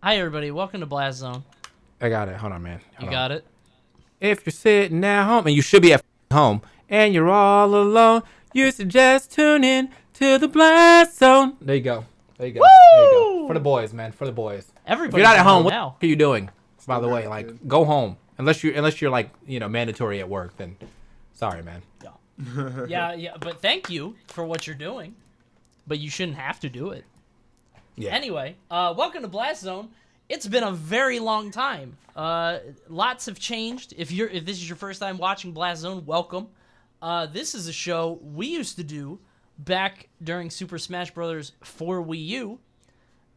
Hi, everybody. Welcome to Blast Zone. I got it. Hold on, man. You got it? If you're sitting at home, and you should be at home, and you're all alone, you suggest tune in to the Blast Zone. There you go. There you go. Woo! There you go. For the boys, man. For the boys. Everybody. If you're not at home, now. what are you doing? By the way, like, go home. Unless you're like, mandatory at work, then sorry, man. Yeah. But thank you for what you're doing. But you shouldn't have to do it. Yeah. Anyway, welcome to Blast Zone. It's been a very long time. Lots have changed. If this is your first time watching Blast Zone, welcome. This is a show we used to do back during Super Smash Bros. For Wii U.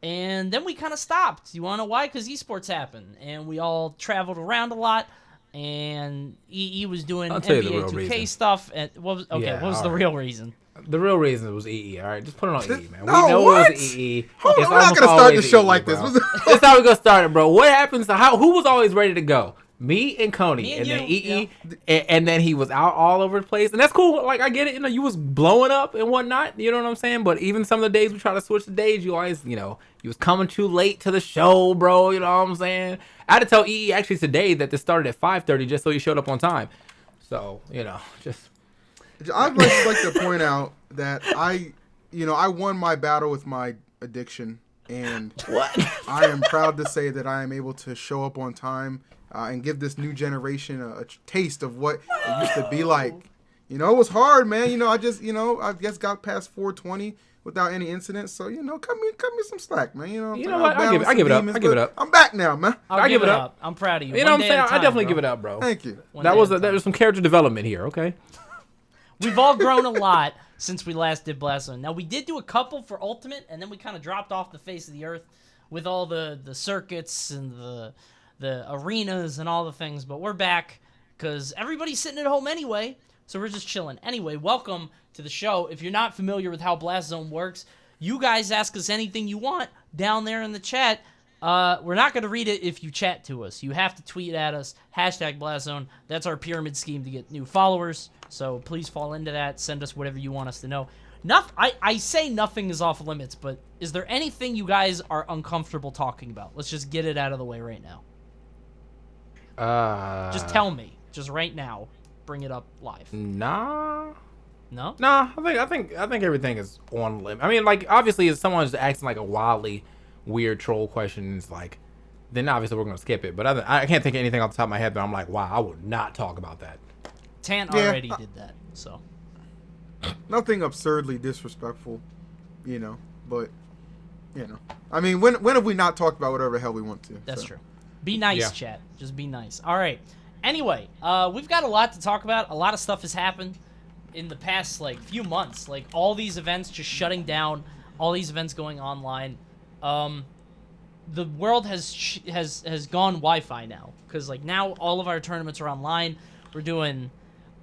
And then we kind of stopped. You want to know why? Because esports happened. And we all traveled around a lot. And EE was doing NBA 2K stuff. And what was the real reason? The real reason was EE, all right? Just put it on EE, man. No, we know what? it was EE. We're not going to start the show like this. That's how we're going to start it, bro. What happens to who was always ready to go? Me and Coney. And then EE. Yeah. And then he was out all over the place. And that's cool. Like, I get it. You was blowing up and whatnot. You know what I'm saying? But even some of the days we try to switch the days, you always, you was coming too late to the show, bro. You know what I'm saying? I had to tell EE actually today that this started at 5:30 just so he showed up on time. So, just... I'd like to point out that I won my battle with my addiction, and what? I am proud to say that I am able to show up on time and give this new generation a taste of what it used to be like. It was hard, man. I just got past 420 without any incidents. So cut me some slack, man. You know what? I give it up. I give it up. I'm back now, man. I give it up. I'm proud of you. You know what I'm saying? I definitely give it up, bro. Thank you. There was some character development here. Okay. We've all grown a lot since we last did Blast Zone. Now, we did do a couple for Ultimate, and then we kind of dropped off the face of the earth with all the circuits and the arenas and all the things. But we're back because everybody's sitting at home anyway, so we're just chilling. Anyway, welcome to the show. If you're not familiar with how Blast Zone works, you guys ask us anything you want down there in the chat. We're not going to read it if you chat to us. You have to tweet at us, #BlastZone. That's our pyramid scheme to get new followers. So please fall into that. Send us whatever you want us to know. I say nothing is off limits, but is there anything you guys are uncomfortable talking about? Let's just get it out of the way right now. Just tell me. Just right now. Bring it up live. Nah. No? Nah, I think everything is on limit. I mean, like, obviously if someone's asking like a wildly weird troll question, it's like, then obviously we're gonna skip it. But I can't think of anything off the top of my head, but I'm like, wow, I would not talk about that. Tant already did that, so. Nothing absurdly disrespectful, but, I mean, when have we not talked about whatever the hell we want to? That's true. Be nice, chat. Just be nice. All right. Anyway, we've got a lot to talk about. A lot of stuff has happened in the past, few months. Like, all these events just shutting down, all these events going online. The world has gone Wi-Fi now, because, now all of our tournaments are online. We're doing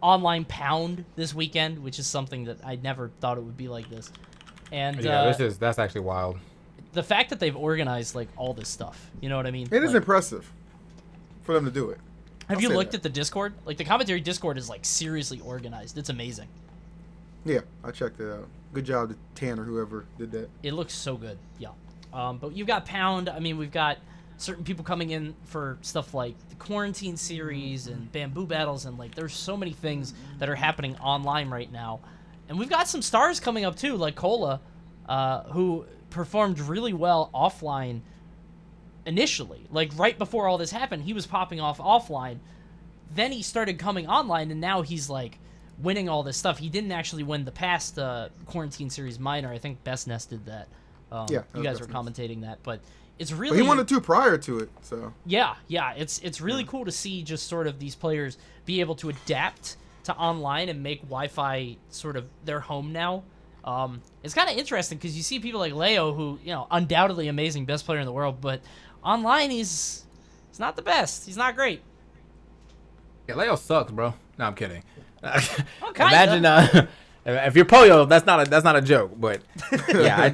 online Pound this weekend, which is something that I never thought it would be like this. And that's actually wild. The fact that they've organized all this stuff, you know what I mean? It is impressive for them to do it. Have you looked at the Discord? The commentary Discord is seriously organized. It's amazing. Yeah, I checked it out. Good job to Tan or whoever did that. It looks so good. Yeah. But you've got Pound. I mean, we've got certain people coming in for stuff like the Quarantine series and Bamboo Battles, and there's so many things that are happening online right now. And we've got some stars coming up too, like Cola, who performed really well offline initially. Right before all this happened, he was popping off offline. Then he started coming online, and now he's winning all this stuff. He didn't actually win the past Quarantine series minor. I think Best Nest did that. You guys were commentating that, but it's really. But he won the two prior to it, so. Yeah, it's really cool to see just sort of these players be able to adapt to online and make Wi-Fi sort of their home now. It's kind of interesting because you see people like Leo, who undoubtedly amazing, best player in the world, but online he's not the best. He's not great. Yeah, Leo sucks, bro. No, I'm kidding. Imagine if you're Poyo, that's not a joke, but yeah,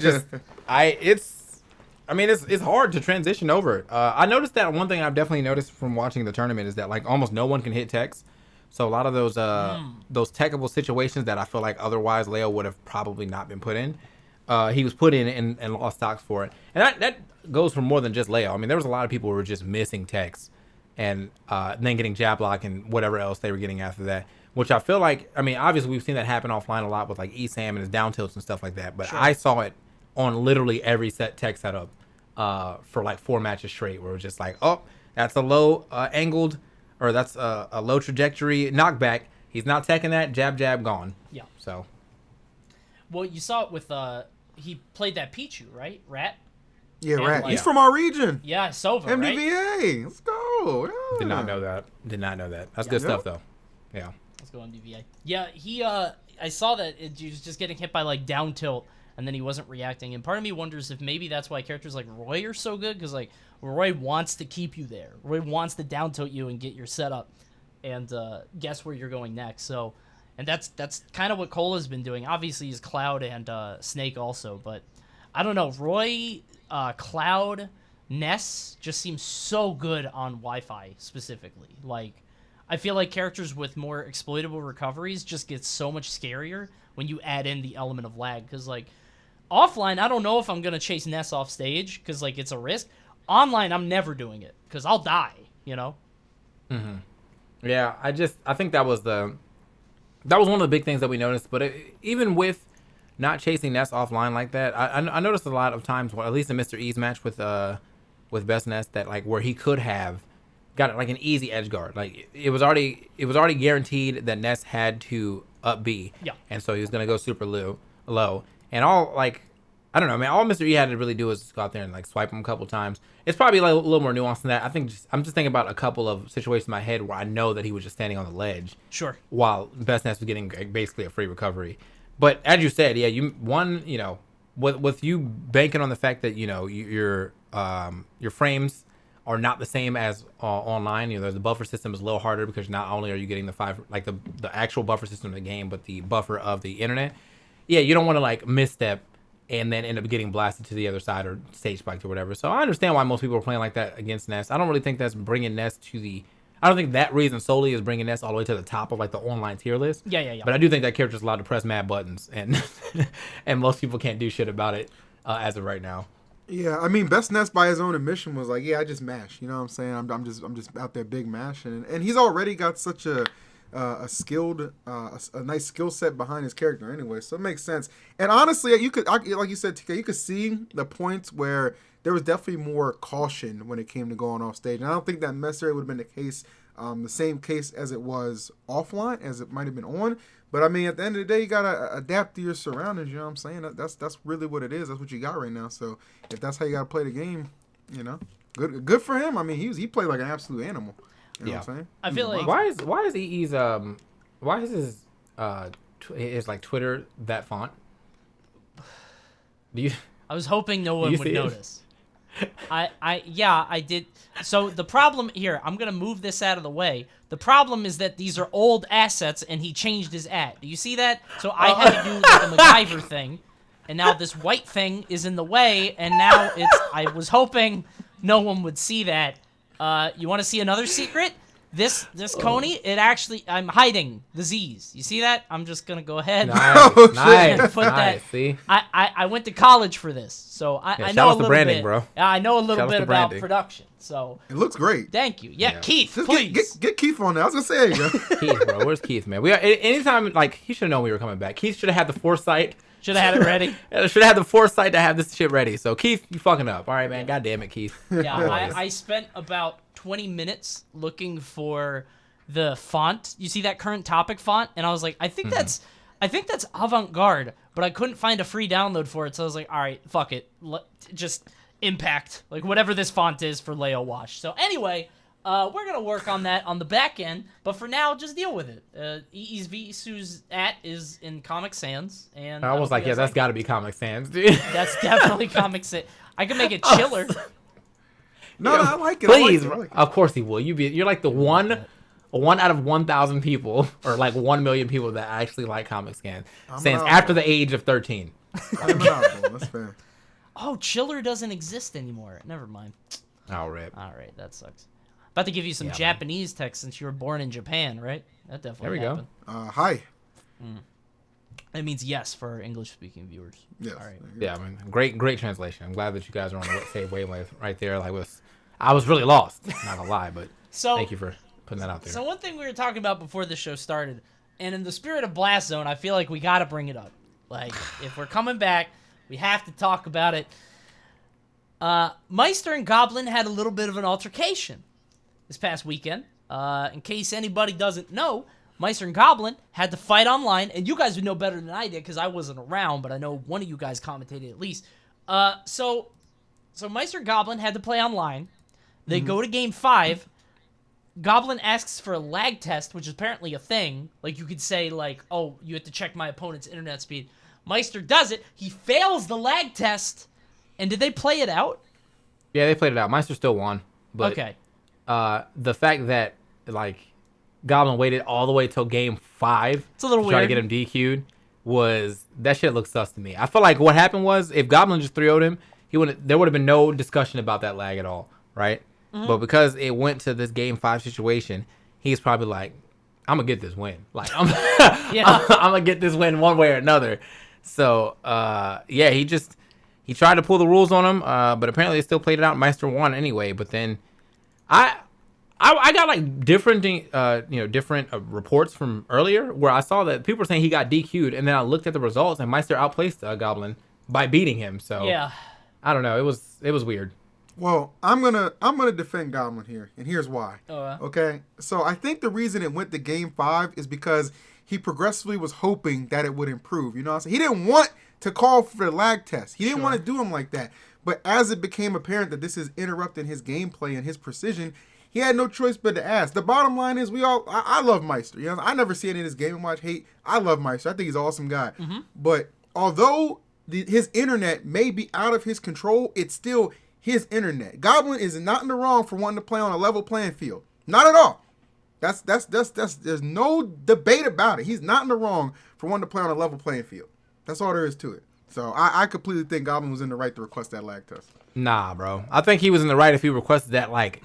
it's hard to transition over. I noticed that one thing I've definitely noticed from watching the tournament is that almost no one can hit techs. So a lot of those technical situations that I feel like otherwise Leo would have probably not been put in, he was put in and lost stocks for it. And that goes for more than just Leo. I mean, there was a lot of people who were just missing techs and then getting jab lock and whatever else they were getting after that. Which I feel like, I mean, obviously we've seen that happen offline a lot with like ESAM and his down tilts and stuff like that. But I saw it on literally every tech setup for like 4 matches straight, where it was just like, oh, that's a low angled, or that's a low trajectory knockback. He's not teching that, jab, gone. Yeah. So. Well, you saw it with, he played that Pichu, right? Rat? Yeah, Rat. He's from our region. Yeah, Sova, MBBA. Let's go. Yeah. Did not know that. That's good stuff, though. Yeah. Let's go MBBA. Yeah, he, I saw that he was just getting hit by, like, down tilt, and then he wasn't reacting. And part of me wonders if maybe that's why characters like Roy are so good, because, like, Roy wants to keep you there. Roy wants to down tilt you and get your setup and guess where you're going next. So, and that's kind of what Cola's been doing. Obviously, he's Cloud and Snake also, but I don't know. Roy, Cloud, Ness just seems so good on Wi-Fi specifically. Like, I feel like characters with more exploitable recoveries just get so much scarier when you add in the element of lag. Because, like, offline, I don't know if I'm going to chase Ness off stage because, like, it's a risk. Online, I'm never doing it because I'll die, you know? Mm-hmm. Yeah, I think that was one of the big things that we noticed. But even with not chasing Ness offline like that, I noticed a lot of times, at least in Mr. E's match with Best Ness, that like where he could have got like an easy edge guard. Like it was already guaranteed that Ness had to up B. Yeah. And so he was gonna go super low. And all like I don't know, man, all Mr. E had to really do was just go out there and like swipe him a couple times. It's probably like a little more nuanced than that. I'm just thinking about a couple of situations in my head where I know that he was just standing on the ledge. Sure. While Best Ness was getting basically a free recovery. But as you said, yeah, with you banking on the fact that, your frames are not the same as online. The buffer system is a little harder because not only are you getting the actual buffer system of the game, but the buffer of the internet. Yeah, you don't want to like misstep and then end up getting blasted to the other side or stage spiked or whatever. So I understand why most people are playing like that against Ness. I don't really think that's bringing Ness I don't think that reason solely is bringing Ness all the way to the top of like the online tier list. Yeah. But I do think that character's allowed to press mad buttons, and and most people can't do shit about it as of right now. Yeah, I mean, Best Ness by his own admission was like, yeah, I just mash. You know what I'm saying? I'm just out there big mashing, and he's already got such a skilled, a nice skill set behind his character anyway, so it makes sense. And honestly, like you said, TK, you could see the points where there was definitely more caution when it came to going off stage. And I don't think that necessarily would have been the case, the same case as it was offline, as it might have been on. But I mean, at the end of the day, you gotta adapt to your surroundings. You know what I'm saying? That's really what it is. That's what you got right now. So if that's how you gotta play the game, good for him. I mean, he played like an absolute animal. You know what I'm saying? I feel like why is EE's why is his like Twitter that font? I was hoping no one would notice. I did. So the problem here, I'm gonna move this out of the way. The problem is that these are old assets, and he changed his ad. Do you see that? So I had to do like a MacGyver thing, and now this white thing is in the way, and now I was hoping no one would see that. You want to see another secret? This Coney, it actually, I'm hiding the Z's. You see that? I'm just going to go ahead and put that. See? I went to college for this, so I know a little branding, bit. Bro. I know a little bit about production, so. It looks great. Thank you. Yeah. Keith, just please. Get Keith on there. I was going to say, Keith, bro. Where's Keith, man? Anytime, like, he should have known we were coming back. Keith should have had the foresight. Should have had it ready. Should have had the foresight to have this shit ready. So, Keith, you fucking up. All right, man. God damn it, Keith. Yeah, I spent about 20 minutes looking for the font. You see that current topic font? And I was like, I think that's avant-garde, but I couldn't find a free download for it. So I was like, all right, fuck it. Just Impact. Like, whatever this font is for Leo Wash. So anyway, we're going to work on that on the back end. But for now, just deal with it. EEVisu's is in Comic Sans. And I was like, yeah, that's got to be Comic Sans, dude. That's definitely Comic Sans. I can make it chiller. No, I like it. Please, I like it. Of course he will. You're like the one out of 1,000 people, or like 1 million people that actually like Comic Sans after the age of 13. I'm an outlaw. That's fair. Oh, chiller doesn't exist anymore. Never mind. Oh, rip. All right, that sucks. About to give you some Japanese text since you were born in Japan, right? That definitely happened. Hi. It means yes for our English-speaking viewers. Yes. All right. Yeah, I mean, great translation. I'm glad that you guys are on the same wavelength right there. Like, I was really lost. Not gonna lie, but thank you for putting that out there. So one thing we were talking about before the show started, and in the spirit of Blast Zone, I feel like we got to bring it up. Like, if we're coming back, we have to talk about it. Maister and Goblin had a little bit of an altercation this past weekend. In case anybody doesn't know, Maister and Goblin had to fight online, and you guys would know better than I did because I wasn't around, but I know one of you guys commentated at least. So Maister and Goblin had to play online. They go to game 5. Goblin asks for a lag test, which is apparently a thing. Like, you could say, like, oh, you have to check my opponent's internet speed. Maister does it. He fails the lag test. And did they play it out? Yeah, they played it out. Maister still won. But, okay. The fact that, like, Goblin waited all the way till game 5 it's a little to try to get him DQ'd that shit looked sus to me. I feel like what happened was if Goblin just 3-0'd him, there would have been no discussion about that lag at all, right? Mm-hmm. But because it went to this game 5 situation, he's probably like, I'm gonna get this win. Like, I'm gonna get this win one way or another. So yeah, he tried to pull the rules on him, but apparently they still played it out. Maister won anyway. But then I got like different reports from earlier where I saw that people were saying he got DQ'd, and then I looked at the results and Maister outplaced Goblin by beating him. So yeah, I don't know. It was weird. Well, I'm gonna defend Goblin here, and here's why. Okay, so I think the reason it went to game 5 is because he progressively was hoping that it would improve. You know what I'm saying? He didn't want to call for the lag test. He didn't want to do him like that. But as it became apparent that this is interrupting his gameplay and his precision, he had no choice but to ask. The bottom line is I love Maister. You know, I never see any of this Game & Watch hate. I love Maister. I think he's an awesome guy. Mm-hmm. But although his internet may be out of his control, it's still his internet. Goblin is not in the wrong for wanting to play on a level playing field. Not at all. That's there's no debate about it. He's not in the wrong for wanting to play on a level playing field. That's all there is to it. So I completely think Goblin was in the right to request that lag test. Nah, bro. I think he was in the right if he requested that like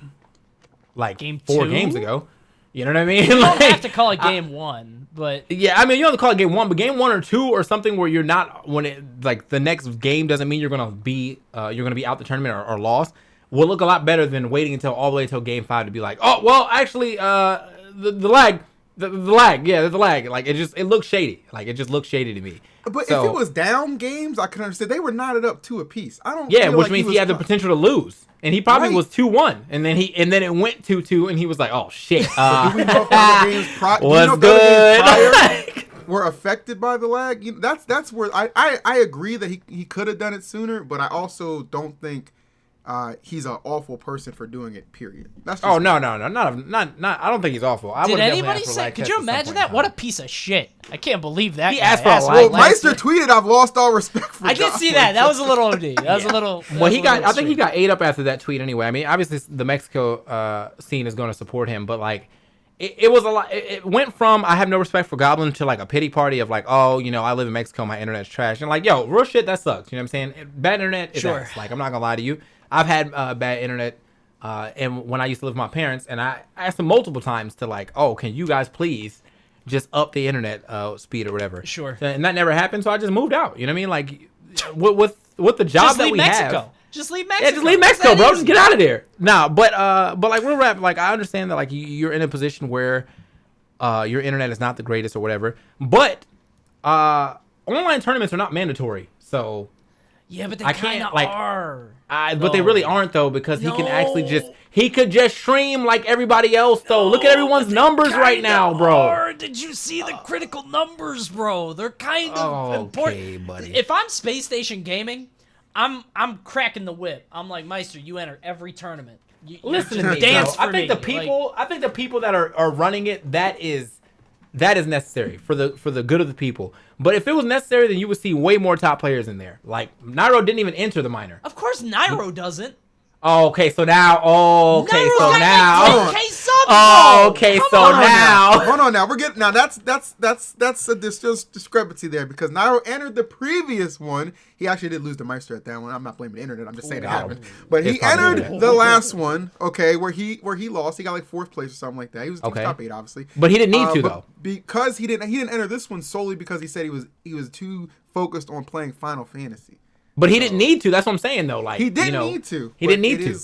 game 4 2? games ago. You know what I mean? You don't have to call it game 1, but yeah, I mean you don't have to call it game 1, but game 1 or 2 or something where you're not the next game doesn't mean you're gonna be out the tournament or lost. Will look a lot better than waiting until all the way until game 5 to be like, oh well, actually the lag. The lag, yeah, the lag. Like it looks shady. Like it just looks shady to me. But if it was down games, I could understand. They were knotted up 2 apiece. I don't. Yeah, feel which like means he had the potential to lose, and he probably was 2-1, and then it went 2-2, and he was like, oh shit. Do we know if other games What's good? Were affected by the lag? That's where I agree that he could have done it sooner, but I also don't think. He's an awful person for doing it. Period. That's just no, not. I don't think he's awful. Did anybody say? Could you imagine that? What a piece of shit! I can't believe that. He guy asked for a lag. Well, Maister tweeted, "I've lost all respect for." I did see that. That was a little OD. That was a little. Well, I think he got ate up after that tweet anyway. I mean, obviously the Mexico scene is going to support him, but like, it was a lot. It went from I have no respect for Goblin to like a pity party of like, oh, I live in Mexico, my internet's trash, and like, yo, real shit, that sucks. You know what I'm saying? Bad internet is ass. Like, I'm not gonna lie to you. I've had bad internet, and when I used to live with my parents, and I asked them multiple times to like, oh, can you guys please just up the internet speed or whatever? Sure. And that never happened, so I just moved out. You know what I mean? Like, with the job that we have, just leave Mexico. Yeah, just leave Mexico, bro. Just get out of there. Nah, but like real rap, like I understand that like you're in a position where your internet is not the greatest or whatever, but online tournaments are not mandatory, so. Yeah, but they kind of are. But they really aren't though, because he could just stream like everybody else though. Look at everyone's numbers right now, bro. Did you see the critical numbers, bro? They're kind of important. Okay, buddy. If I'm Space Station Gaming, I'm cracking the whip. I'm like, Maister, you enter every tournament. Listen to me, dance bro. for me. I think the people that are running it, that is necessary for the good of the people. But if it was necessary, then you would see way more top players in there. Like Nairo didn't even enter the minor. Of course, Nairo doesn't. Oh, okay. So now, Nairo's got like 10K Oh, okay. So hold on now. We're getting now. That's a discrepancy there because Nairo entered the previous one. He actually did lose to Maister at that one. I'm not blaming the internet. I'm just saying it happened. But he entered the last one. Okay, where he lost. He got like 4th place or something like that. He was top 8, obviously. But he didn't need to though. Because he didn't enter this one solely because he said he was too focused on playing Final Fantasy. But he didn't need to. That's what I'm saying though. Like he didn't need to. He didn't need to.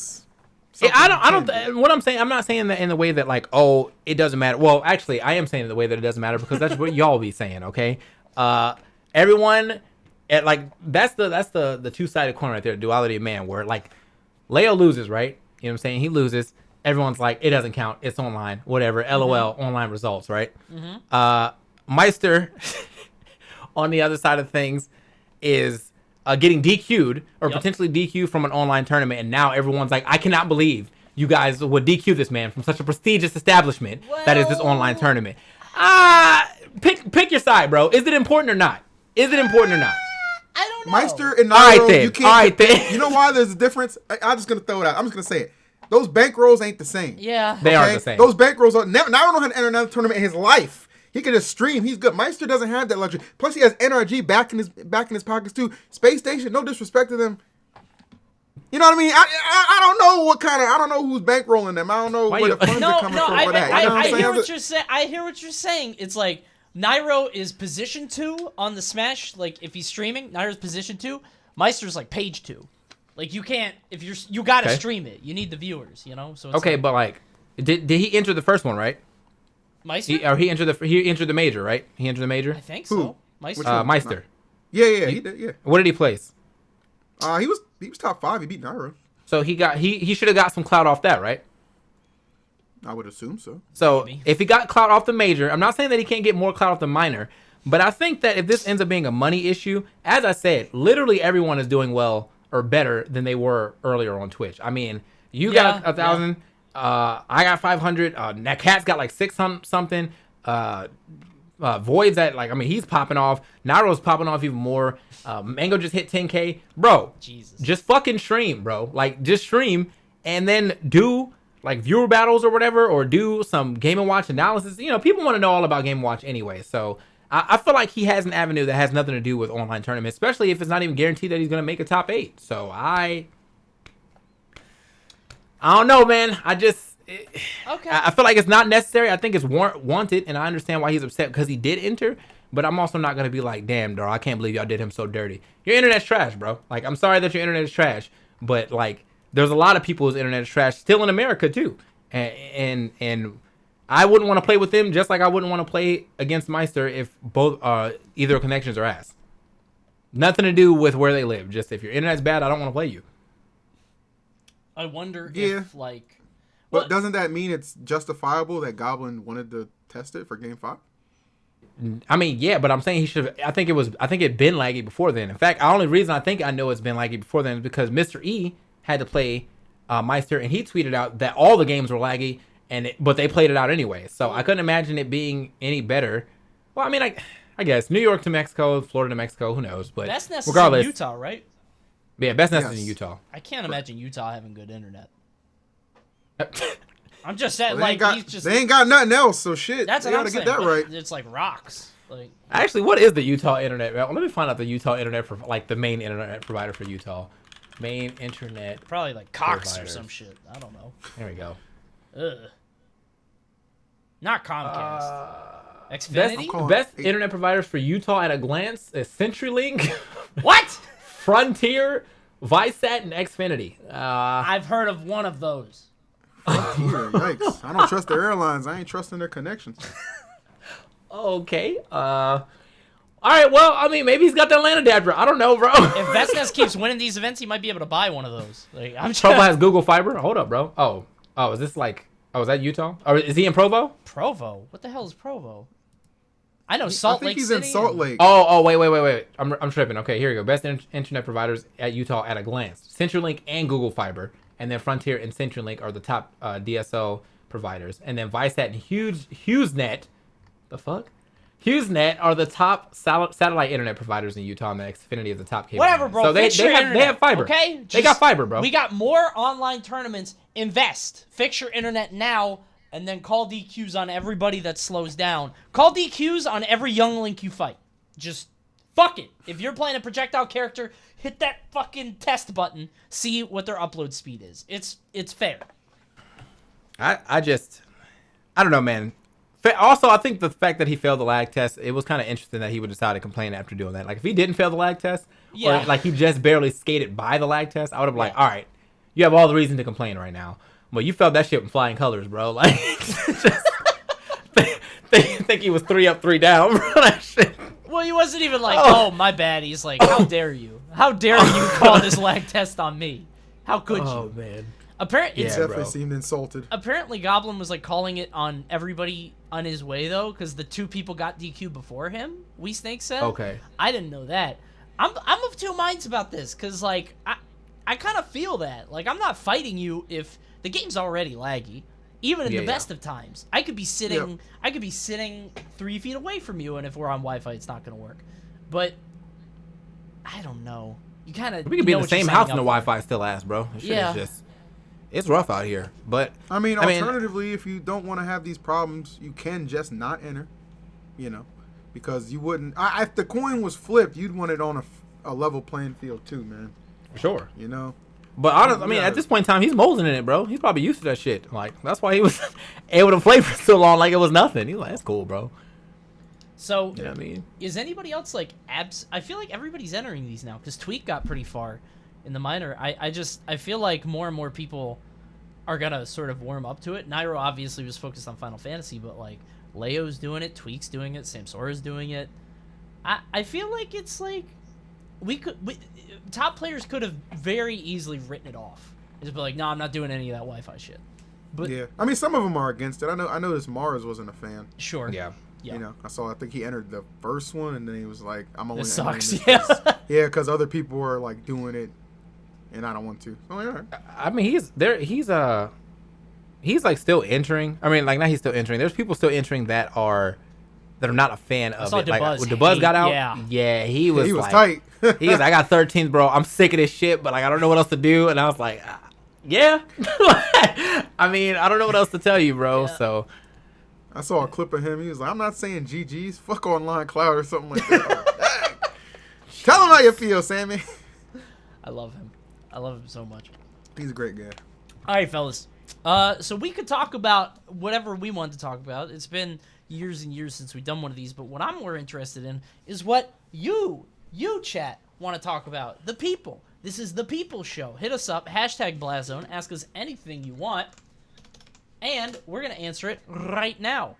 I don't. What I'm saying, I'm not saying that in the way that like, oh, it doesn't matter. Well, actually, I am saying it in the way that it doesn't matter because that's what y'all be saying. Okay, everyone, that's the 2-sided coin right there, duality of man, where like Leo loses, right? You know what I'm saying? He loses. Everyone's like, it doesn't count. It's online. Whatever. LOL. Online results, right? Maister, on the other side of things, is getting DQ'd or potentially DQ'd from an online tournament, and now everyone's like, I cannot believe you guys would DQ this man from such a prestigious establishment that is this online tournament. Pick your side, bro. Is it important or not? I don't know. Maister and Nairo, you can't. You know why there's a difference? I'm just gonna throw it out. I'm just gonna say it. Those bankrolls ain't the same. Yeah, they aren't the same. Those bankrolls are never. Nairo don't have to enter another tournament in his life. He can just stream. He's good. Maister doesn't have that luxury. Plus, he has NRG back in his pockets too. Space Station. No disrespect to them. You know what I mean? I don't know what kind of. I don't know who's bankrolling them. I don't know where the funds are coming from. I hear what you're saying. It's like Nairo is position 2 on the Smash. Like if he's streaming, Nairo's position 2. Maister's like page 2. Like you can't if you gotta stream it. You need the viewers. You know. So it's but like, did he enter the first one right? Maister? He entered the major, right? He entered the major? I think so. Maister. Maister. Yeah, he did, yeah. What did he place? He was top 5. He beat Nairo. So he should have got some clout off that, right? I would assume so. So if he got clout off the major, I'm not saying that he can't get more clout off the minor, but I think that if this ends up being a money issue, as I said, literally everyone is doing well or better than they were earlier on Twitch. I mean, you got 1,000. I got 500. That cat's got like 600 something. Void's at like, I mean, he's popping off. Nairo's popping off even more. Mango just hit 10K, bro. Jesus. Just fucking stream, bro. Like, just stream and then do like viewer battles or whatever, or do some Game & Watch analysis. You know, people want to know all about Game & Watch anyway. So I feel like he has an avenue that has nothing to do with online tournaments, especially if it's not even guaranteed that he's gonna make a top 8. So I don't know, man. I feel like it's not necessary. I think it's wanted, and I understand why he's upset because he did enter. But I'm also not gonna be like, damn, dog, I can't believe y'all did him so dirty. Your internet's trash, bro. Like, I'm sorry that your internet is trash, but like, there's a lot of people whose internet is trash still in America too, and I wouldn't want to play with them just like I wouldn't want to play against Maister if both either connections are ass. Nothing to do with where they live. Just if your internet's bad, I don't want to play you. I wonder if like. But doesn't that mean it's justifiable that Goblin wanted to test it for Game 5? I mean, yeah, but I'm saying he should. I think it'd been laggy before then. In fact, the only reason I think I know it's been laggy before then is because Mr. E had to play Maister, and he tweeted out that all the games were laggy, but they played it out anyway. So I couldn't imagine it being any better. Well, I mean, I guess New York to Mexico, Florida to Mexico, who knows? But Best Nest regardless, is in Utah, right? Yeah, Best Nest is in Utah. I can't imagine Utah having good internet. I'm just saying, they ain't got nothing else, so shit. That's they what I'm gotta saying. get that right. It's like rocks. Like, actually, what is the Utah internet? Well, let me find out the Utah internet for like the main internet provider for Utah. Main internet. Probably like Cox or some shit. I don't know. There we go. Not Comcast. Xfinity. Best internet providers for Utah at a glance is CenturyLink. What? Frontier, Viasat, and Xfinity. I've heard of one of those. Yikes. I don't trust their airlines. I ain't trusting their connections. Okay. All right. Well, I mean, maybe he's got the LAN adapter. I don't know, bro. If Bestnest keeps winning these events, he might be able to buy one of those. Like, Provo has Google Fiber. Hold up, bro. Oh, is this like? Oh, is that Utah? Or is he in Provo? Provo. What the hell is Provo? I know Salt Lake City. I think he's in Salt Lake. Oh, wait. I'm tripping. Okay, here we go. Best internet providers at Utah at a glance. CenturyLink and Google Fiber. And then Frontier and CenturyLink are the top DSL providers. And then Viasat and HughesNet, the fuck? HughesNet are the top satellite internet providers in Utah, and the Xfinity is the top cable. Whatever, bro. So they have fiber. Okay? They got fiber, bro. We got more online tournaments. Invest. Fix your internet now. and then call DQs on everybody that slows down. Call DQs on every young Link you fight. Just fuck it. If you're playing a projectile character, hit that fucking test button. See what their upload speed is. It's fair. I don't know, man. Also, I think the fact that he failed the lag test, it was kind of interesting that he would decide to complain after doing that. Like, if he didn't fail the lag test, or like he just barely skated by the lag test, I would have been like, all right, you have all the reason to complain right now. But you failed that shit in flying colors, bro. Like, just think he was 3 up, 3 down, bro. That shit. Well, he wasn't even like, oh, my bad. He's like, how dare you? How dare you call this lag test on me? How could you? Oh, man. It definitely seemed insulted. Apparently, Goblin was like calling it on everybody on his way though, because the 2 people got DQ before him. We Snake said. Okay. I didn't know that. I'm of 2 minds about this, because like I kind of feel that like I'm not fighting you if the game's already laggy. Even in the best of times, I could be sitting. I could be sitting 3 feet away from you, and if we're on Wi-Fi, it's not gonna work. But I don't know. You kind of we could be in the same house and the Wi-Fi still ass, bro. This shit is just. It's rough out here, but I mean, alternatively, if you don't want to have these problems, you can just not enter, because you wouldn't. If the coin was flipped, you'd want it on a level playing field too, man. Sure. But honestly, I mean, at this point in time, he's molding in it, bro. He's probably used to that shit. Like, that's why he was able to play for so long, like it was nothing. He's like, that's cool, bro. So, you know what I mean? Is anybody else like I feel like everybody's entering these now because Tweak got pretty far in the minor. I feel like more and more people are gonna sort of warm up to it. Nairo obviously was focused on Final Fantasy, but like Leo's doing it, Tweak's doing it, Samsora's doing it. I feel like it's like top players could have very easily written it off. Just be like, no, I'm not doing any of that Wi-Fi shit. But yeah, I mean, some of them are against it. I know this Mars wasn't a fan. Sure. Yeah. I think he entered the first one, and then he was like, I'm only. This sucks. Yeah, because other people were like doing it, and I don't want to. Oh yeah. I mean, he's like still entering. I mean, like, not he's still entering. There's people still entering that are not a fan of it. Like when DeBuzz got out, he was tight. He was, I got 13th, bro. I'm sick of this shit, but like I don't know what else to do. And I was like, yeah. I mean, I don't know what else to tell you, bro. Yeah. So I saw a clip of him. He was like, I'm not saying GG's, fuck online cloud or something like that. Tell him how you feel, Sammy. I love him. I love him so much. He's a great guy. All right, fellas. So we could talk about whatever we wanted to talk about. It's been years and years since we've done one of these, but what I'm more interested in is what you chat want to talk about. The people. This is the People Show. Hit us up, #Blazone. Ask us anything you want, and we're going to answer it right now.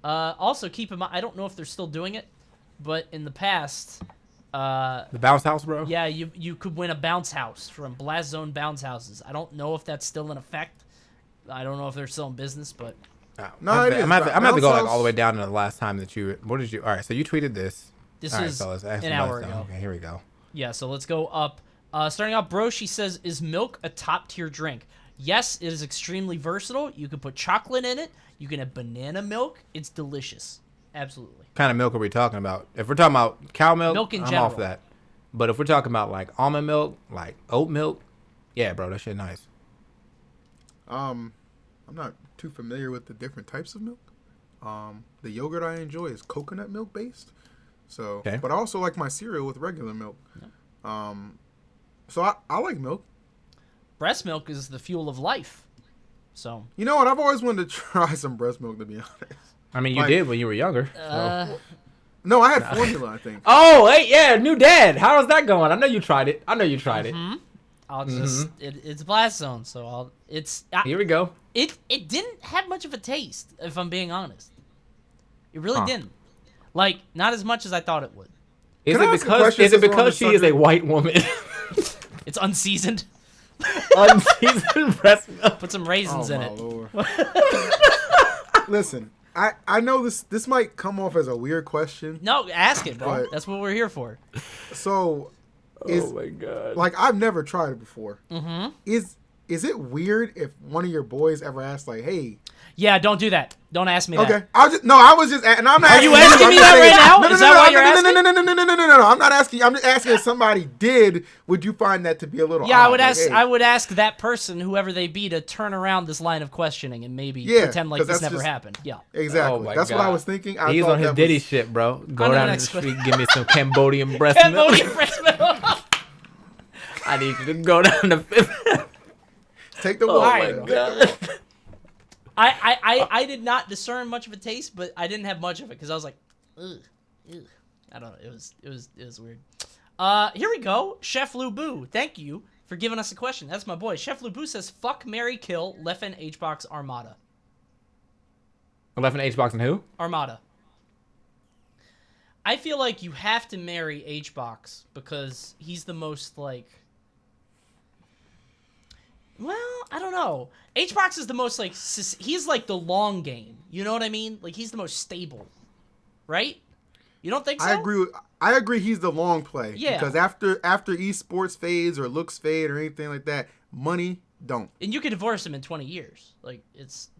Also, keep in mind, I don't know if they're still doing it, but in the past... the bounce house, bro? Yeah, you could win a bounce house from Blazone bounce houses. I don't know if that's still in effect. I don't know if they're still in business, but... No, it is. I'm going to have to go like all the way down to the last time that you... What did you... All right, so you tweeted this. This all is right, fellas, an hour ago. Okay, here we go. Yeah, so let's go up. Starting off, bro, she says, is milk a top-tier drink? Yes, it is extremely versatile. You can put chocolate in it. You can have banana milk. It's delicious. Absolutely. What kind of milk are we talking about? If we're talking about cow milk in I'm general. off that. But if we're talking about like almond milk, like oat milk, yeah, bro, that shit nice. I'm not too familiar with the different types of milk. The yogurt I enjoy is coconut milk based. So, okay. But I also like my cereal with regular milk. Yeah. So I like milk. Breast milk is the fuel of life. So. You know what? I've always wanted to try some breast milk, to be honest. I mean, you did when you were younger. So. No, I had formula, I think. Oh, hey, yeah, new dad. How's that going? I know you tried it. I'll just it's Blast Zone, so here we go. It didn't have much of a taste, if I'm being honest. It really didn't. Like, not as much as I thought it would. Is it because she is a white woman? It's unseasoned. Unseasoned breast milk. Put some raisins in it. Lord. Listen, I know this might come off as a weird question. No, ask it, bro. That's what we're here for. So, oh my god! Like, I've never tried it before. Mm-hmm. Is it weird if one of your boys ever asks, like, "Hey"? Yeah, don't do that. Don't ask me that. Okay, I was just, and I'm not. Are you asking me that right now? Is that why you're asking? No. I'm not asking. I'm just asking if somebody did. Would you find that to be a little? Yeah, odd? I would Like, ask. hey. I would ask that person, whoever they be, to turn around this line of questioning and maybe pretend like this never happened. Yeah, exactly. Oh my That's God. what I was thinking. He's on his Diddy shit, bro. Go down the street, give me some Cambodian breast milk. Cambodian breast milk. I need you to go down the fifth. Take the Oh walk. my God. I did not discern much of a taste, but I didn't have much of it because I was like, ugh. I don't know. It was weird. Here we go. Chef Lubu, thank you for giving us a question. That's my boy. Chef Lubu says, "Fuck, marry, kill, Leffen HBox Armada." Leffen HBox and who? Armada. I feel like you have to marry HBox because he's the most like. Well, I don't know. HBox is the most like he's like the long game. You know what I mean? Like he's the most stable, right? You don't think so? I agree. He's the long play. Yeah. Because after esports fades or looks fade or anything like that, money don't. And you could divorce him in 20 years. Like it's,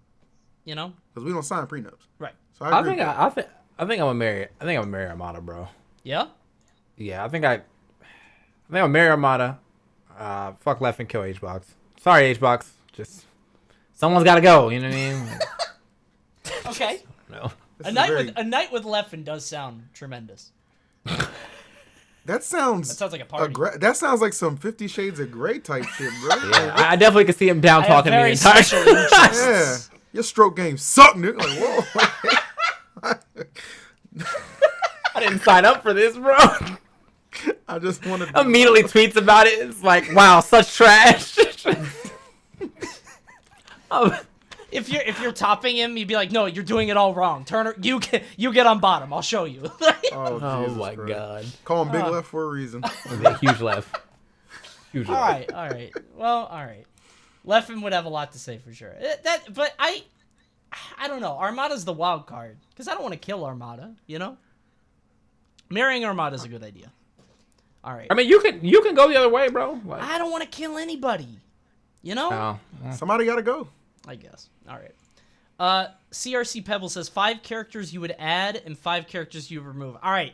you know. Because we don't sign prenups. Right. So I agree. I think I'm gonna marry. I think I'm gonna marry Armada, bro. Yeah. Yeah, I think I'll marry Armada. Fuck left and kill HBox. Sorry, HBox. Just someone's got to go. You know what I mean? Okay. No. A night with Leffen does sound tremendous. That sounds like a party. That sounds like some 50 Shades of Grey type shit, bro. Yeah, I definitely could see him down talking me the entire time. Yeah. Your stroke game sucked, nigga. Like, whoa. I didn't sign up for this, bro. I just wanted to immediately tweets about it. It's like, wow, such trash. If you're topping him, you'd be like, no, you're doing it all wrong. Turner, you get on bottom. I'll show you. Oh my God. Call him Big Left for a reason. Huge left. Huge left. All right. Well, all right. Leffen would have a lot to say for sure. But I don't know. Armada's the wild card because I don't want to kill Armada. You know, marrying Armada's a good idea. All right. I mean, you can go the other way, bro. Like, I don't want to kill anybody. You know? Somebody got to go. I guess. All right. CRC Pebble says 5 characters you would add and 5 characters you would remove. All right.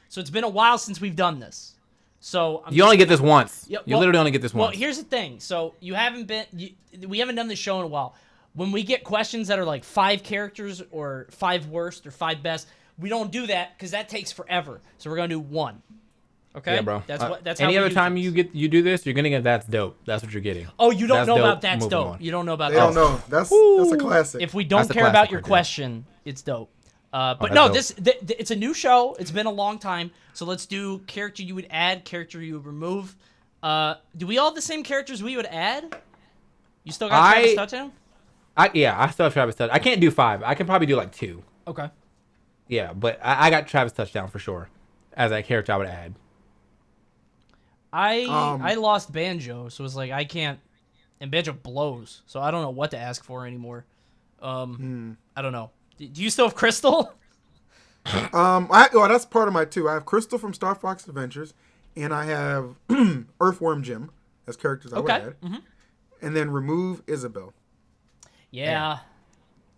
So it's been a while since we've done this. So you only get this once. Yeah, you literally only get this once. Well, here's the thing. So we haven't done this show in a while. When we get questions that are like 5 characters or 5 worst or 5 best, we don't do that because that takes forever. So we're gonna do 1. Okay. Yeah, bro. That's any how other time you do this, you're gonna get that's dope. That's what you're getting. Oh, you don't that's know dope. about that's Moving dope. on. You don't know about they that. don't know. That's a classic. If we don't care about your question, it's dope. But no, dope. it's a new show. It's been a long time. So let's do character you would add, character you would remove. Do we all have the same characters we would add? You still got Travis Touchdown? I still have Travis Touchdown. I can't do 5. I can probably do like 2. Okay. Yeah, but I got Travis Touchdown for sure as that character I would add. I lost Banjo, so it's like I can't, and Banjo blows, so I don't know what to ask for anymore. I don't know. Do you still have Crystal? That's part of my 2. I have Crystal from Star Fox Adventures, and I have Earthworm Jim as characters I would add, and then remove Isabel. Yeah.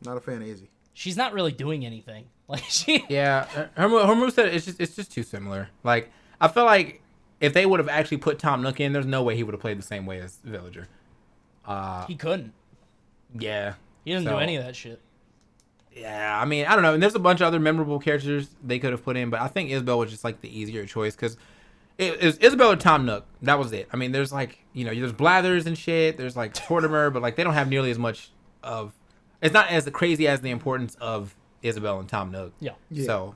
Not a fan of Izzy. She's not really doing anything. Like she. Yeah, her moveset it's just too similar. Like I feel like if they would have actually put Tom Nook in, there's no way he would have played the same way as Villager. He couldn't. Yeah. He didn't do any of that shit. Yeah, I mean, I don't know. And there's a bunch of other memorable characters they could have put in, but I think Isabel was just like the easier choice because it was Isabel or Tom Nook. That was it. I mean, there's like, there's Blathers and shit. There's like Tortimer, but like they don't have nearly as much of. It's not as crazy as the importance of Isabel and Tom Nook. Yeah. So,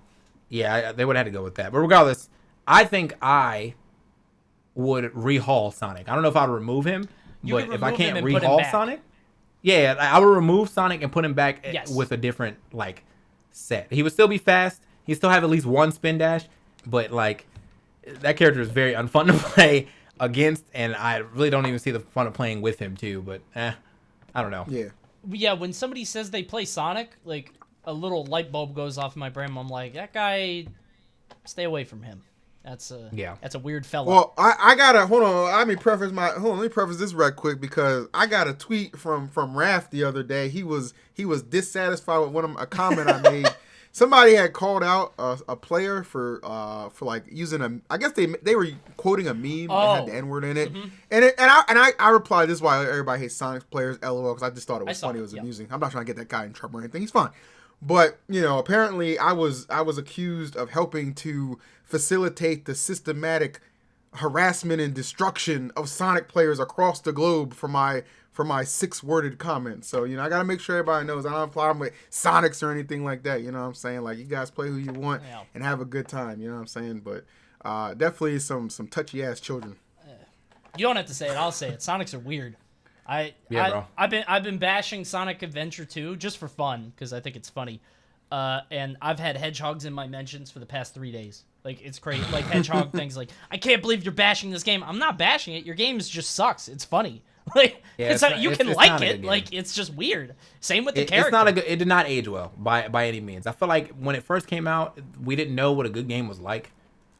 yeah, they would have had to go with that. But regardless, I think I would rehaul Sonic. I don't know if I would remove him, but if I can't rehaul Sonic, yeah, I would remove Sonic and put him back with a different like set. He would still be fast. He'd still have at least 1 spin dash, but like that character is very unfun to play against, and I really don't even see the fun of playing with him too. But I don't know. Yeah, when somebody says they play Sonic, like a little light bulb goes off in my brain. I'm like, that guy, stay away from him. That's a weird fella. Well, I gotta hold on. Let me preface this right quick because I got a tweet from Raph the other day. He was dissatisfied with a comment I made. Somebody had called out a player for like using I guess they were quoting a meme that had the N-word in it, and I replied, "This is why everybody hates Sonic players." LOL, because I just thought it was funny, it was amusing. I'm not trying to get that guy in trouble or anything. He's fine, but apparently I was accused of helping to facilitate the systematic harassment and destruction of Sonic players across the globe for my 6-worded comment. So, I got to make sure everybody knows I don't have a problem with Sonics or anything like that. You know what I'm saying? Like, you guys play who you want and have a good time. You know what I'm saying? But definitely some touchy-ass children. You don't have to say it. I'll say it. Sonics are weird. Bro. I've been bashing Sonic Adventure 2 just for fun because I think it's funny. And I've had hedgehogs in my mentions for the past 3 days. Like, it's crazy. Like, hedgehog things like, I can't believe you're bashing this game. I'm not bashing it. Your game just sucks. It's funny. Like, you can like it. Like, it's just weird. Same with the character. It did not age well by any means. I feel like when it first came out, we didn't know what a good game was like.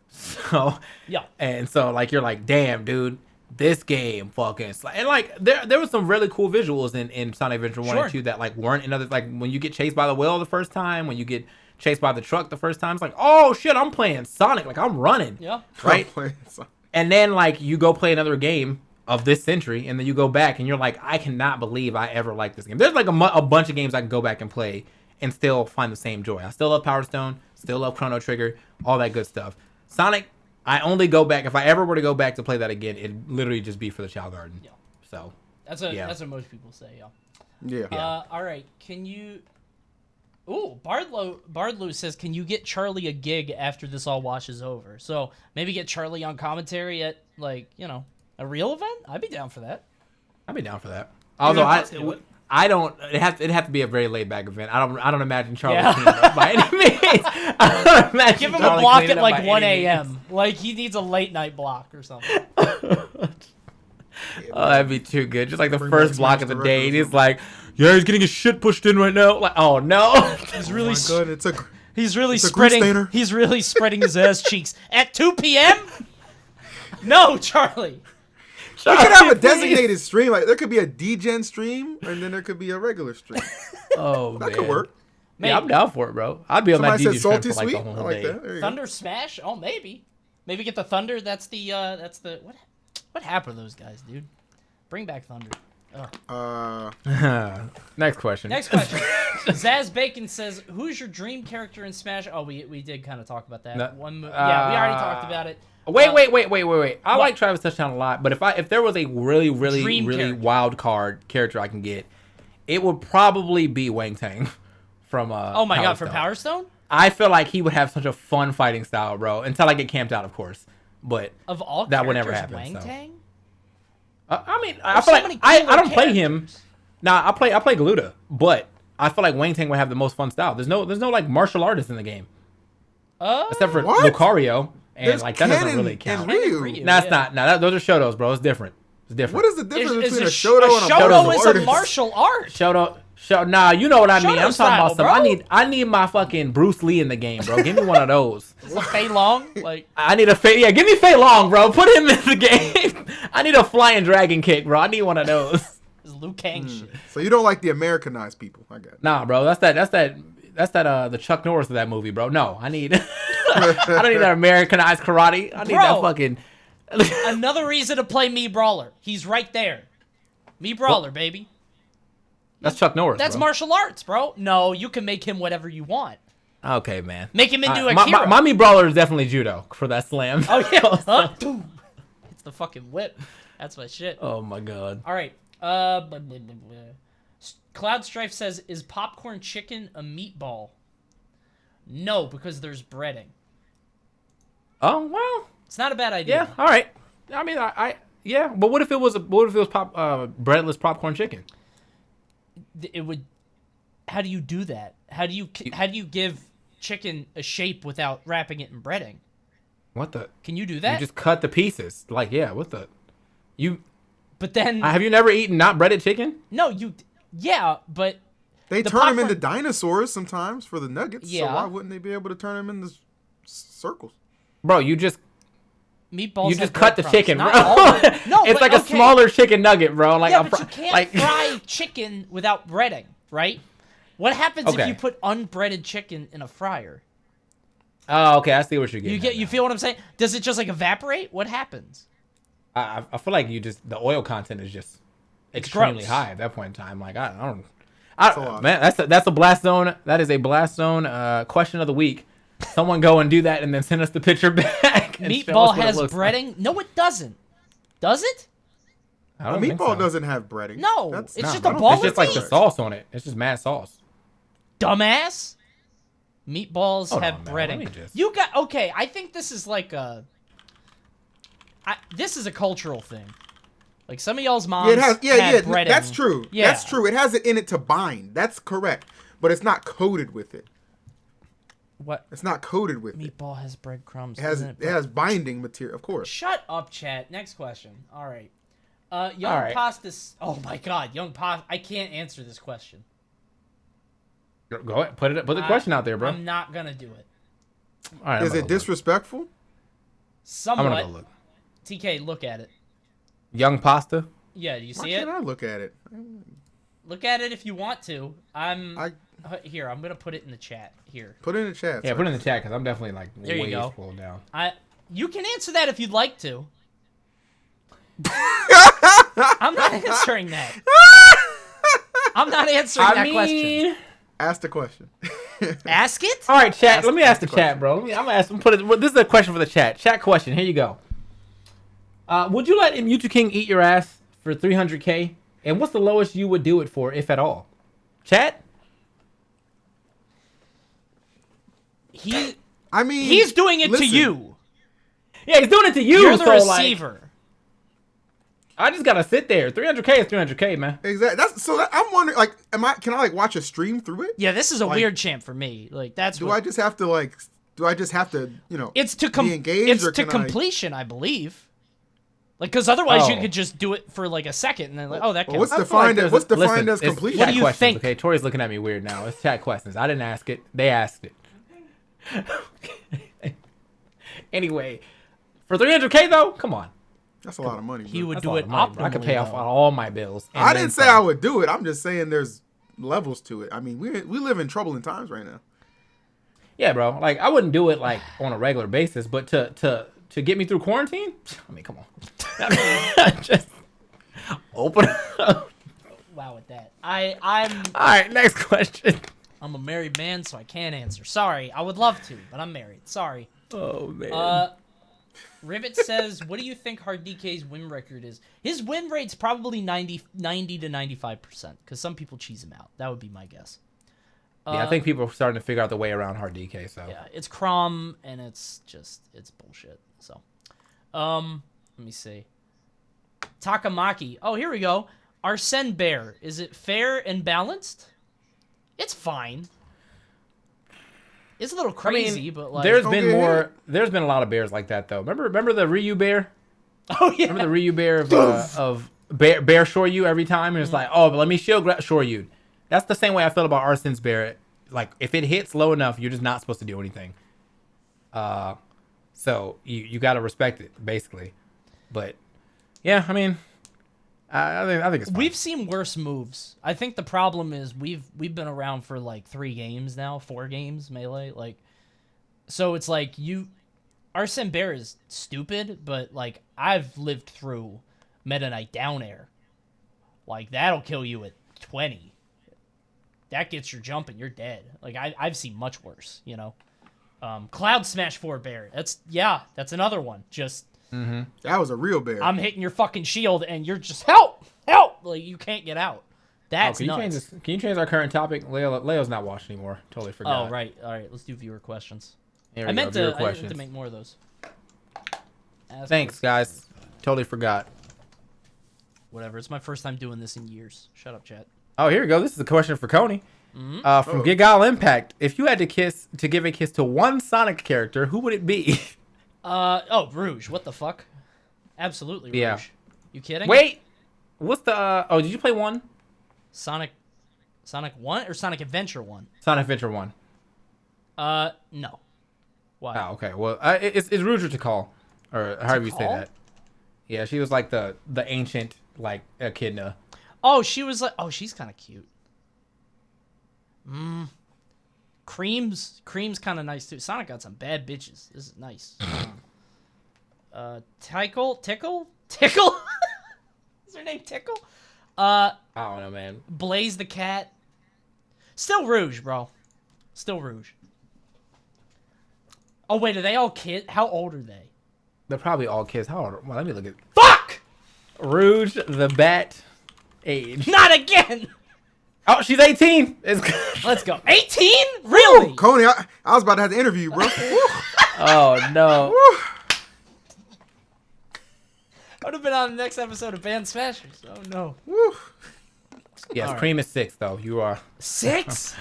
So yeah. And so like you're like, damn, dude, this game fucking and like there was some really cool visuals in Sonic Adventure 1 and 2 that like weren't in other, like when you get chased by the whale the first time, when you get chased by the truck the first time, it's like, oh shit, I'm playing Sonic, like I'm running. Yeah. Right? And then like you go play another game of this century, and then you go back and you're like, I cannot believe I ever liked this game. There's like a bunch of games I can go back and play and still find the same joy. I still love Power Stone, still love Chrono Trigger, all that good stuff. Sonic, I only go back, if I ever were to go back to play that again, it'd literally just be for the Chow Garden. Yeah. So that's what most people say. Yeah. All right, can you? Ooh, Bardlow says, can you get Charlie a gig after this all washes over? So maybe get Charlie on commentary at like a real event. I'd be down for that. Although I don't. It'd have to be a very laid back event. I don't imagine Charlie cleaning up by any means. I don't imagine. Give him Charlie a block at like by 1 any a.m. means. Like he needs a late night block or something. Oh, that'd be too good. Just like the first block of the day, and he's like, "Yeah, he's getting his shit pushed in right now." Like, oh no, he's really. He's really spreading. He's really spreading his ass cheeks at 2 p.m. No, Charlie. We could have a designated stream. Like there could be a DGen stream, and then there could be a regular stream. Oh, that could work. Maybe. Yeah, I'm down for it, bro. I'd be on that DG stream for like the whole like day. That. Thunder Smash? Oh, maybe get the Thunder. That's the what happened to those guys, dude? Bring back Thunder. Next question. Zaz Bacon says, "Who's your dream character in Smash?" Oh, we did kind of talk about that. Yeah, we already talked about it. Wait. I like Travis Touchdown a lot, but if there was a really wild card character I can get, it would probably be Wang Tang from oh my god, from Power Stone? I feel like he would have such a fun fighting style, bro, until I get camped out, of course. But of all that would never happen. Wang Tang? I mean, I feel like I don't play him. Nah, I play Galuda, but I feel like Wang Tang would have the most fun style. There's no like martial artists in the game. Except for Lucario. And there's like that doesn't really count. Ryu. Nah, it's not. Nah, those are Shotos, bro. It's different. What is the difference between a Shoto and a Shoto martial is artist? a martial art. Shoto. Nah, you know what I mean. Shoto I'm talking about some. bro. I need my fucking Bruce Lee in the game, bro. Give me one of those. A Fei Long, like I need a Fei. Yeah, give me Fei Long, bro. Put him in the game. I need a flying dragon kick, bro. I need one of those. This Liu Kang shit. So you don't like the Americanized people? I got it. Nah, bro. That's the Chuck Norris of that movie, bro. No, I need. I don't need that Americanized karate. I need that fucking. Another reason to play Mii Brawler. He's right there. Mii Brawler, baby. That's Chuck Norris. That's martial arts, bro. No, you can make him whatever you want. Okay, man. Make him into a hero. My Mii Brawler is definitely judo for that slam. Oh yeah. Huh? It's the fucking whip. That's my shit. Oh my god. All right. Cloud Strife says, "Is popcorn chicken a meatball?" No, because there's breading. Oh well. It's not a bad idea. Yeah. All right. I mean, yeah. But what if it was breadless popcorn chicken? It would. How do you do that? How do you give chicken a shape without wrapping it in breading? What the? Can you do that? You just cut the pieces. Like, yeah. What the? You. But then. Have you never eaten not breaded chicken? No, you. Yeah, but. They turn them into dinosaurs sometimes for the nuggets. Yeah. So why wouldn't they be able to turn them into circles? Bro, you just Meatballs. You just have cut the breadcrumbs. chicken, bro. Not all of it. No, it's but, like a okay. smaller chicken nugget, bro. Like Yeah, a but you can't like fry chicken without breading, right? What happens if Okay. you put unbreaded chicken in a fryer? Oh, okay. I see what you're getting. You feel what I'm saying? Does it just like evaporate? What happens? I feel like the oil content is just It's extremely gross. high at that point in time. Like I don't. a lot. Man, that's a blast zone. That is a blast zone question of the week. Someone go and do that and then send us the picture back. And show us Meatball what it has looks breading? like. No, it doesn't. Does it? I don't think Meatball so. doesn't have breading. No, That's- it's no, just I a don't ball think It's just like so. the sauce on it. It's just mad sauce. Dumbass. Meatballs Hold have on, man. breading. Let me just- You got okay. I think this is like this is a cultural thing. Like some of y'all's moms Yeah, it has. Yeah, had yeah. breading. That's true. Yeah. That's true. It has it in it to bind. That's correct. But it's not coated with it. What? It's not coated with it. Meatball has breadcrumbs. It has doesn't it has binding material, of course. Shut up, chat. Next question. All right. Young All right. Pastas. Oh my God, Young Past. I can't answer this question. Go ahead. Put the question out there, bro. I'm not gonna do it. All right. Is it disrespectful? I'm Somewhat. gonna go look. TK, look at it. Young pasta. Yeah, do you Why see it? can't I look at it? Look at it if you want to. I Here. I'm gonna put it in the chat. Here. put it in the chat. Yeah, sir. put it in the chat because I'm definitely like There you way go. scrolled down. You can answer that if you'd like to. I'm not answering that. I'm not answering that question. Ask the question. Ask it. All right, chat. Ask Let me ask the the chat, bro. I'm gonna ask. Put it. This is a question for the chat. Chat question. Here you go. Would you let Mewtwo King eat your ass for 300K? And what's the lowest you would do it for, if at all? Chat. I mean, He's doing it listen, to you. Yeah, he's doing it to you. You're the so, receiver. Like, I just gotta sit there. 300K is 300K, man. Exactly. I'm wondering, like, can I like watch a stream through it? Yeah, this is a Like, weird champ for me. Like that's Do what I just have to you know? it's to be engaged, it's or to can completion, I believe. Like, because otherwise you Oh. could just do it for like a second and then like, oh, that Well, counts. what's defined as Listen, completion? What do you questions, think? Okay, Tori's looking at me weird now. It's chat questions. I didn't ask it. They asked it. Anyway, for 300K though, come on. That's a lot of money. He bro. would That's do a lot it of money, bro. I could pay optimally, off though. all my bills. and I then didn't say some. I would do it. I'm just saying there's levels to it. I mean, we live in troubling times right now. Yeah, bro. Like I wouldn't do it like on a regular basis, but to get me through quarantine, I mean, come on. Just open up. Wow, with that, I'm All right, next question. I'm a married man, so I can't answer. Sorry, I would love to, but I'm married. Sorry. Oh man. Rivet says, what do you think Hard DK's win record is? His win rate's probably 90 to 95%, because some people cheese him out. That would be my guess. Yeah, I think people are starting to figure out the way around hard DK. So Yeah, it's Crom, and it's bullshit. So, let me see. Takamaki. Oh, here we go. Arsene Bear. Is it fair and balanced? It's fine. It's a little crazy, but like... there's been Okay. more. There's been a lot of bears like that though. Remember the Ryu bear? Oh, yeah. Remember the Ryu bear of bear Shoryu every time? And it's like, oh, but let me shield Shoryu. That's the same way I feel about Arsene's bear. Like if it hits low enough, you're just not supposed to do anything. So you got to respect it basically. But yeah, I mean, I think it's fine. We've seen worse moves. I think the problem is we've been around for like 3 games now, 4 games Melee. Like, so it's like Arsene Bear is stupid, but like I've lived through Meta Knight Down Air. Like that'll kill you at 20. That gets your jump and you're dead. Like I've seen much worse. You know, Cloud Smash 4 Bear. That's another one. Just. That was a real bear. I'm hitting your fucking shield and you're just help. Like you can't get out. That's can you change nuts. this? Can you change our current topic? Leo's not watching anymore. Totally forgot. Oh right, all right. Let's do viewer questions. Here we I go, meant viewer to questions. make more of those. Ask Thanks, us- guys. Totally forgot. Whatever. It's my first time doing this in years. Shut up, chat. Oh, here we go. This is a question for Coney. From Gigal Impact. If you had to give a kiss to one Sonic character, who would it be? Rouge. What the fuck? Absolutely Rouge. Yeah. You kidding? Wait, what's the? Did you play one? Sonic 1 or Sonic Adventure 1? Sonic Adventure 1. No. Why? Oh, okay. Well, it's Rouge to call. or however you say call? that. Yeah, she was like the ancient like echidna. Oh, she was like, oh, she's kind of cute. Cream's kind of nice too. Sonic got some bad bitches. This is nice. Tickle? Is her name Tickle? I don't know, man. Blaze the cat. Still Rouge, bro. Still Rouge. Oh wait, are they all kids? How old are they? They're probably all kids. How old? Well, let me look at Fuck! Rouge the Bat age. Not again! Oh, she's 18. Let's go. 18? Really? Ooh, Coney, I was about to have the interview, bro. Oh no. I would have been on the next episode of Band Smashers. Oh no. Woo. Yes, All Cream is 6 though. You are 6?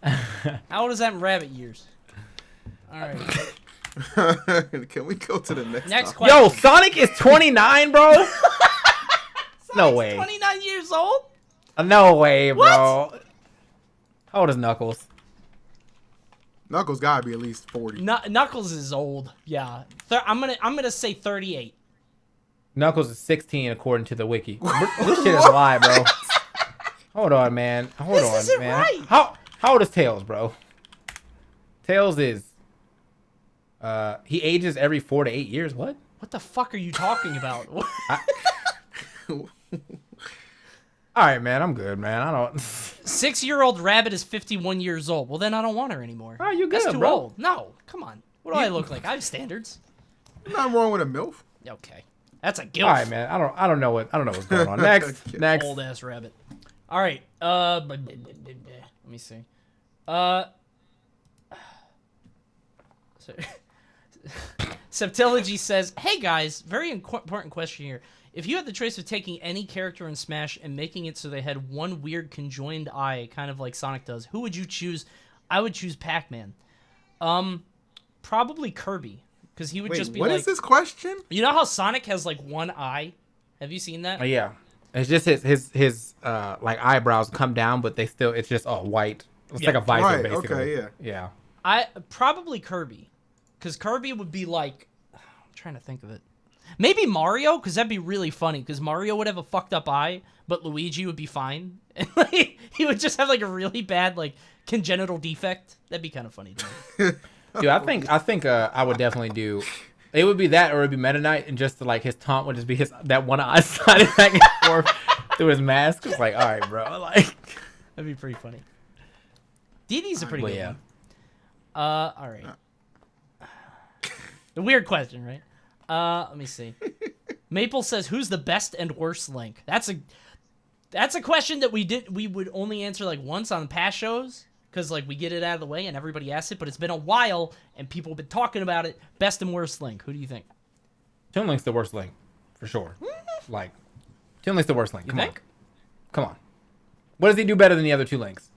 How old is that in rabbit years? All right. Can we go to the next Next topic? question. Yo, Sonic is 29, bro. No way. 29 years old? No way, bro. How old is Knuckles? Knuckles gotta be at least 40. Knuckles is old. Yeah. I'm gonna say 38. Knuckles is 16 according to the wiki. This shit is a lie, bro. Hold on, man. Hold on, This isn't man. right. How old is Tails, bro? Tails is he ages every 4 to 8 years. What? What the fuck are you talking about? All right, man. I'm good, man. I don't. 6-year-old rabbit is 51 years old. Well, then I don't want her anymore. Oh, you good, That's too bro. old. No, come on. What do I look like? I have standards. Nothing wrong with a MILF. Okay, that's a gilf. All right, man. I don't know what's going on. Next. Old ass rabbit. All right. Let me see. Septilogy says, "Hey guys, very important question here. If you had the choice of taking any character in Smash and making it so they had one weird conjoined eye, kind of like Sonic does, who would you choose?" I would choose Pac-Man. Probably Kirby, because he would just be what like. is this question? You know how Sonic has like one eye? Have you seen that? Yeah. It's just his like eyebrows come down, but it's just all white. It's like a visor, Right, basically. okay, yeah. I probably Kirby, because Kirby would be like, I'm trying to think of it. Maybe Mario, because that'd be really funny. Because Mario would have a fucked up eye, but Luigi would be fine, and like, he would just have like a really bad like congenital defect. That'd be kind of funny to me. Dude, I think I would definitely do. It would be that, or it'd be Meta Knight, and just like his taunt would just be that one eye sliding back and forth through his mask. It's like, all right, bro, like That'd be pretty funny. DD's a pretty good yeah. one. All right. The weird question, right? Let me see. Maple says, "Who's the best and worst Link?" That's a question that we would only answer like once on past shows, because like we get it out of the way and everybody asks it. But it's been a while and people have been talking about it. Best and worst Link. Who do you think? Toon Link's the worst Link, for sure. Like, Toon Link's the worst Link. You Come on, think? come on. What does he do better than the other two Links?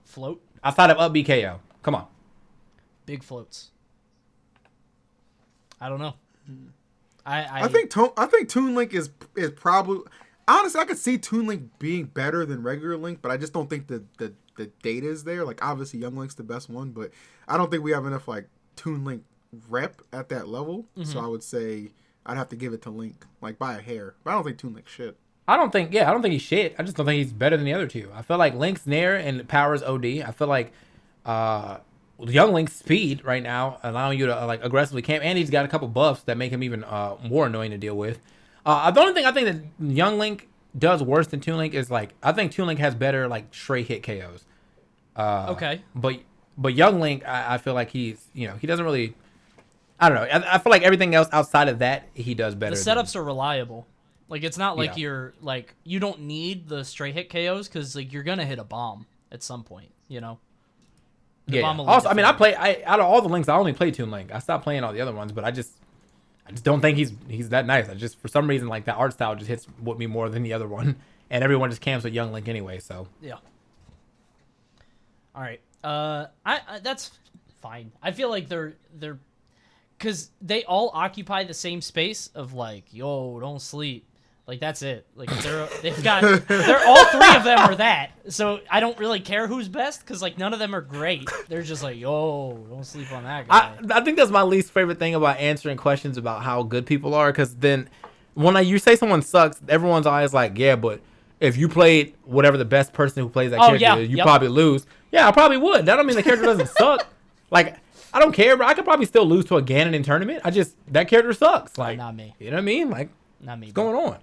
Float. Outside of up BKO. Come on. Big floats. I don't know. I think Toon Link is probably, honestly, I could see Toon Link being better than regular Link, but I just don't think the data is there. Like, obviously Young Link's the best one, but I don't think we have enough like Toon Link rep at that level. So I would say I'd have to give it to Link, like by a hair. But I don't think Toon Link's shit. I don't think he's shit. I just don't think he's better than the other two. I feel like Link's Nair and Power's OD. I feel like Young Link's speed right now, allowing you to like aggressively camp, and he's got a couple buffs that make him even more annoying to deal with. The only thing I think that Young Link does worse than Toon Link is like, I think Toon Link has better like straight hit KOs. okay. But Young Link, I feel like he's, he doesn't really. I don't know. I feel like everything else outside of that he does better. The setups are reliable. Like, it's not like Yeah. you're like, you don't need the straight hit KOs, because like you're gonna hit a bomb at some point. The bomb will Also, I lead mean, to out of all the Links, I only play Toon Link. I stopped playing all the other ones, but I just don't think he's that nice. I just, for some reason, like that art style just hits with me more than the other one, and everyone just camps with Young Link anyway. So Yeah. All right. I that's fine. I feel like they're because they all occupy the same space of like, yo, don't sleep. Like that's it. Like they're all three of them are that. So I don't really care who's best because like none of them are great. They're just like, yo, don't sleep on that guy. I think that's my least favorite thing about answering questions about how good people are, because then when you say someone sucks, everyone's always like, yeah, but if you played whatever the best person who plays that character is, you probably lose. Yeah, I probably would. That don't mean the character doesn't suck. Like, I don't care, but I could probably still lose to a Ganon in tournament. That character sucks. Like, not me. You know what I mean? Like, not me. What's going on?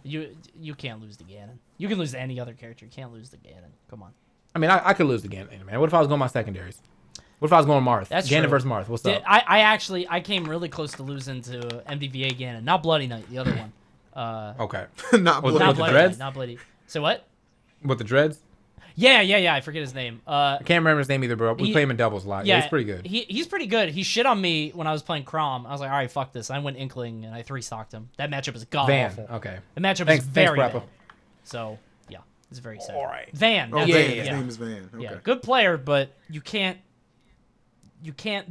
You can't lose to Ganon. You can lose to any other character. You can't lose to Ganon. Come on. I mean, I could lose to Ganon, man. What if I was going my secondaries? What if I was going Marth? That's Ganon true. versus Marth. What's up? I came really close to losing to MBBA Ganon. Not Bloody Knight, the other one. Okay. Not Bloody Knight. Dreads? Not Bloody. So what? With the dreads? Yeah. I forget his name. I can't remember his name either, bro. We play him in doubles a lot. Yeah, he's pretty good. He's pretty good. He shit on me when I was playing Crom. I was like, all right, fuck this. I went Inkling and I 3-stocked him. That matchup is god awful. Okay. The matchup is very bad. So yeah, it's very sad. All right. Van. Oh, Van. Van. His name is Van. Okay. Yeah, good player, but you can't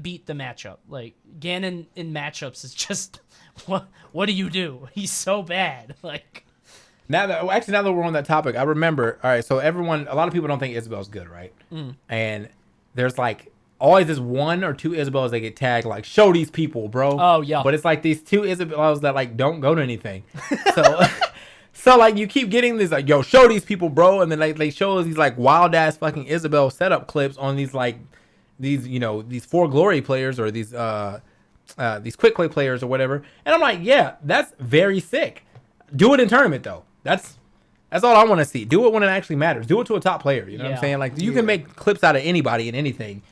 beat the matchup. Like Ganon in matchups is just what do you do? He's so bad. Like. Now that we're on that topic, I remember. All right, so a lot of people don't think Isabel's good, right? And there's like always this one or two Isabels that get tagged like, show these people, bro. Oh yeah. But it's like these two Isabels that like don't go to anything. So like you keep getting this like, yo, show these people, bro, and then like they show us these like wild ass fucking Isabel setup clips on these these 4 glory players or these quick play players or whatever, and I'm like, yeah, that's very sick. Do it in tournament though. That's all I want to see. Do it when it actually matters. Do it to a top player. You know what I'm saying? Like you can make clips out of anybody and anything.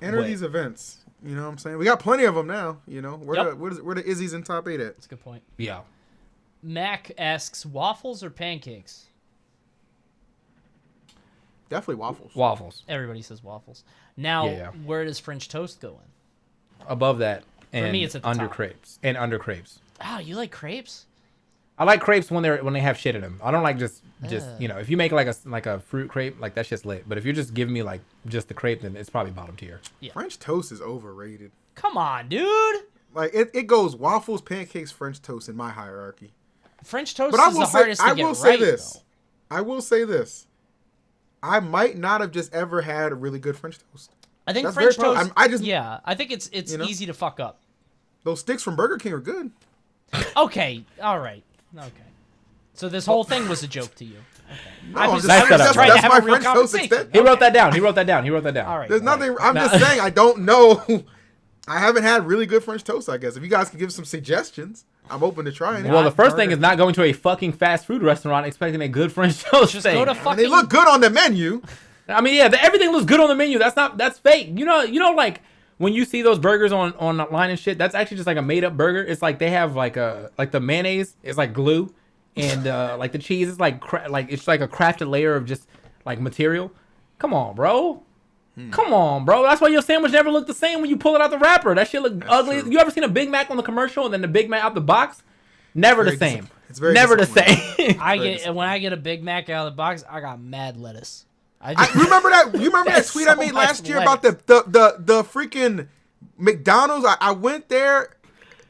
Enter these events. You know what I'm saying? We got plenty of them now. You know where the Izzy's in top 8 at? That's a good point. Yeah. Mac asks, waffles or pancakes? Definitely waffles. Waffles. Everybody says waffles. Now, where does French toast go in? Above that, and for me, it's at the under top. crepes and under crepes. Oh, you like crepes? I like crepes when they have shit in them. I don't like just if you make like a fruit crepe, like that shit's lit. But if you're just giving me like just the crepe, then it's probably bottom tier. Yeah. French toast is overrated. Come on, dude. Like it goes waffles, pancakes, French toast in my hierarchy. French toast is the hardest to get right. I will say this. I might not have just ever had a really good French toast. I think French toast. I think it's easy to fuck up. Those sticks from Burger King are good. Okay, all right. Okay. So this whole thing was a joke to you. Okay. No, that's my French toast extent. He wrote that down. All right. There's nothing. I'm just saying I don't know. I haven't had really good French toast, I guess. If you guys can give some suggestions, I'm open to trying it. Well, the first thing is not going to a fucking fast food restaurant expecting a good French toast. Just go to fucking... they look good on the menu. I mean, yeah, everything looks good on the menu. That's fake. You know, like when you see those burgers online and shit, that's actually just like a made up burger. It's like they have like the mayonnaise is like glue, and like the cheese is like it's like a crafted layer of just like material. Come on, bro. Come on, bro. That's why your sandwich never looked the same when you pull it out the wrapper. That shit look ugly. True. You ever seen a Big Mac on the commercial and then the Big Mac out the box? Never the same. It's very never the same. When I get a Big Mac out of the box, I got mad lettuce. Remember that? You remember that tweet I made last year about the freaking McDonald's? I went there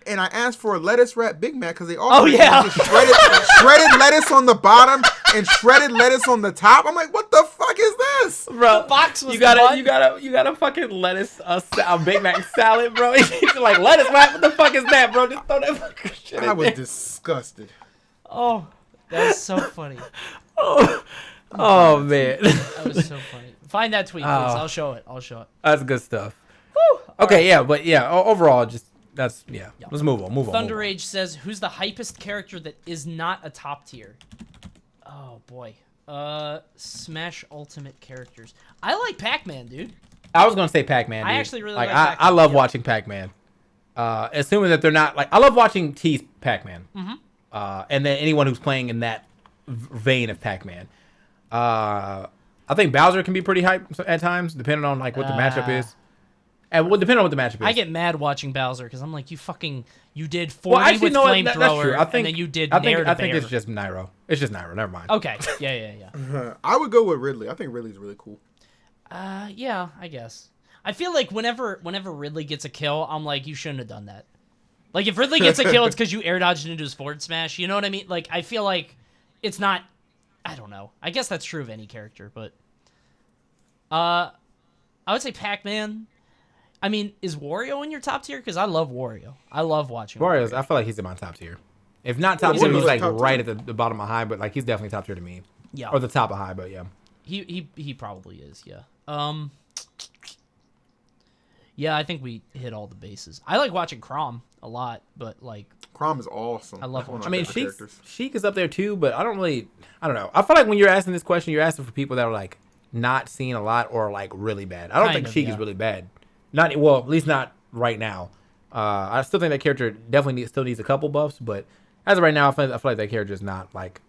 and I asked for a lettuce wrap Big Mac because they offered shredded lettuce on the bottom and shredded lettuce on the top. I'm like, what the fuck is this, bro? The box was you got a fucking lettuce a Big Mac salad, bro. You're like lettuce wrap. What the fuck is that, bro? Just throw that fucking shit. I was disgusted. Oh, that's so funny. Oh man, that was so funny. Find that tweet, please. I'll show it. That's good stuff. Woo! Okay, right. But overall, just that's Let's move on. Thunder Rage says, "Who's the hypest character that is not a top tier?" Oh boy, Smash Ultimate characters. I like Pac-Man, dude. I was gonna say Pac-Man. Dude. I actually really like Pac-Man. I love watching Pac-Man. Assuming that they're not like I love watching T's Pac-Man. And then anyone who's playing in that vein of Pac-Man. I think Bowser can be pretty hype at times, depending on like what the matchup is. And depending on what the matchup is. I get mad watching Bowser because I'm like, you did 40 with flamethrower, and then you did Nair to I think bear. it's just Nairo. It's just Nairo. Never mind. Okay. Yeah. I would go with Ridley. I think Ridley's really cool. Yeah, I guess. I feel like whenever Ridley gets a kill, I'm like, you shouldn't have done that. Like, if Ridley gets a kill, it's because you air dodged into his forward smash. You know what I mean? Like, I feel like it's not... I don't know. I guess that's true of any character, but... I would say Pac-Man. I mean, is Wario in your top tier? Because I love Wario. I love watching Wario's, Wario. I feel like he's in my top tier. If not top tier, he's like right at the bottom of high, but like he's definitely top tier to me. Yeah. Or the top of high, but yeah. He probably is, yeah. Yeah, I think we hit all the bases. I like watching Crom a lot, but like... Crom is awesome. I love watching I mean, Sheik is up there too, but I don't know. I feel like when you're asking this question, you're asking for people that are like not seeing a lot or like really bad. I don't think Sheik is really bad. At least not right now. I still think that character definitely still needs a couple buffs, but as of right now, I feel like that character is not like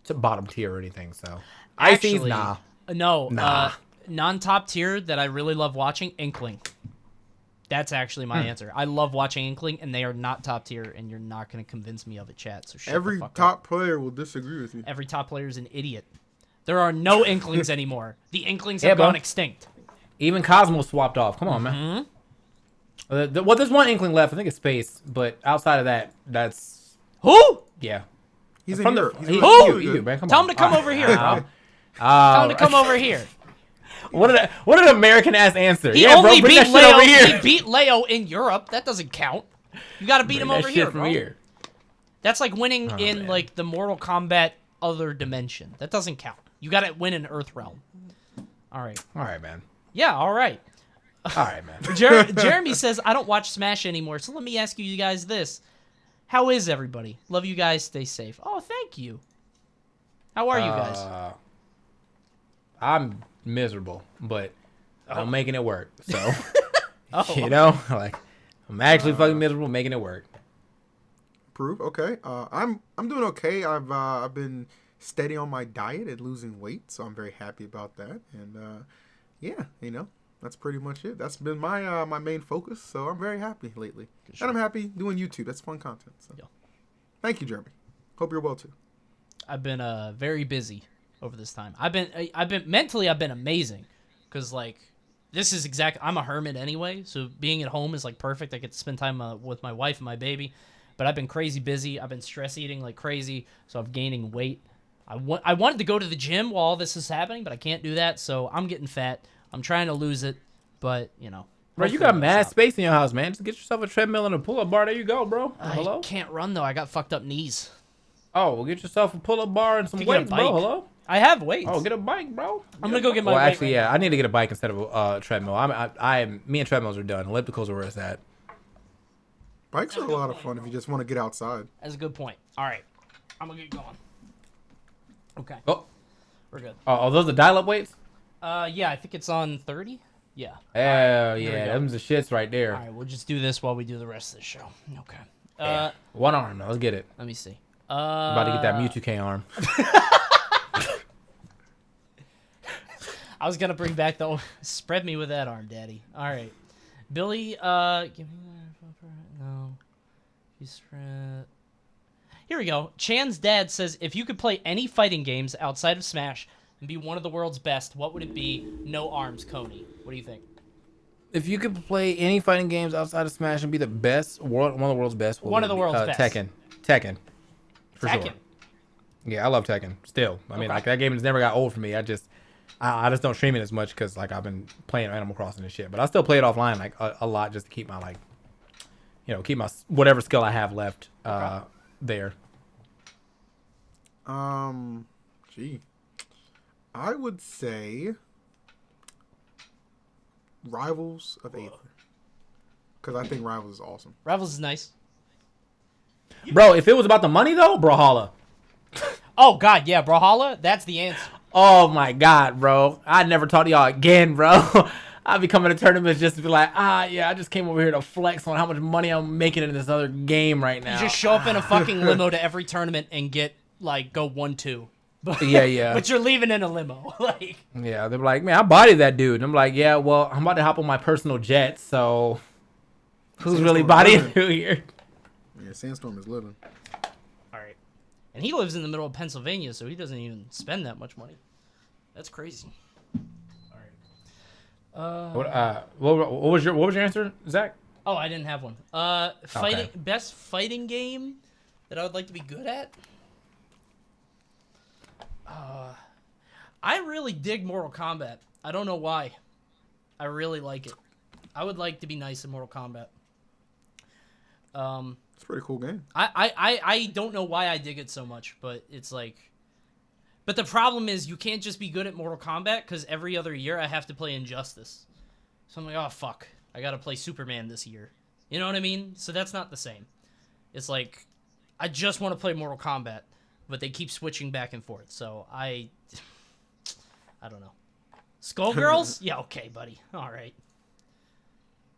to bottom tier or anything. So Actually, Icy's nah. Non-top tier that I really love watching, Inkling. That's actually my answer. I love watching Inkling, and they are not top tier, and you're not going to convince me of it, chat. So shut Every the fuck top up. player will disagree with you. Every top player is an idiot. There are no Inklings anymore. The Inklings have gone extinct. Even Cosmo swapped off. Come on, man. Well, there's one Inkling left. I think it's Space, but outside of that, that's... Who? Yeah. He's in Europe. Who? Man, Tell him to come over here, bro. Tell him to come over here. What an American ass answer. He yeah, only bro, beat that shit Leo. over here. He beat Leo in Europe. That doesn't count. You got to beat him over here, bro. That's like winning in like the Mortal Kombat other dimension. That doesn't count. You got to win in Earth Realm. All right, man. Yeah, all right. All right, man. Jeremy says, I don't watch Smash anymore, so let me ask you guys this. How is everybody? Love you guys. Stay safe. Oh, thank you. How are you guys? I'm miserable, but I'm making it work. So, you know, like I'm actually fucking miserable making it work. Proof. Okay. I'm doing okay. I've been steady on my diet and losing weight, so I'm very happy about that. And yeah, you know, that's pretty much it. That's been my my main focus. So I'm very happy lately, and I'm happy doing YouTube. That's fun content. So. Yeah. Thank you, Jeremy. Hope you're well too. I've been very busy over this time. I've been mentally I've been amazing, because like this is I'm a hermit anyway, so being at home is like perfect. I get to spend time with my wife and my baby. But I've been crazy busy. I've been stress eating like crazy, so I'm gaining weight. I wanted to go to the gym while all this is happening, but I can't do that, so I'm getting fat. I'm trying to lose it, but you know. Bro, you got mad space in your house, man. Just get yourself a treadmill and a pull-up bar. There you go, bro. Hello? I can't run though. I got fucked up knees. Oh, well, get yourself a pull-up bar and some weights, bro. Hello? I have weights. Oh, get a bike, bro. I'm gonna go get my. Well, actually, yeah, I need to get a bike instead of a treadmill. Me and treadmills are done. Ellipticals are where it's at. Bikes are a lot of fun if you just want to get outside. That's a good point. All right, I'm gonna get going. Okay. Oh, we're good. Oh, those are dial-up weights? Yeah, I think it's on 30. Yeah. Hell yeah, them's the shits right there. All right, we'll just do this while we do the rest of the show. Okay. Yeah. One arm, let's get it. Let me see. About to get that Mewtwo K arm. I was gonna bring back the spread me with that arm, Daddy. All right, Billy. Give me no. You spread. Here we go. Chan's dad says, if you could play any fighting games outside of Smash and be one of the world's best, what would it be? No arms, Coney. What do you think? If you could play any fighting games outside of Smash and be the best, one of the world's best, one of the world's best. Tekken. For Tekken. Sure. Yeah, I love Tekken. Still, I mean, like that game has never got old for me. I just don't stream it as much because like I've been playing Animal Crossing and shit. But I still play it offline like a lot just to keep my keep my whatever skill I have left there. Gee, I would say Rivals of Aether, because I think Rivals is awesome. Rivals is nice. Bro, if it was about the money though, Brawlhalla. Oh God, yeah, Brawlhalla. That's the answer. Oh my God, bro. I'd never talk to y'all again, bro. I'd be coming to tournaments just to be like, yeah, I just came over here to flex on how much money I'm making in this other game right now. You just show up in a fucking limo to every tournament and get go 1-2. Yeah. But you're leaving in a limo, like. Yeah, they're like, man, I bodied that dude. And I'm like, yeah, well, I'm about to hop on my personal jet, so who's really bodying who here? Yeah, Sandstorm is living. All right, and he lives in the middle of Pennsylvania, so he doesn't even spend that much money. That's crazy. All right. What was your answer, Zach? Oh, I didn't have one. Best fighting game that I would like to be good at. I really dig Mortal Kombat. I don't know why. I really like it. I would like to be nice in Mortal Kombat. It's a pretty cool game. I don't know why I dig it so much, but it's like... But the problem is you can't just be good at Mortal Kombat because every other year I have to play Injustice. So I'm like, oh, fuck. I got to play Superman this year. You know what I mean? So that's not the same. It's like, I just want to play Mortal Kombat, but they keep switching back and forth. So I don't know. Skullgirls? Yeah, okay, buddy. All right.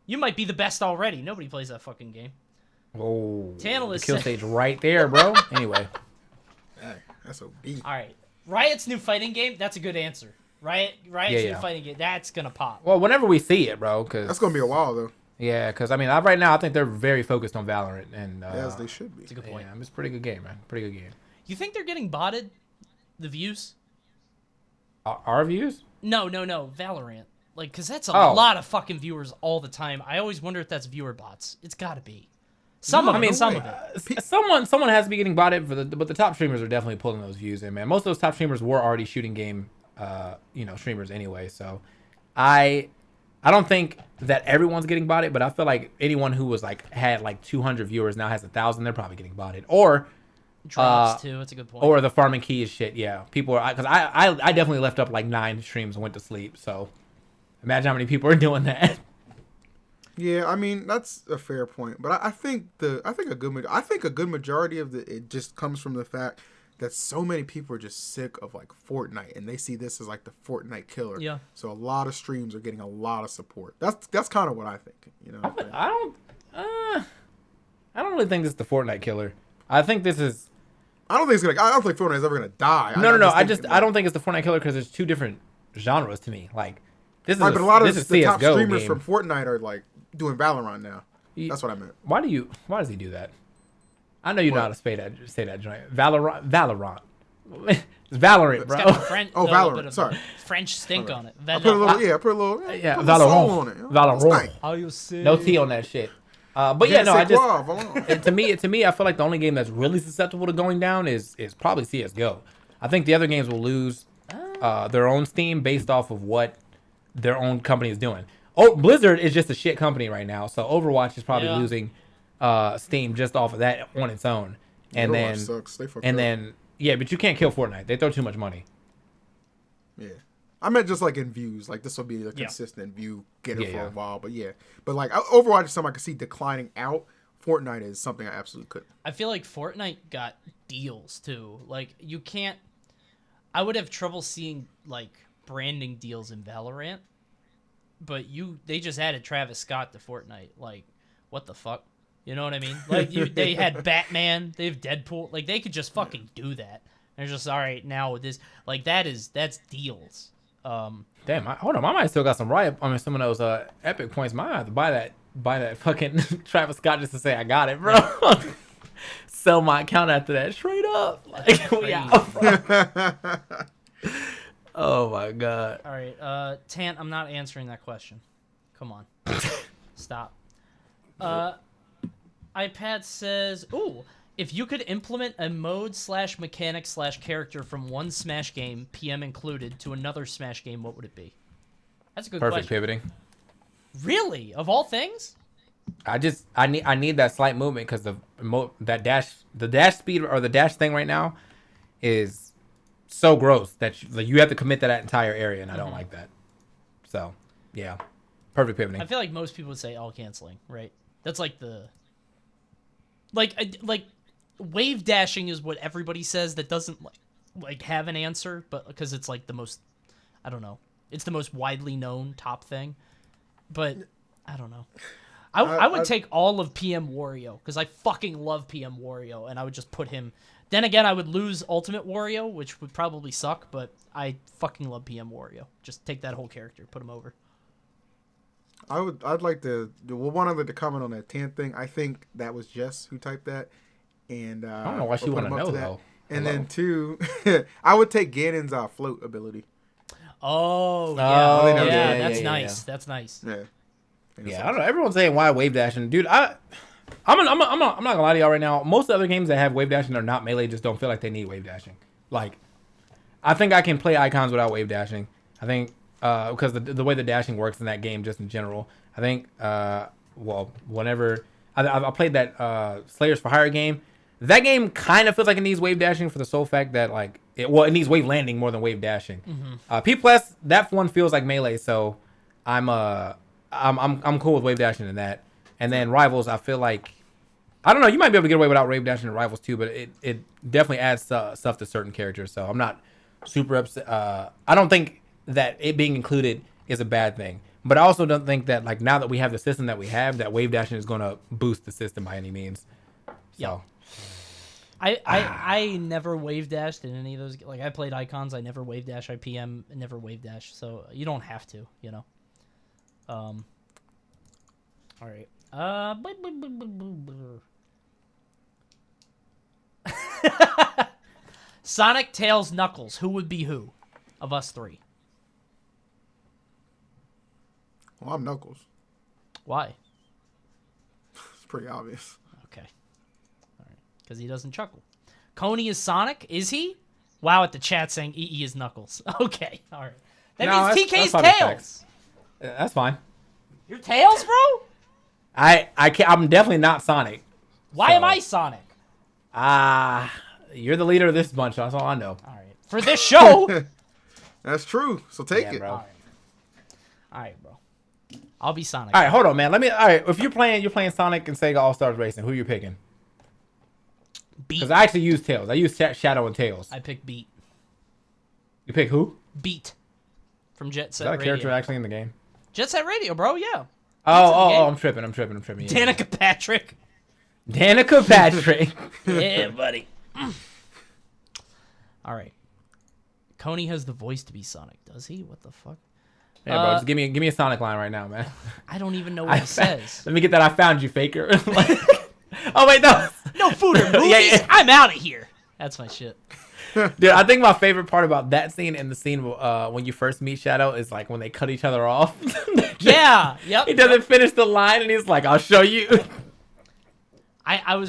You might be the best already. Nobody plays that fucking game. Oh, Tantalus kill stage right there, bro. Anyway. Hey, that's a beat. All right. Riot's new fighting game, that's a good answer. Riot's new fighting game, that's going to pop. Well, whenever we see it, bro. Cause, that's going to be a while, though. Yeah, because, I mean, right now, I think they're very focused on Valorant. And, as they should be. That's a good point. Yeah, it's a pretty good game, man. Pretty good game. You think they're getting botted? The views? Our views? No. Valorant. Like, because that's a lot of fucking viewers all the time. I always wonder if that's viewer bots. It's got to be. Some of it. Someone has to be getting botted, but the top streamers are definitely pulling those views in, man. Most of those top streamers were already shooting game, streamers anyway. So, I don't think that everyone's getting botted, but I feel like anyone who was had 200 viewers now has 1,000. They're probably getting botted, or drops too. That's a good point. Or the farming keys shit. Yeah, people are because I definitely left up 9 streams and went to sleep. So, imagine how many people are doing that. Yeah, I mean that's a fair point, but I think a good majority of it just comes from the fact that so many people are just sick of Fortnite, and they see this as the Fortnite killer. Yeah. So a lot of streams are getting a lot of support. That's kind of what I think. You know. I don't really think this is the Fortnite killer. I think this is. I don't think Fortnite's ever gonna die. No. I don't think it's the Fortnite killer because there's two different genres to me. This is right, but a lot of the CSGO top streamers game. from Fortnite are doing Valorant now. That's what I meant. Why does he do that? I know you know how to say that joint. Valorant. It's Valorant, bro. Valorant. Sorry. French stink on it. I put a little Valorant on it. Valorant. How you say? No T on that shit. But yeah, no, to me, I feel like the only game that's really susceptible to going down is probably CS:GO. I think the other games will lose their own steam based off of what their own company is doing. Oh, Blizzard is just a shit company right now, so Overwatch is probably losing steam just off of that on its own. And Overwatch sucks. They fucked up. then but you can't kill Fortnite. They throw too much money. Yeah. I meant just in views. This will be a consistent view getter for a while. But Overwatch is something I could see declining out. Fortnite is something I absolutely couldn't. I feel like Fortnite got deals too. You can't. I would have trouble seeing branding deals in Valorant, but they just added Travis Scott to Fortnite. What the fuck? You know what I mean? They had Batman. They have Deadpool. They could just fucking do that. They're just all right now with this. That's deals. Damn, hold on. I might still got some some of those epic points. Might have to buy that fucking Travis Scott just to say I got it, bro. Sell my account after that straight up. Oh my god. All right, Tant, I'm not answering that question. Come on. Stop. iPad says, ooh, if you could implement a mode/mechanic/character from one Smash game, PM included, to another Smash game, what would it be? That's a good question. Perfect pivoting. Really? Of all things? I need that slight movement because the dash speed or the dash thing right now is so gross that you have to commit to that entire area, and I don't like that. So, yeah. Perfect pivoting. I feel like most people would say all canceling, right? That's the wave dashing is what everybody says that doesn't have an answer, but because it's the most, I don't know, it's the most widely known top thing. But I don't know. I would take all of PM Wario because I fucking love PM Wario, and I would just put him. Then again, I would lose Ultimate Wario, which would probably suck, but I fucking love PM Wario. Just take that whole character, put him over. I'd like to one other to comment on that Tant thing. I think that was Jess who typed that, and I don't know why she want to know though. And then 2, I would take Ganon's float ability. Oh yeah, that's nice. Yeah, And it's Yeah, I don't know. Everyone's saying why wave dashing, dude. I'm not gonna lie to y'all right now. Most of the other games that have wave dashing are not melee. Just don't feel like they need wave dashing. Like, I think I can play icons without wave dashing. I think because the way the dashing works in that game, just in general. I think whenever I played that Slayers for Hire game, that game kind of feels like it needs wave dashing for the sole fact that like it needs wave landing more than wave dashing. P plus that one feels like melee, so I'm cool with wave dashing in that. And then Rivals, I feel like I don't know. You might be able to get away without wave dashing in Rivals too, but it definitely adds stuff to certain characters. So I'm not super upset. I don't think that it being included is a bad thing, but I also don't think that like now that we have the system that we have, that wave dashing is going to boost the system by any means. So. I never wave dashed in any of those. Like I played icons, I never wave dash. I PM, never wave dash. So you don't have to, you know. All right. Sonic, Tails, Knuckles. Who would be who of us three? Well, I'm Knuckles. Why? It's pretty obvious. Okay. All right. Because he doesn't chuckle. Coney is Sonic. Is he? Wow, at the chat saying EE is Knuckles. Okay. All right. That means TK's Tails. That's fine. You're Tails, bro? I'm definitely not Sonic. Why am I Sonic? You're the leader of this bunch. That's all I know. All right. For this show. That's true. So take it. Bro. All right, bro. I'll be Sonic. All right, hold on, man. All right. If you're playing Sonic and Sega All Stars Racing, who are you picking? Beat. Because I actually use Tails. I use Shadow and Tails. I pick Beat. You pick who? Beat. From Jet Set Is that a Radio. character actually in the game? Jet Set Radio, bro. Yeah. Oh, I'm tripping. Yeah. Danica Patrick. Danica Patrick. Yeah, buddy. All right. Coney has the voice to be Sonic, does he? What the fuck? Yeah, bro. Just give me a Sonic line right now, man. I don't even know what he says. Let me get that. I found you, faker. Oh wait, no. No food or movies. Yeah. I'm out of here. That's my shit. Dude, I think my favorite part about that scene and the scene when you first meet Shadow is like when they cut each other off. Yeah. Yep. He doesn't finish the line and he's like, "I'll show you." I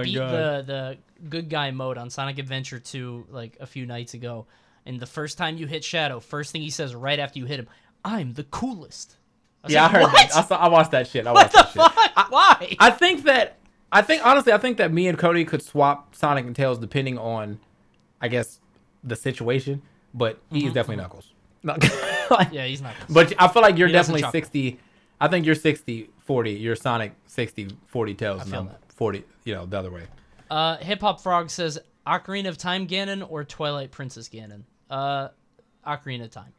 beat the good guy mode on Sonic Adventure 2 like a few nights ago, and the first time you hit Shadow, first thing he says right after you hit him, "I'm the coolest." I heard what? that. I watched that shit. What the fuck? Why? I think that me and Cody could swap Sonic and Tails depending on, I guess, the situation. But he's definitely Knuckles. Yeah, he's Knuckles. But I feel like you're He doesn't definitely chuckle. 60. I think you're 60-40. You're Sonic 60-40 Tails. I And feel I'm that. 40. The other way. Hip Hop Frog says Ocarina of Time Ganon or Twilight Princess Ganon. Ocarina of Time,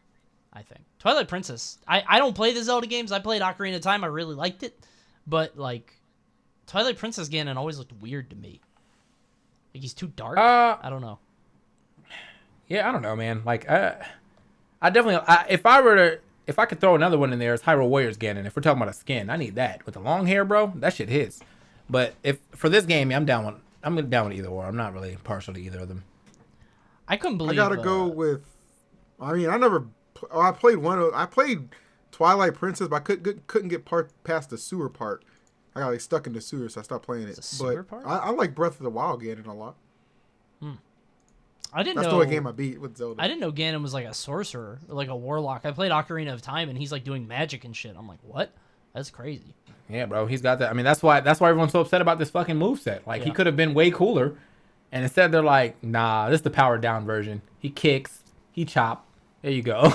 I think. Twilight Princess. I don't play the Zelda games. I played Ocarina of Time. I really liked it, but like Twilight Princess Ganon always looked weird to me. Like he's too dark. I don't know. Yeah, I don't know, man. Like I definitely if I could throw another one in there, it's Hyrule Warriors Ganon. If we're talking about a skin, I need that with the long hair, bro. That shit hits. But if for this game, I'm down with either or. I'm not really partial to either of them. I couldn't believe. I gotta go with. I mean, I played Twilight Princess, but I couldn't get past the sewer part. I got stuck in the sewer, so I stopped playing it. The sewer part? I like Breath of the Wild Ganon a lot. I didn't That's know. the only game I beat with Zelda. I didn't know Ganon was like a sorcerer, or like a warlock. I played Ocarina of Time, and he's like doing magic and shit. I'm like, what? That's crazy. Yeah, bro, he's got that. I mean, that's why everyone's so upset about this fucking moveset. Like, he could have been way cooler. And instead, they're like, nah, this is the powered down version. He kicks, he chop. There you go.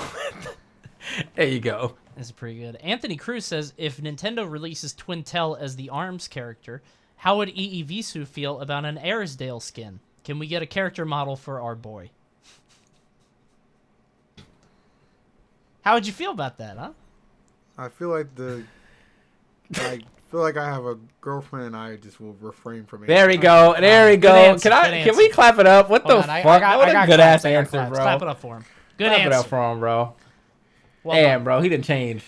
There you go. This is pretty good. Anthony Cruz says, if Nintendo releases Twintel as the ARMS character, how would EEVisu feel about an Airsdale skin? Can we get a character model for our boy? How would you feel about that, huh? I feel like I have a girlfriend and I just will refrain from it. There we go. There we go. Answer, Can we clap it up? What the fuck? What a good ass answer, bro. Clap it up for him. Good clap answer. it up for him, bro. Well Damn, done. bro. He didn't change.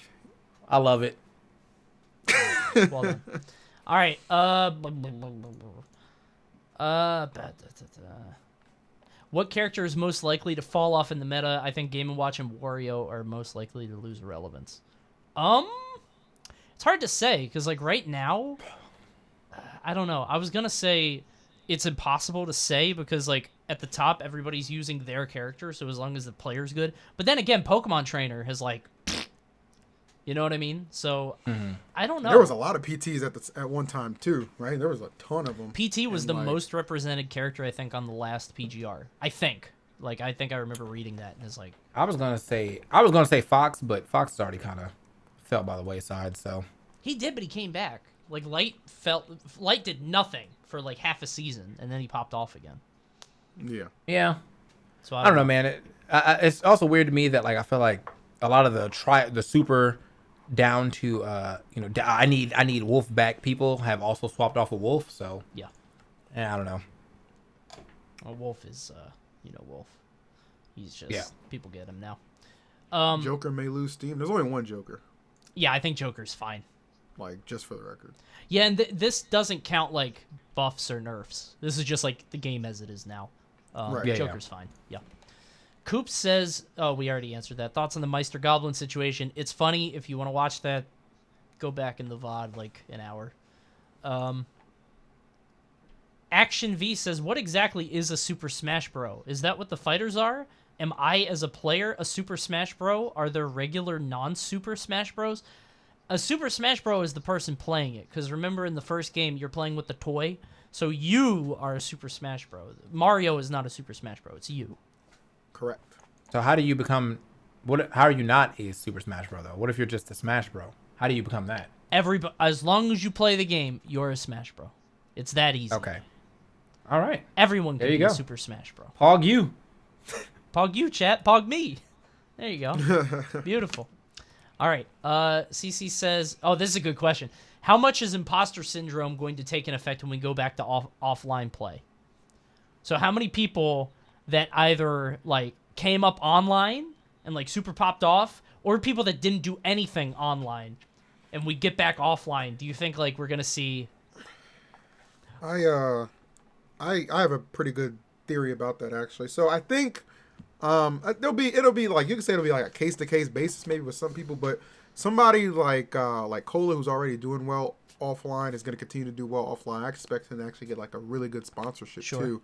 I love it. Well done. All right. What character is most likely to fall off in the meta? I think Game & Watch and Wario are most likely to lose relevance. It's hard to say because like right now, I don't know. I was gonna say it's impossible to say because like at the top everybody's using their character, so as long as the player's good. But then again, Pokemon Trainer has like, you know what I mean? So I don't know. There was a lot of PTs at one time too, right? There was a ton of them. PT was the most represented character I think on the last PGR. I think I remember reading that and it's like I was gonna say Fox, but Fox has already kind of fell by the wayside. So he did, but he came back. Like Light did nothing for like half a season, and then he popped off again. Yeah. So I don't know, man. It's also weird to me that like I feel like a lot of the super down to I need Wolf back people have also swapped off with Wolf. So yeah, I don't know. Well, Wolf is Wolf. He's just people get him now. Joker may lose steam. There's only one Joker. Yeah, I think Joker's fine. Like, just for the record. Yeah, and this doesn't count, like, buffs or nerfs. This is just, like, the game as it is now. Right. Joker's fine. Yeah. Coop says... Oh, we already answered that. Thoughts on the Maister Goblin situation. It's funny. If you want to watch that, go back in the VOD, like, an hour. Action V says, what exactly is a Super Smash Bro? Is that what the fighters are? Am I, as a player, a Super Smash Bro? Are there regular non-Super Smash Bros? A Super Smash Bro is the person playing it, because remember in the first game, you're playing with the toy, so you are a Super Smash Bro. Mario is not a Super Smash Bro, it's you. Correct. So how do you become... How are you not a Super Smash Bro, though? What if you're just a Smash Bro? How do you become that? As long as you play the game, you're a Smash Bro. It's that easy. Okay. All right. Everyone can be a Super Smash Bro. Pog you. Pog you, chat. Pog me. There you go. Beautiful. All right. CC says, oh, this is a good question. How much is imposter syndrome going to take an effect when we go back to offline play? So how many people that either like came up online and like super popped off, or people that didn't do anything online and we get back offline, do you think like we're going to see... I have a pretty good theory about that, actually. So I think... it'll be like, you can say it'll be like a case-to-case basis maybe with some people, but somebody like Cola, who's already doing well offline, is going to continue to do well offline. I expect him to actually get like a really good sponsorship too.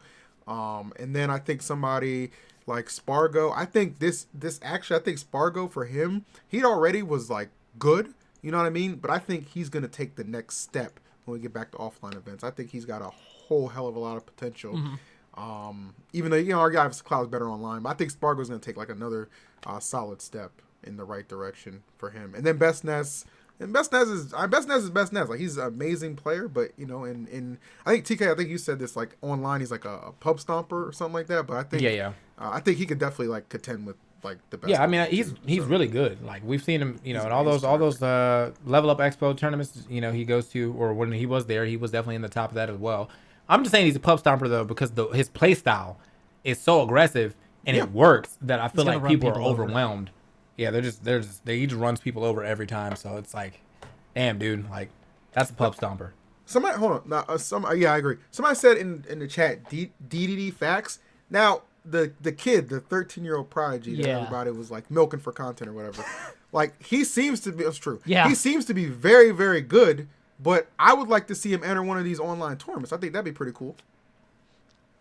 And then I think somebody like Spargo, I think I think Spargo, for him, he already was like good, you know what I mean? But I think he's going to take the next step when we get back to offline events. I think he's got a whole hell of a lot of potential. Even though, our guy Cloud's better online, but I think Spargo's going to take like another solid step in the right direction for him. And then Best Ness is Best Ness. Like, he's an amazing player, but in I think TK, I think you said this, like online, he's like a pub stomper or something like that. But I think I think he could definitely like contend with like the best. Yeah, I mean he's really good. Like, we've seen him, in all those Level Up Expo tournaments, he goes to, or when he was there, he was definitely in the top of that as well. I'm just saying he's a pub stomper though, because his play style is so aggressive and it works that I feel like people are overwhelmed. Yeah, he just runs people over every time. So it's like, damn, dude, like that's a pub stomper. Somebody, hold on. Yeah, I agree. Somebody said in the chat, DDD facts. Now the kid, the 13-year-old prodigy that everybody was like milking for content or whatever, like he seems to be. It's true. Yeah, he seems to be very, very good. But I would like to see him enter one of these online tournaments. I think that'd be pretty cool.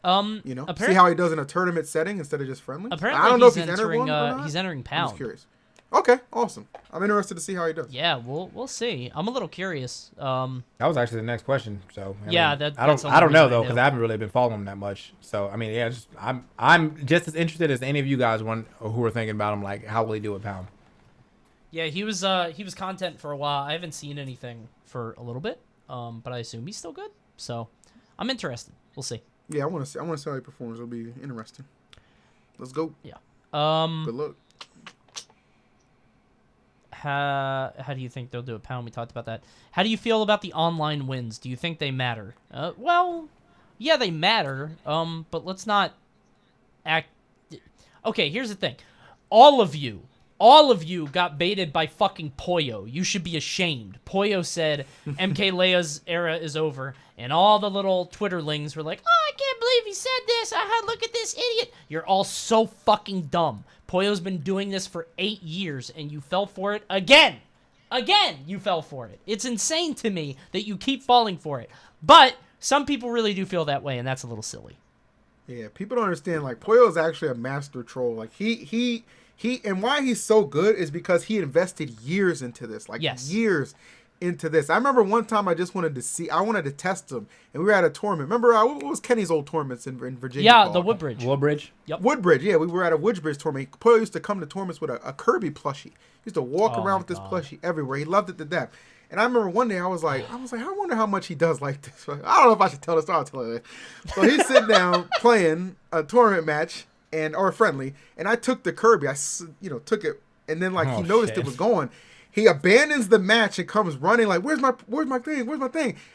See how he does in a tournament setting instead of just friendly. Apparently, I don't know if he's entering one or not. He's entering Pound. I'm just curious. Okay, awesome. I'm interested to see how he does. Yeah, we'll see. I'm a little curious. That was actually the next question. So I don't know though, because I haven't really been following him that much. So I mean, yeah, I'm just as interested as any of you guys who are thinking about him. Like, how will he do at Pound? Yeah, he was content for a while. I haven't seen anything for a little bit, but I assume he's still good. So I'm interested. We'll see. Yeah, I want to see how he performs. It'll be interesting. Let's go. Yeah. Good luck. How do you think they'll do at Pound? We talked about that. How do you feel about the online wins? Do you think they matter? Well, yeah, they matter. But let's not act. Okay, here's the thing. All of you got baited by fucking Poyo. You should be ashamed. Poyo said MKLEO'S era is over, and all the little Twitterlings were like, oh, I can't believe he said this. Look at this idiot. You're all so fucking dumb. Poyo's been doing this for 8 years, and you fell for it again. Again, you fell for it. It's insane to me that you keep falling for it. But some people really do feel that way, and that's a little silly. Yeah, people don't understand. Like, Poyo is actually a master troll. Like, he, and why he's so good is because he invested years into this. Like, years into this. I remember one time I wanted to test him, and we were at a tournament. Remember, what was Kenny's old tournaments in Virginia? Yeah, called? the Woodbridge. Yep. Woodbridge, yeah. We were at a Woodbridge tournament. Poyo used to come to tournaments with a Kirby plushie. He used to walk around with this plushie everywhere. He loved it to death. And I remember one day I was like, I wonder how much he does like this. I don't know if I should tell this. I'll tell it. So he's sitting down playing a tournament match or a friendly, and I took the Kirby. I took it, and then he noticed it was going. He abandons the match and comes running like, where's my thing?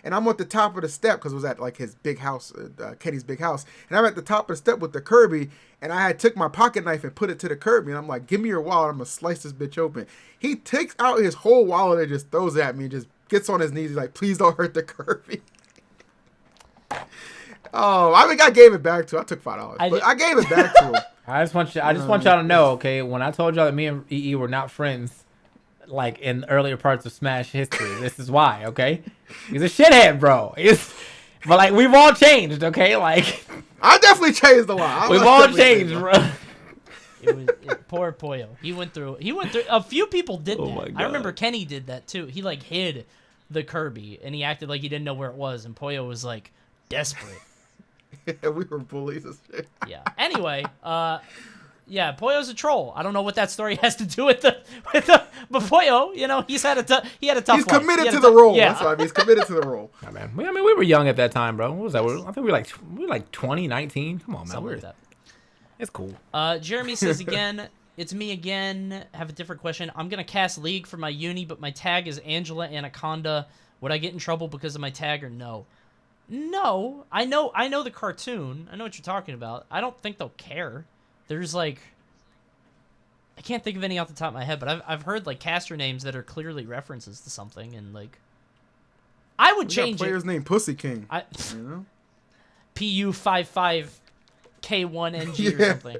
And I'm at the top of the step because it was at his big house, Kenny's big house. And I'm at the top of the step with the Kirby, and I had took my pocket knife and put it to the Kirby. And I'm like, give me your wallet. I'm going to slice this bitch open. He takes out his whole wallet and just throws it at me and just gets on his knees. He's like, please don't hurt the Kirby. I gave it back to him. I took $5. But I gave it back to him. I just want y'all to know, okay, when I told y'all that me and EE were not friends, in earlier parts of Smash history, this is why, okay? He's a shithead, bro. But we've all changed, okay? I definitely changed a lot. We've all changed, bro. Poor Poyo. He went through. A few people did that. My God. I remember Kenny did that too. He hid the Kirby and he acted like he didn't know where it was, and Poyo was desperate. Yeah, we were bullies as shit. Yeah. Anyway, yeah, Poyo's a troll. I don't know what that story has to do with the but Poyo, he had a tough He's life. committed to the role. Yeah. That's why he's committed to the role. Oh, man. I mean, we were young at that time, bro. What was that? I think we were 20, 19. Come on, man. Something like that. It's cool. Jeremy says again, it's me again. Have a different question. I'm gonna cast League for my uni, but my tag is Angela Anaconda. Would I get in trouble because of my tag or no? No. I know the cartoon. I know what you're talking about. I don't think they'll care. There's I can't think of any off the top of my head, but I've heard caster names that are clearly references to something, and I would change it. Player's name Pussy King. PU55K1NG or something.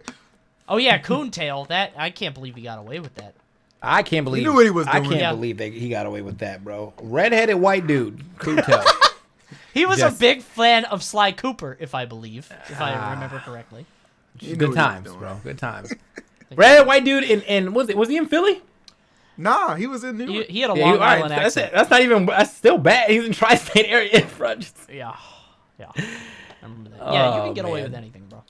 Oh yeah, Coontail. That I can't believe he got away with that. I can't believe he knew what he was doing. I can't believe that he got away with that, bro. Redheaded white dude, Coontail. He was a big fan of Sly Cooper, if I remember correctly. Good times, bro. Good times. Red white dude in was he in Philly? Nah, he was in New York. He had a Long Island accent. That's still bad. He's in tri-state area, bro. Yeah. I remember that. Yeah, you can get away with anything, bro.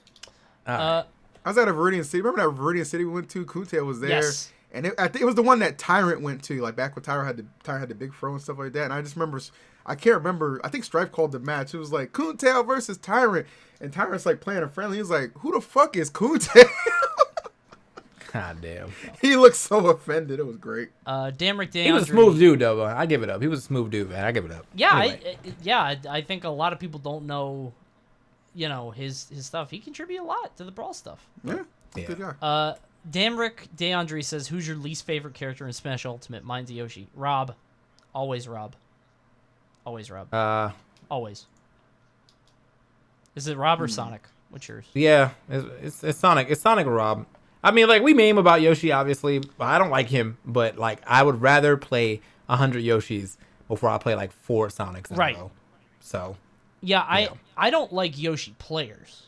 I was at a Viridian City. Remember that Viridian City we went to? Coontail was there. Yes. And I think it was the one that Tyrant went to, back when Tyrant had the big fro and stuff like that. And I just remember, I can't remember. I think Strife called the match. It was Coontail versus Tyrant, and Tyrant's playing a friendly. He was like, "Who the fuck is Coontail?" God damn. He looked so offended. It was great. Damrick DeAndre. He was a smooth dude, though. Bro. I give it up. He was a smooth dude, man. I give it up. Yeah, anyway. I think a lot of people don't know, his stuff. He contributed a lot to the Brawl stuff. Yeah. Good guy. Damrick DeAndre says, "Who's your least favorite character in Smash Ultimate?" Mine's Yoshi. Rob. Always Rob. Always Rob. Always. Is it Rob or Sonic? What's yours? Yeah, it's Sonic. It's Sonic or Rob. I mean, we meme about Yoshi, obviously. But I don't like him, but I would rather play 100 Yoshis before I play 4 Sonics in a row. So. Yeah, I don't like Yoshi players.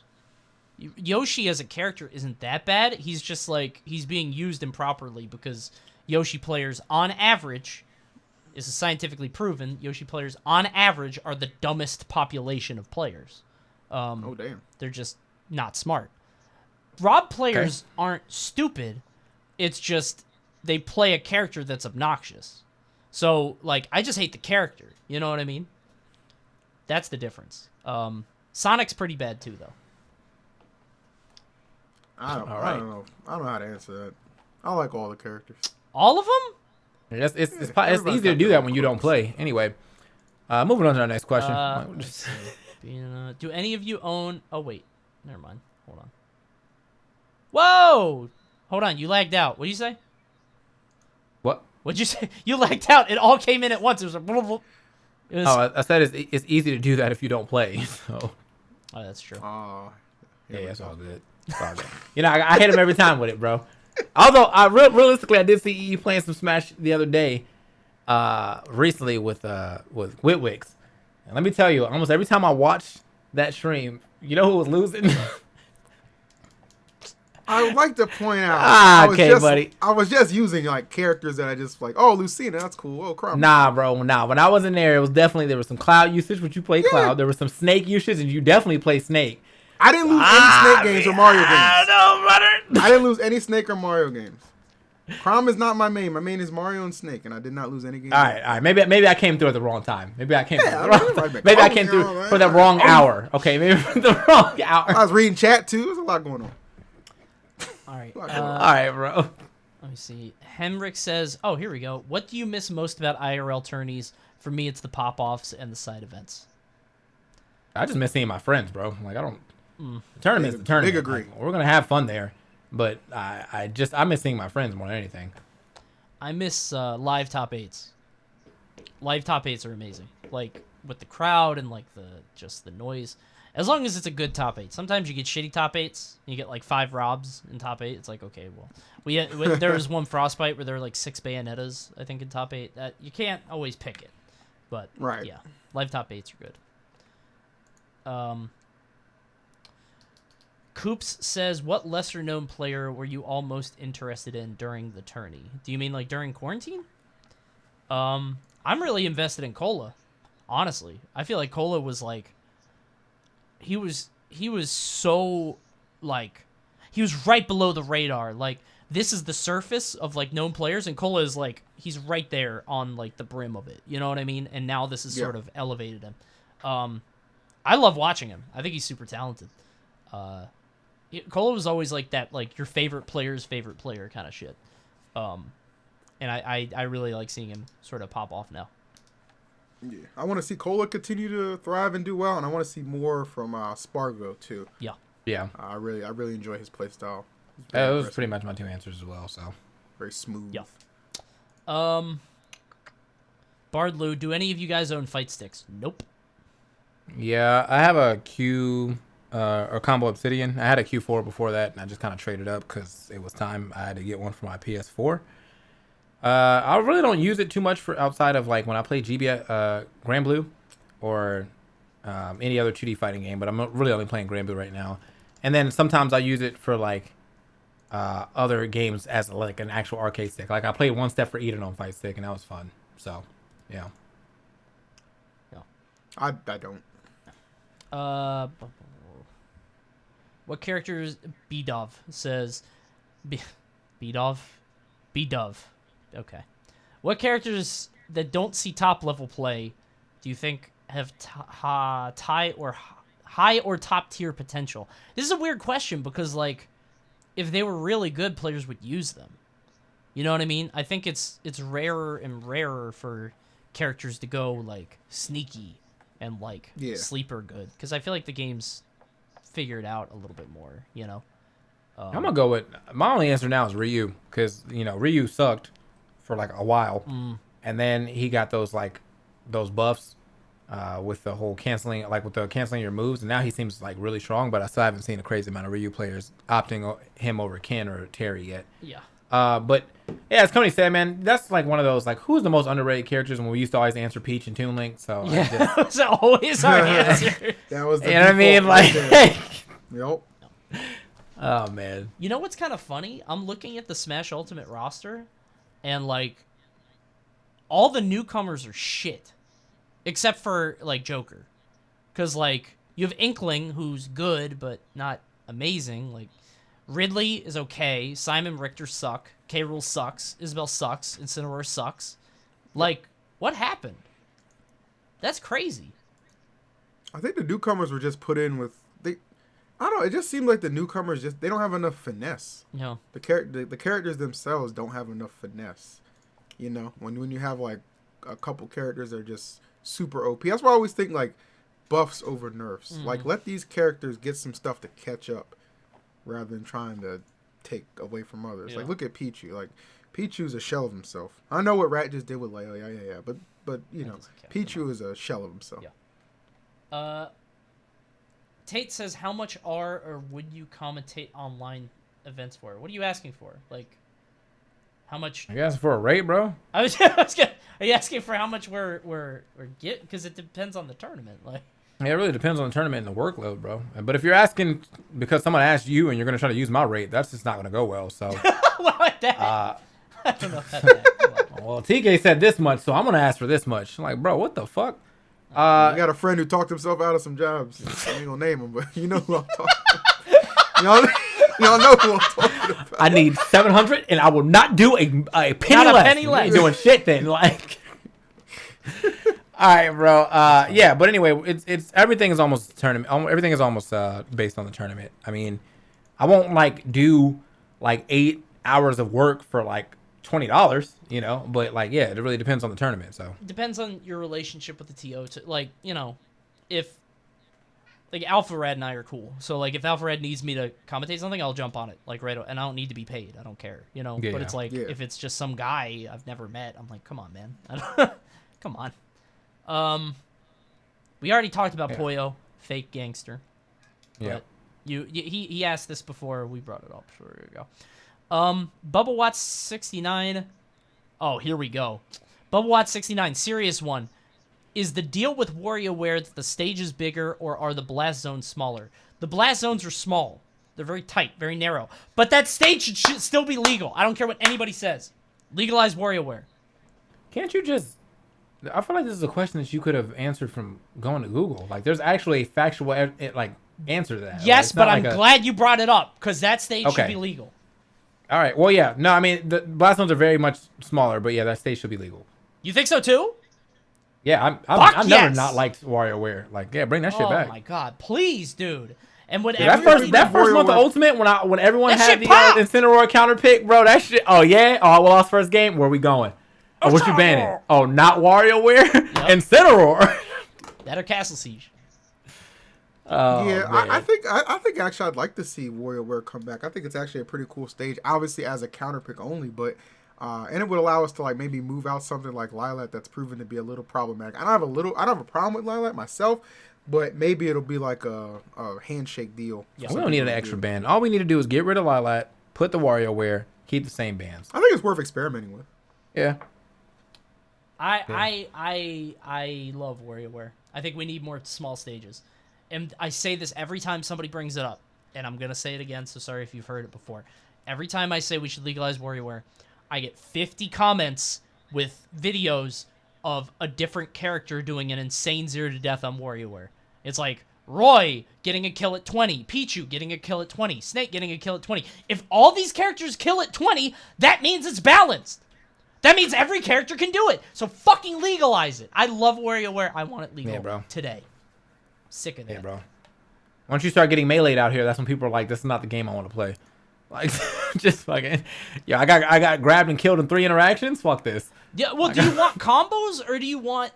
Yoshi as a character isn't that bad. He's just he's being used improperly because Yoshi players on average, this is scientifically proven, Yoshi players on average are the dumbest population of players. Oh damn. They're just not smart. Rob players aren't stupid. It's just they play a character that's obnoxious. So I just hate the character. You know what I mean? That's the difference. Sonic's pretty bad too, though. I don't know. I don't know how to answer that. I like all the characters. All of them? It's easier to do that when you don't play. Anyway, moving on to our next question. Do any of you own... Oh, wait. Never mind. Hold on. Whoa! Hold on. You lagged out. What'd you say? What? What'd you say? You lagged out. It all came in at once. It was like... I said it's easy to do that if you don't play. So. Oh, that's true. Yeah, it's all good. It's all good. I hit him every time with it, bro. Although, realistically, I did see EE playing some Smash the other day, recently with Witwix. And let me tell you, almost every time I watch that stream, you know who was losing? I would like to point out. Buddy. I was just using like characters that I just like. Oh, Lucina, that's cool. Oh, crap. Nah, bro, nah. When I was in there, it was definitely there was some Cloud usage, which you play Cloud. There was some Snake usage, and you definitely play Snake. I didn't lose any Snake games or Mario games. I don't know, brother. I didn't lose any Snake or Mario games. Crom is not my main. My main is Mario and Snake, and I did not lose any games. All right. Maybe I came through at the wrong time. Maybe I came through Right for the wrong hour. Okay, maybe for the wrong hour. I was reading chat too. There's a lot going on. All right. All right, bro. Let me see. Henrik says, "Oh, here we go. What do you miss most about IRL tourneys? For me, it's the pop-offs and the side events." I just miss seeing my friends, bro. Like I don't. The tournament's the tournament. Big agree. Like, we're gonna have fun there, but I miss seeing my friends more than anything. I miss live top 8s. Live top 8s are amazing. Like with the crowd and like the noise. As long as it's a good top 8. Sometimes you get shitty top 8s. You get like 5 Robs in top 8. It's like, okay, well, there was one Frostbite where there were like 6 Bayonettas, I think, in top 8. That you can't always pick it, but yeah, live top 8s are good. Coops says, "What lesser-known player were you all most interested in during the tourney?" Do you mean like during quarantine? I'm really invested in Cola. Honestly, I feel like Cola was like. He was so like he was right below the radar. Like this is the surface of like known players, and Cola is like he's right there on like the brim of it. You know what I mean? And now this has sort of elevated him. I love watching him. I think he's super talented. Cola was always like that, like your favorite player's favorite player kind of shit. And I really like seeing him sort of pop off now. Yeah, I want to see Cola continue to thrive and do well, and I want to see more from Spargo too. Yeah. I really enjoy his play style. Those pretty much my 2 answers as well. So very smooth. Yeah. Bardlou, do any of you guys own fight sticks? Nope. Yeah, I have a Q or Combo Obsidian. I had a Q4 before that, and I just kind of traded up because it was time. I had to get one for my PS4. I really don't use it too much for outside of like when I play Grand Blue or any other 2D fighting game, but I'm really only playing Grand Blue right now. And then sometimes I use it for like other games as like an actual arcade stick. Like I played One Step for Eden on Fight Stick, and that was fun. So, yeah. I don't. What characters? B-Dov says. B-Dov? B-Dov. Okay. What characters that don't see top level play do you think have high or top tier potential? This is a weird question because like if they were really good, players would use them. You know what I mean? I think it's rarer and rarer for characters to go like sneaky and like sleeper good because I feel like the game's figured out a little bit more, you know. I'm gonna go with my only answer now is Ryu because Ryu sucked for like a while, and then he got those buffs with the whole canceling your moves, and now he seems like really strong. But I still haven't seen a crazy amount of Ryu players opting him over Ken or Terry yet. Yeah. But yeah, as Coney said, man, that's like one of those like who's the most underrated characters when we used to always answer Peach and Toon Link. So yeah, that was always our answer. That was the you know what I mean, like. Yep. Oh man. You know what's kind of funny? I'm looking at the Smash Ultimate roster, and like all the newcomers are shit, except for like Joker, because like you have Inkling who's good but not amazing. Like Ridley is okay. Simon Richter suck. K. Rool sucks. Isabel sucks. Incineroar sucks. Like what happened? That's crazy. I think the newcomers were just put in with I don't know. It just seemed like the newcomers they don't have enough finesse. No. The characters themselves don't have enough finesse. You know, when you have like a couple characters that are just super OP. That's why I always think like buffs over nerfs. Mm-hmm. Like let these characters get some stuff to catch up, rather than trying to take away from others. Yeah. Like look at Pichu. Like Pichu's a shell of himself. I know what Rat just did with Leo. Yeah. But you know, Pichu is a shell of himself. Yeah. Tate says, how much are or would you commentate online events for? What are you asking for? Like, How much? I guess for a rate, bro. Are you asking for how much we're get? Because it depends on the tournament. Like, Yeah, it really depends on the tournament and the workload, bro. But if you're asking because someone asked you and you're gonna try to use my rate, that's just not gonna go well. So, what that? I don't know how that. well, TK said this much, so I'm gonna ask for this much. I'm like, bro, what the fuck? I got a friend who talked himself out of some jobs. I ain't gonna name him, but you know who I'm talking about. Y'all know who I'm talking about. I need 700, and I will not do a penny Not a less. penny less. You ain't doing shit then, like. All right, bro. Yeah, but anyway, it's everything is almost tournament. Everything is almost based on the tournament. I mean, I won't like do like 8 hours of work for like $20, you know. But like, yeah, it really depends on the tournament. So Depends on your relationship with the TO. Like, you know, if like Alpharad and I are cool, so like if Alpharad needs me to commentate something, I'll jump on it like right, and I don't need to be paid. I don't care, you know. Yeah, but it's like if it's just some guy I've never met, I'm like, come on, man, come on. We already talked about Poyo, fake gangster. yeah. But he asked this before we brought it up. So here we go. Bubble Watts 69. Oh, here we go. Bubble Watts 69, serious one. Is the deal with WarioWare that the stage is bigger, or are the blast zones smaller? The blast zones are small. They're very tight, very narrow. But that stage should still be legal. I don't care what anybody says. Legalize WarioWare. Can't you just? I feel like this is a question that you could have answered from going to Google. Like, there's actually a factual like answer to that. Yes, like, but I'm glad you brought it up because that stage should be legal. All right. Well, yeah. No, I mean the blast zones are very much smaller, but yeah, that stage should be legal. You think so too? Yeah, I've never not liked WarioWare. Like, yeah, bring that shit back. Oh my god, please, dude! And when that first month of Ultimate, when everyone had the Incineroar counter pick, bro, that shit. Oh yeah, we lost first game. Where we going? Oh, what you banning? Oh, not WarioWare, Incineroar. That or Castle Siege. Oh, yeah, I think actually I'd like to see WarioWare come back. I think it's actually a pretty cool stage. Obviously as a counter pick only, but. And it would allow us to like maybe move out something like Lilat that's proven to be a little problematic. I don't have a problem with Lilat myself, but maybe it'll be like a handshake deal. Yeah, we don't need an extra band. All we need to do is get rid of Lilat, put the WarioWare, keep the same bands. I think it's worth experimenting with. Yeah. I love WarioWare. I think we need more small stages. And I say this every time somebody brings it up, and I'm gonna say it again, so sorry if you've heard it before. Every time I say we should legalize WarioWare, I get 50 comments with videos of a different character doing an insane 0 to death on WarioWare. It's like Roy getting a kill at 20, Pichu getting a kill at 20, Snake getting a kill at 20. If all these characters kill at 20, that means it's balanced. That means every character can do it. So fucking legalize it. I love WarioWare. I want it legal today. Sick of that. Yeah, bro. Once you start getting meleeed out here, that's when people are like, this is not the game I want to play. Like, just fucking, I got grabbed and killed in 3 interactions. Fuck this. Yeah, well, do you want combos or do you want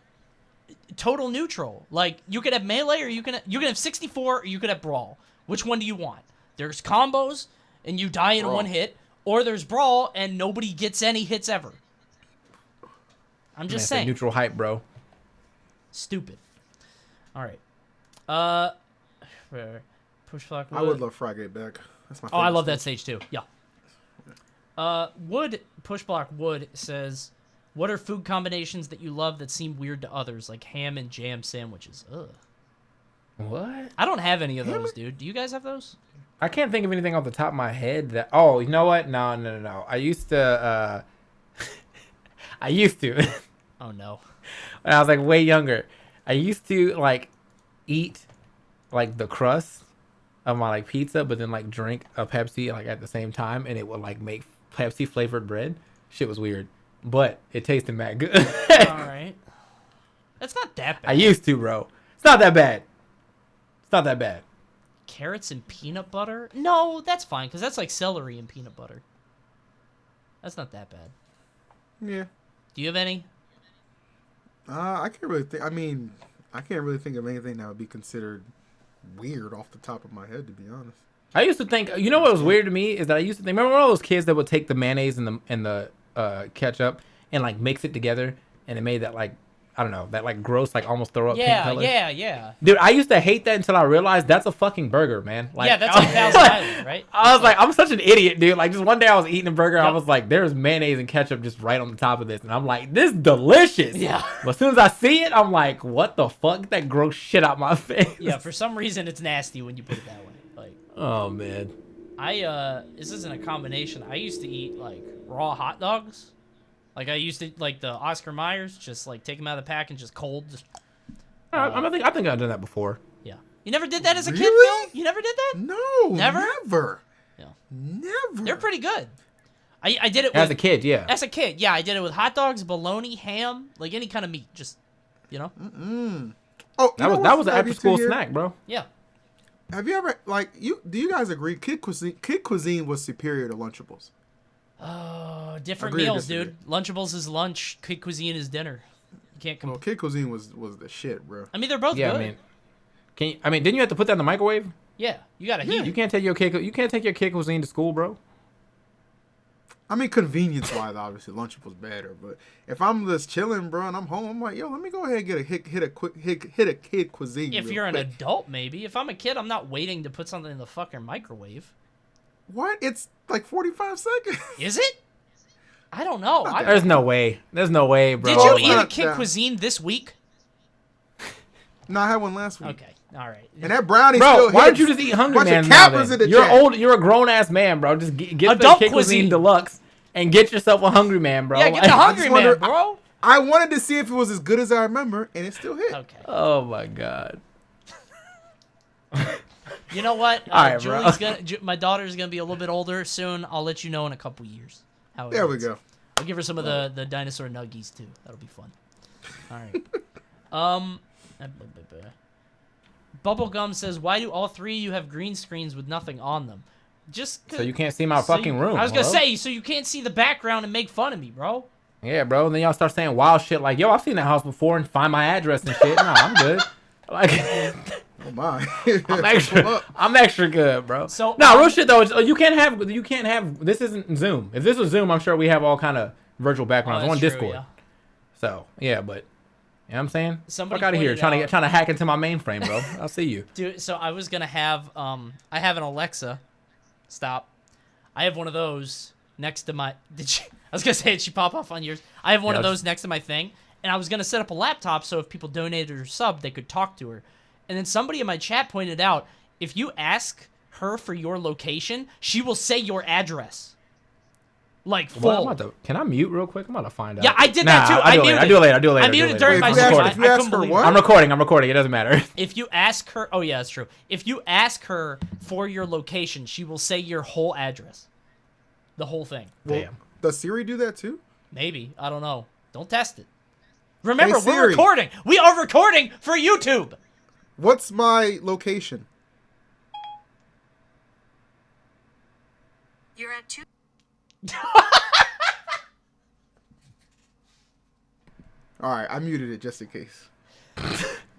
total neutral? Like, you could have melee or you can have 64 or you could have brawl. Which one do you want? There's combos and you die in one hit, or there's brawl and nobody gets any hits ever. I'm just saying. Neutral hype, bro. Stupid. All right. Push block. I would love Fragate back. That's my favorite I love that stage too. Yeah. Pushblock Wood says, what are food combinations that you love that seem weird to others, like ham and jam sandwiches? Ugh. What? I don't have any of those, dude. Do you guys have those? I can't think of anything off the top of my head that. Oh, you know what? No. I used to. Oh no. When I was like way younger, I used to like eat like the crust of my like pizza, but then like drink a Pepsi like at the same time, and it would like make Pepsi flavored bread. Shit was weird, but it tasted mad good. All right, that's not that bad. I used to, bro. It's not that bad. It's not that bad. Carrots and peanut butter? No, that's fine because that's like celery and peanut butter. That's not that bad. Yeah. Do you have any? I can't really think. I mean, I can't really think of anything that would be considered weird off the top of my head, to be honest. I used to think, you know what was weird to me is that I used to think, remember all those kids that would take the mayonnaise and the ketchup and like mix it together, and it made that like I don't know, that like gross, like almost throw up pink Yeah, color. yeah. Dude, I used to hate that until I realized that's a fucking burger, man. Like, Yeah, that's like Thousand Island, right? I was like, I'm such an idiot, dude. Like, just one day I was eating a burger, I Yep. was like, there's mayonnaise and ketchup just right on the top of this, and I'm like, this is delicious. Yeah. But as soon as I see it, I'm like, what the fuck? Get that gross shit out my face. Yeah, for some reason it's nasty when you put it that way. Like, Oh man. this isn't a combination. I used to eat like raw hot dogs. Like I used to like the Oscar Mayers, just like take them out of the pack and just cold. Just, I think I've done that before. yeah. You never did that as a kid, Really? Phil? You never did that? No, Never? never. Yeah. Never. They're pretty good. I did it As with, a kid, yeah. As a kid, yeah. I did it with hot dogs, bologna, ham, like any kind of meat. Just, you know? Oh, That was an after school snack, bro. Yeah. Have you ever do you guys agree kid cuisine was superior to Lunchables? Different Agree to meals, disagree. dude. Lunchables is lunch. Kid cuisine is dinner. You can't Well, compare. kid cuisine was the shit, bro. I mean, they're both Yeah, good. I mean, didn't you have to put that in the microwave? Yeah, you gotta heat. You can't take your kid cuisine to school, bro. I mean, convenience-wise, obviously, Lunchables better. But if I'm just chilling, bro, and I'm home, I'm like, yo, let me go ahead and get a hit a kid cuisine. If real you're an quick. adult, maybe. If I'm a kid, I'm not waiting to put something in the fucking microwave. What? It's like 45 seconds. Is it? I don't know. There's no way. There's no way, bro. Did Oh, you it's eat a not kid that. cuisine this week? No, I had one last week. Okay, all right. And that brownie Bro, still why don't hits. you just eat Hungry Bunch Man of now, Kappas then? in the You're chat. old. You're a grown ass man, bro. Just get the Adult kid cuisine. cuisine deluxe and get yourself a Hungry Man, bro. Yeah, get Like- the Hungry Man, wonder- bro. I wanted to see if it was as good as I remember, and it still hit. Okay. Oh my god. You know what? All right, bro. My daughter's gonna be a little bit older soon. I'll let you know in a couple years how it There we is. go. I'll give her some of the dinosaur nuggies too. That'll be fun. All right. Bubblegum says, "Why do all three of you have green screens with nothing on them?" Just So you can't see my fucking room. I was gonna hello? say, so you can't see the background and make fun of me, bro. Yeah, bro. And then y'all start saying wild shit like, "Yo, I've seen that house before and find my address and shit." Nah, I'm good. Like, Oh my. I'm extra good, bro. So, no, real shit though. You can't have. This isn't Zoom. If this was Zoom, I'm sure we have all kind of virtual backgrounds on that's true, Discord. yeah. So yeah, but you know what I'm saying? Somebody Fuck out of here, pointed out- trying to hack into my mainframe, bro. I'll see you. Dude, so I was gonna have I have an Alexa. Stop. I have one of those next to my. I was gonna say, did she pop off on yours? I have one of Yeah, those next to my thing, and I was gonna set up a laptop so if people donated or subbed, they could talk to her. And then somebody in my chat pointed out, if you ask her for your location, she will say your address. Like full. Well, can I mute real quick? I'm about to find out. Yeah, I did that too. I do it later. I do it later. I muted during Wait, my if you stream. ask- if you I ask couldn't her believe what? it. I'm recording. It doesn't matter. If you ask her, oh yeah, that's true. If you ask her for your location, she will say your whole address, the whole thing. Damn. Does Siri do that too? Maybe, I don't know. Don't test it. Remember, Hey, we're Siri. recording. We are recording for YouTube. What's my location? You're at 2. All right, I muted it just in case.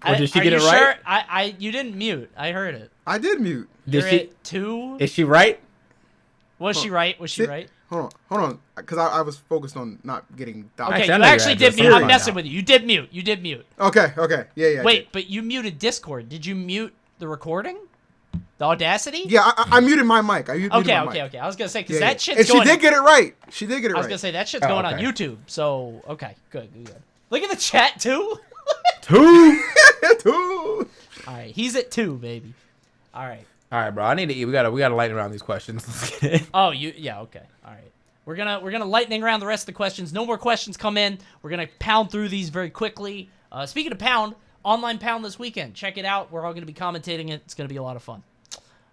Or did she Are get you it right? Sure? You didn't mute. I heard it. I did mute. Did You're she? at 2. Is she right? Was she right? Was she Sit- right? Hold on, because I was focused on not getting doxxed. Okay, Actually, I you know your actually did address. mute. I'll I'm find messing out. with you. You did mute. You did mute. Okay, yeah. I Wait, did. but you muted Discord. Did you mute the recording? The Audacity? Yeah, I muted my mic. I muted Okay, my mic. okay. I was gonna say because Yeah, that yeah. shit's And going. she did get it right. She did get it I was right. gonna say that shit's Oh, going on okay. YouTube. So okay, good. Look at the chat too. 2. Two. All right, he's at 2, baby. All right. All right, bro. I need to eat. We gotta lighten around these questions. Let's get it. Oh, yeah, okay. All right. We're gonna lightning around the rest of the questions. No more questions come in. We're gonna pound through these very quickly. Speaking of pound, online pound this weekend. Check it out. We're all gonna be commentating it. It's gonna be a lot of fun.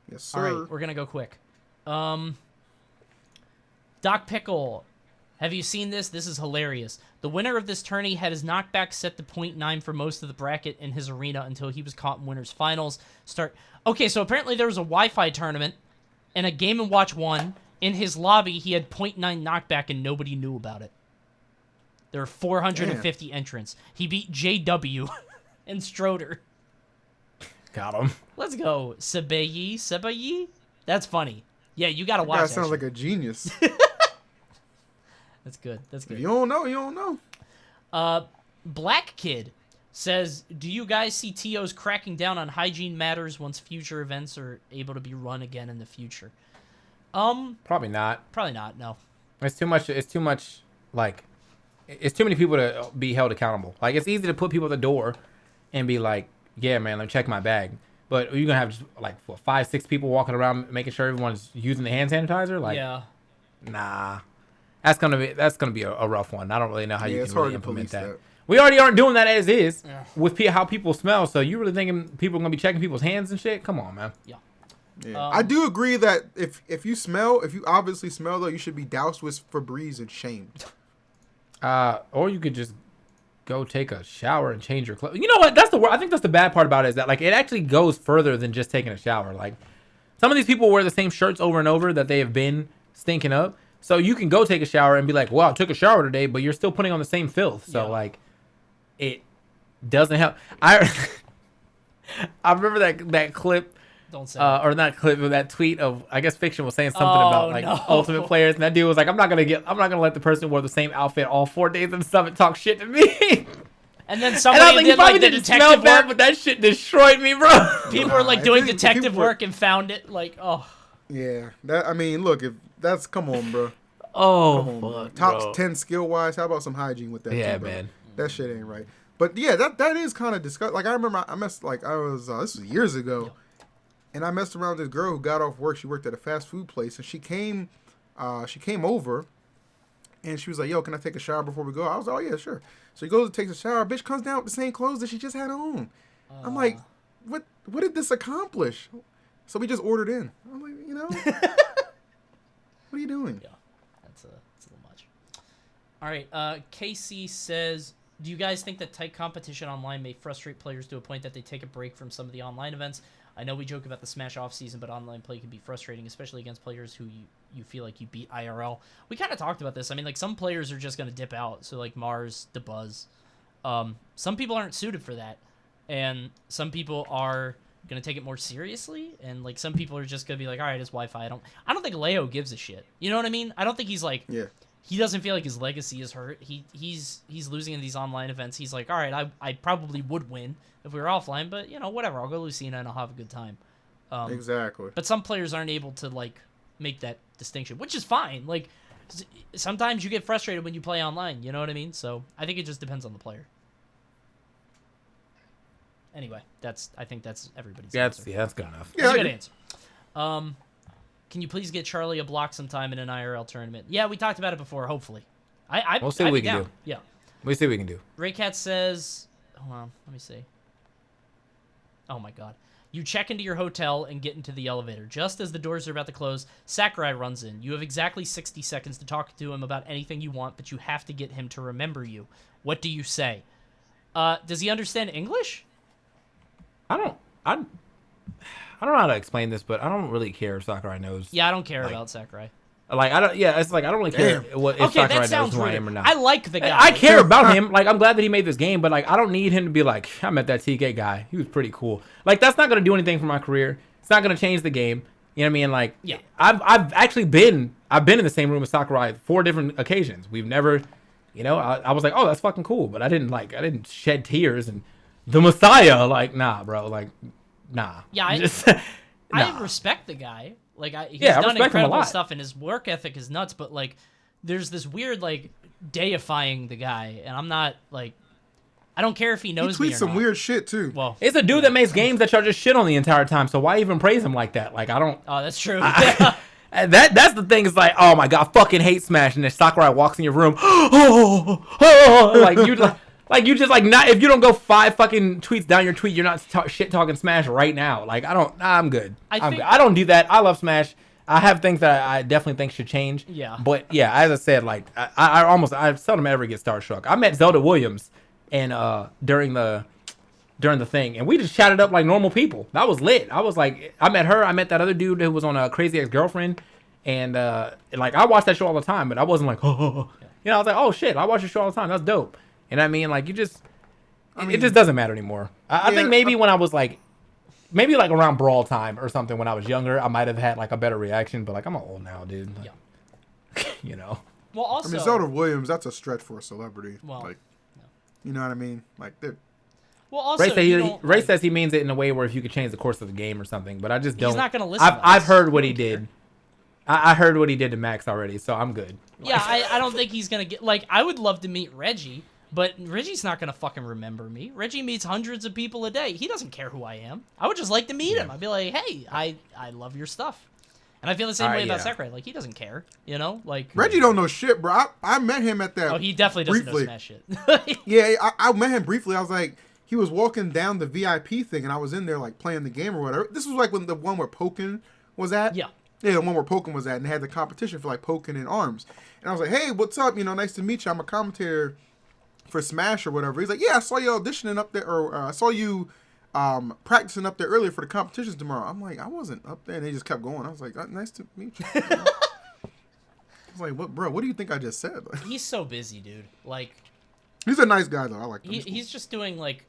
Yes, sir. All right, we're gonna go quick. Doc Pickle, have you seen this? This is hilarious. The winner of this tourney had his knockback set to 0.9 for most of the bracket in his arena until he was caught in winners finals. Okay, so apparently there was a Wi-Fi tournament and a Game & Watch 1. In his lobby, he had 0.9 knockback and nobody knew about it. There were 450 entrants. He beat JW and Stroder. Got him. Let's go, Sebayi? That's funny. Yeah, you gotta watch That that. sounds shit. like a genius. That's good. That's If good. you don't know, you don't know. Black Kid says, do you guys see TOs cracking down on hygiene matters once future events are able to be run again in the future? Probably not. Probably not, no. It's too much, like, it's too many people to be held accountable. Like, it's easy to put people at the door and be like, yeah, man, let me check my bag. But you're going to have, just, like, 5, 6 people walking around making sure everyone's using the hand sanitizer? Like, yeah. Nah. That's gonna be a rough one. I don't really know how you can really implement that. that. We already aren't doing that as is with how people smell. So you really thinking people are gonna be checking people's hands and shit? Come on, man. Yeah. Yeah. I do agree that if you obviously smell though, you should be doused with Febreze and shamed. Or you could just go take a shower and change your clothes. You know what? I think that's the bad part about it, is that like it actually goes further than just taking a shower. Like some of these people wear the same shirts over and over that they have been stinking up. So you can go take a shower and be like, "Wow, I took a shower today," but you're still putting on the same filth. So like, it doesn't help. I remember that clip. Don't say or not clip, but that tweet of, I guess Fiction was saying something about like Ultimate players, and that dude was like, I'm not gonna let the person who wore the same outfit all 4 days in the summit talk shit to me. And then somebody did like the detective work, but that shit destroyed me, bro. People were like doing detective work and found it. Like, oh. Yeah, look, if that's come on, bro. Oh, come on, fuck, top bro. 10 skill wise. How about some hygiene with that? Yeah, too, bro? man. That shit ain't right. But yeah, that is kind of disgusting. Like I remember, this was years ago, and I messed around with this girl who got off work. She worked at a fast food place, and she came over, and she was like, "Yo, can I take a shower before we go?" I was like, "Oh yeah, sure." So he goes and takes a shower. Bitch comes down with the same clothes that she just had on. I'm like, what did this accomplish? So we just ordered in. I'm like, what are you doing? Yeah, that's a little much. All right, Casey says, do you guys think that tight competition online may frustrate players to a point that they take a break from some of the online events? I know we joke about the Smash off season, but online play can be frustrating, especially against players who you feel like you beat IRL. We kind of talked about this. I mean, like, some players are just going to dip out. So, like, Mars, DeBuzz. Some people aren't suited for that. And some people are going to take it more seriously. And, like, some people are just going to be like, all right, it's Wi-Fi. I don't think Leo gives a shit. You know what I mean? I don't think he's like... Yeah. He doesn't feel like his legacy is hurt. He's losing in these online events. He's like, all right, I probably would win if we were offline, but, whatever. I'll go Lucina and I'll have a good time. Exactly. But some players aren't able to, like, make that distinction, which is fine. Like, sometimes you get frustrated when you play online. You know what I mean? So I think it just depends on the player. Anyway, I think that's everybody's answer. Yeah, that's good enough. That's a good answer. Can you please get Charlie a block sometime in an IRL tournament? Yeah, we talked about it before, hopefully. We'll see what we can do. Yeah. We'll see what we can do. Raycat says... Hold on, let me see. Oh, my God. You check into your hotel and get into the elevator. Just as the doors are about to close, Sakurai runs in. You have exactly 60 seconds to talk to him about anything you want, but you have to get him to remember you. What do you say? Does he understand English? I don't know how to explain this, but I don't really care if Sakurai knows. Yeah, I don't care about Sakurai. Like, I don't. Yeah, it's like I don't really care if Sakurai knows who I am or not. I like the guy. I care about him. Like, I'm glad that he made this game, but like, I don't need him to be like, I met that TK guy. He was pretty cool. Like, that's not gonna do anything for my career. It's not gonna change the game. You know what I mean? Like, yeah. I've actually been in the same room with Sakurai 4 different occasions. We've never, I was like, oh, that's fucking cool, but I didn't shed tears and the Messiah. Like, nah, bro. Like, nah. Yeah, I respect the guy. Like, he's done incredible stuff, and his work ethic is nuts. But like, there's this weird like deifying the guy, and I'm not like, I don't care if he knows. He tweets some weird shit too. Well, it's a dude that makes games that y'all just shit on the entire time. So why even praise him like that? Like, I don't. Oh, that's true. That's the thing. Is like, oh my god, fucking hate Smash, and then Sakurai walks in your room. Like you like. Like, you just, like, not, if you don't go 5 fucking tweets down your tweet, you're not shit talking Smash right now. Like, I'm good. I don't do that. I love Smash. I have things that I definitely think should change. Yeah. But, yeah, as I said, like, I seldom ever get starstruck. I met Zelda Williams and during the thing, and we just chatted up like normal people. That was lit. I was like, I met her. I met that other dude who was on a Crazy Ex-Girlfriend. And, like, I watch that show all the time, but I wasn't like, oh. I was like, oh, shit, I watch the show all the time. That's dope. And I mean, like, it just doesn't matter anymore. I think maybe when I was like, maybe like around Brawl time or something when I was younger, I might have had like a better reaction. But like, I'm old now, dude. Like, Well, also, Zelda Williams, that's a stretch for a celebrity. Well, like, You know what I mean? Like, Well, also, Ray says he means it in a way where if you could change the course of the game or something, but I just don't. He's not going to listen. I've heard what he did. I heard what he did to Max already, so I'm good. Yeah, I don't think he's going to get... Like, I would love to meet Reggie, but Reggie's not going to fucking remember me. Reggie meets hundreds of people a day. He doesn't care who I am. I would just like to meet him. I'd be like, hey, I love your stuff. And I feel the same way about Sakurai. Like, he doesn't care, you know? Like Reggie don't know shit, bro. I met him at that. Oh, he definitely doesn't know Smash shit. Yeah, I met him briefly. I was like... He was walking down the VIP thing, and I was in there, like, playing the game or whatever. This was, like, when the one where Pokken was at. Yeah. Yeah, the one where Pokken was at, and they had the competition for, like, Pokken and ARMS. And I was like, hey, what's up? You know, nice to meet you. I'm a commentator for Smash or whatever. He's like, yeah, I saw you auditioning up there, or I saw you practicing up there earlier for the competitions tomorrow. I'm like, I wasn't up there, and they just kept going. I was like, nice to meet you. I was like, what, bro, what do you think I just said? He's so busy, dude. Like... He's a nice guy, though. I like him. He's just doing, like...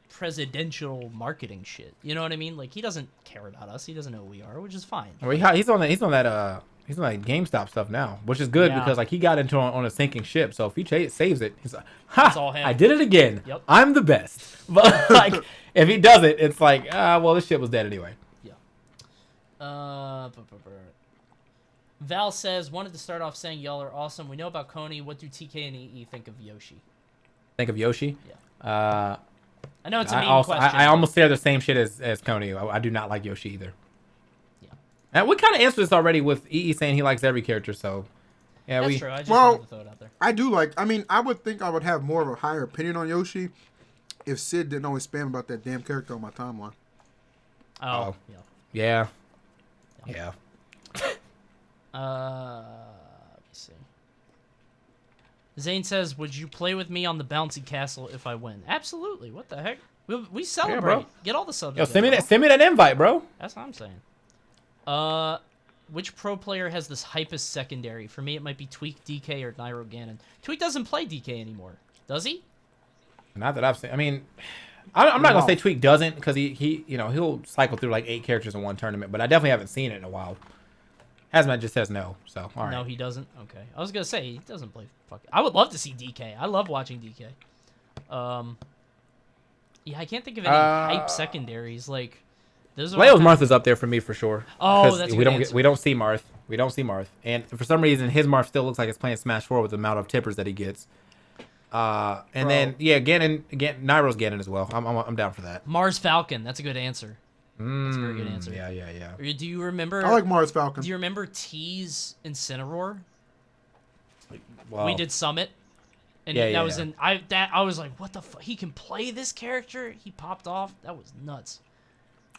presidential marketing shit. You know what I mean? Like, he doesn't care about us. He doesn't know who we are, which is fine. Well, he's on that GameStop stuff now, which is good because like he got into on a sinking ship. So if he saves it, he's like, ha! I did it again. Yep. I'm the best. But like, if he does it, it's like, well, this shit was dead anyway. Yeah. Val says, wanted to start off saying y'all are awesome. We know about Coney. What do TK and EE think of Yoshi? Think of Yoshi? Yeah. I know it's a mean question. I almost say the same shit as Coney. I do not like Yoshi either. Yeah. And we kind of answered this already with EE saying he likes every character, so... Yeah, That's true. I just wanted to throw it out there. I do like... I mean, I would think I would have more of a higher opinion on Yoshi if Sid didn't always spam about that damn character on my timeline. Oh. Yeah. Let me see. Zane says, would you play with me on the bouncy castle if I win? Absolutely. What the heck? We celebrate. Yeah, bro. Get all the subs. Yo, send me that invite, bro. That's what I'm saying. Which pro player has this hypest secondary? For me, it might be Tweak, DK, or Nairo Ganon. Tweak doesn't play DK anymore, does he? Not that I've seen. I mean, I'm not gonna say Tweak doesn't because he he'll cycle through like 8 characters in one tournament, but I definitely haven't seen it in a while. Hazmat just says no, so all right. No, he doesn't. Okay, I was gonna say he doesn't play. I would love to see DK. I love watching DK. Yeah, I can't think of any hype secondaries like. Leo's Marth is up there for me for sure. Oh, that's we don't see Marth. We don't see Marth, and for some reason his Marth still looks like it's playing Smash 4 with the amount of tippers that he gets. And then Ganon, Nairo's Ganon as well. I'm down for that. Mars Falcon. That's a good answer. That's a very good answer. Yeah. Do you remember? I like Mars Falcon. Do you remember T's Incineroar? Well, we did Summit, and was in. I was like, what the fuck? He can play this character. He popped off. That was nuts.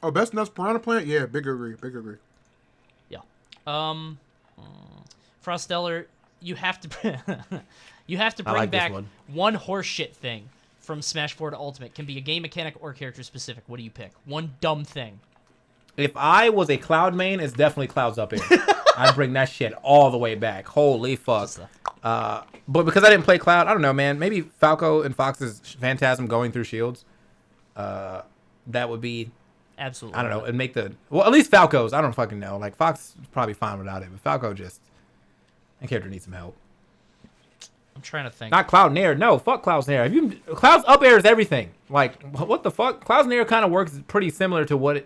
Oh, best nuts Piranha Plant? Yeah, big agree. Yeah. Frosteller, you have to bring back one horseshit thing from Smash 4 to Ultimate. Can be a game mechanic or character specific. What do you pick? One dumb thing. If I was a Cloud main, it's definitely Cloud's up here. I'd bring that shit all the way back. Holy fuck. But because I didn't play Cloud, I don't know, man. Maybe Falco and Fox's Phantasm going through shields. That would be... Absolutely. I don't know. It'd make the... Well, at least Falco's. I don't fucking know. Like, Fox is probably fine without it. But Falco just... That character needs some help. I'm trying to think. Not Cloud Nair. No, fuck Cloud's Nair. Cloud's up air is everything. Like, what the fuck? Cloud's Nair kind of works pretty similar to what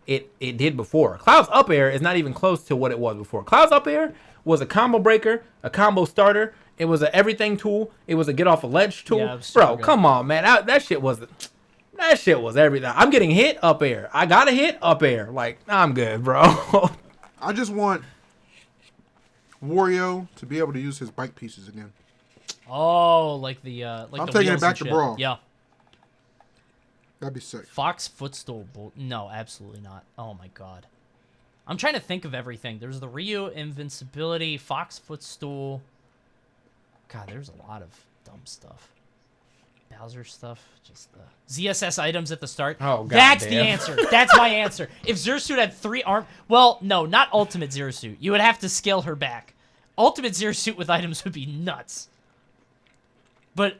it did before. Cloud's up air is not even close to what it was before. Cloud's up air was a combo breaker, a combo starter. It was an everything tool. It was a get off a ledge tool. Yeah, bro, come on, man. That shit was everything. I'm getting hit up air. I got a hit up air. Like, I'm good, bro. I just want Wario to be able to use his bike pieces again. Oh, like the I'm taking it back to Brawl. Yeah. That'd be sick. Fox Footstool. No, absolutely not. Oh my god. I'm trying to think of everything. There's the Ryu Invincibility, Fox Footstool. God, there's a lot of dumb stuff. Bowser stuff, just the ZSS items at the start. Oh, god. That's the answer. That's my answer. If Zero Suit had 3 arm, well, no, not Ultimate Zero Suit. You would have to scale her back. Ultimate Zero Suit with items would be nuts. But